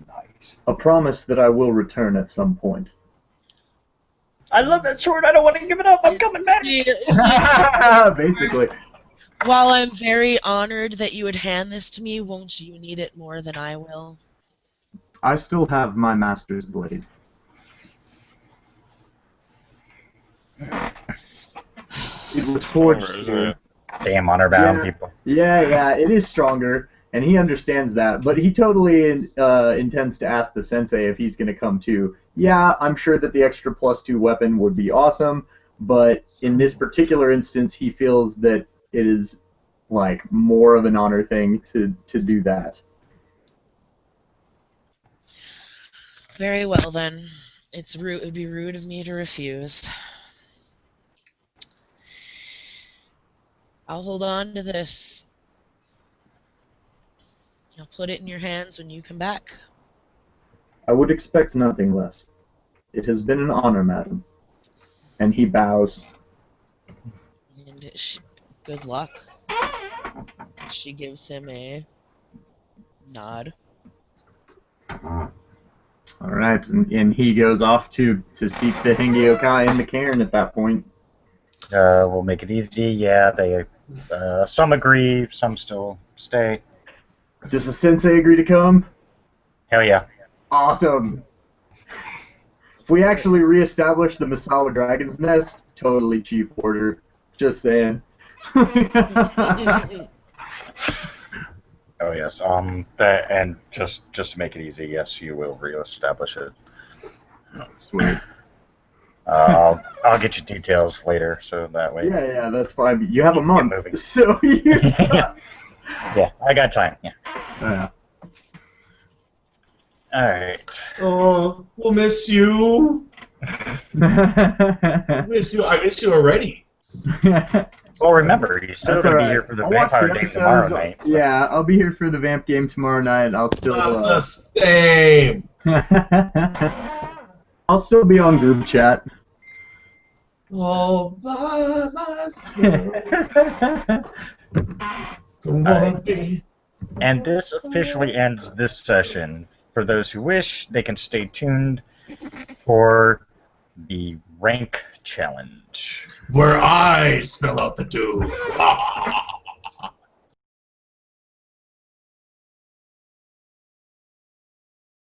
Nice. A promise that I will return at some point. I love that sword. I don't want to give it up. I'm coming back. Basically. While I'm very honored that you would hand this to me, won't you need it more than I will? I still have my master's blade. It was forged. Stronger, isn't it? Damn honor-bound people. Yeah, it is stronger, and he understands that, but he totally intends to ask the sensei if he's going to come too. Yeah, I'm sure that the extra +2 weapon would be awesome, but in this particular instance, he feels that it is like more of an honor thing to do that. Very well then. It would be rude of me to refuse. I'll hold on to this. I'll put it in your hands when you come back. I would expect nothing less. It has been an honor, madam. And he bows. And good luck. She gives him a nod. All right, and he goes off to seek the Hengyo Kai in the cairn at that point. We'll make it easy. Yeah, they some agree, some still stay. Does the sensei agree to come? Hell yeah. Awesome. If we actually reestablish the Misawa Dragon's Nest, totally chief order. Just saying. Oh yes. And just to make it easy, yes, you will reestablish it. Sweet. I'll get you details later, so that way. Yeah, that's fine. You have a month, moving. so Yeah, I got time. Yeah. All right. Oh, we'll miss you. I miss you already. Well, remember, you're still That's going to be alright. here for the I'll watch vampire the game tomorrow episodes. night. So. Yeah, I'll be here for the vamp game tomorrow night. I'll still. Not the same. I'll still be on group chat. All by myself. Don't wanna be. And this officially ends this session. For those who wish, they can stay tuned for the rank challenge. Where I spell out the doom.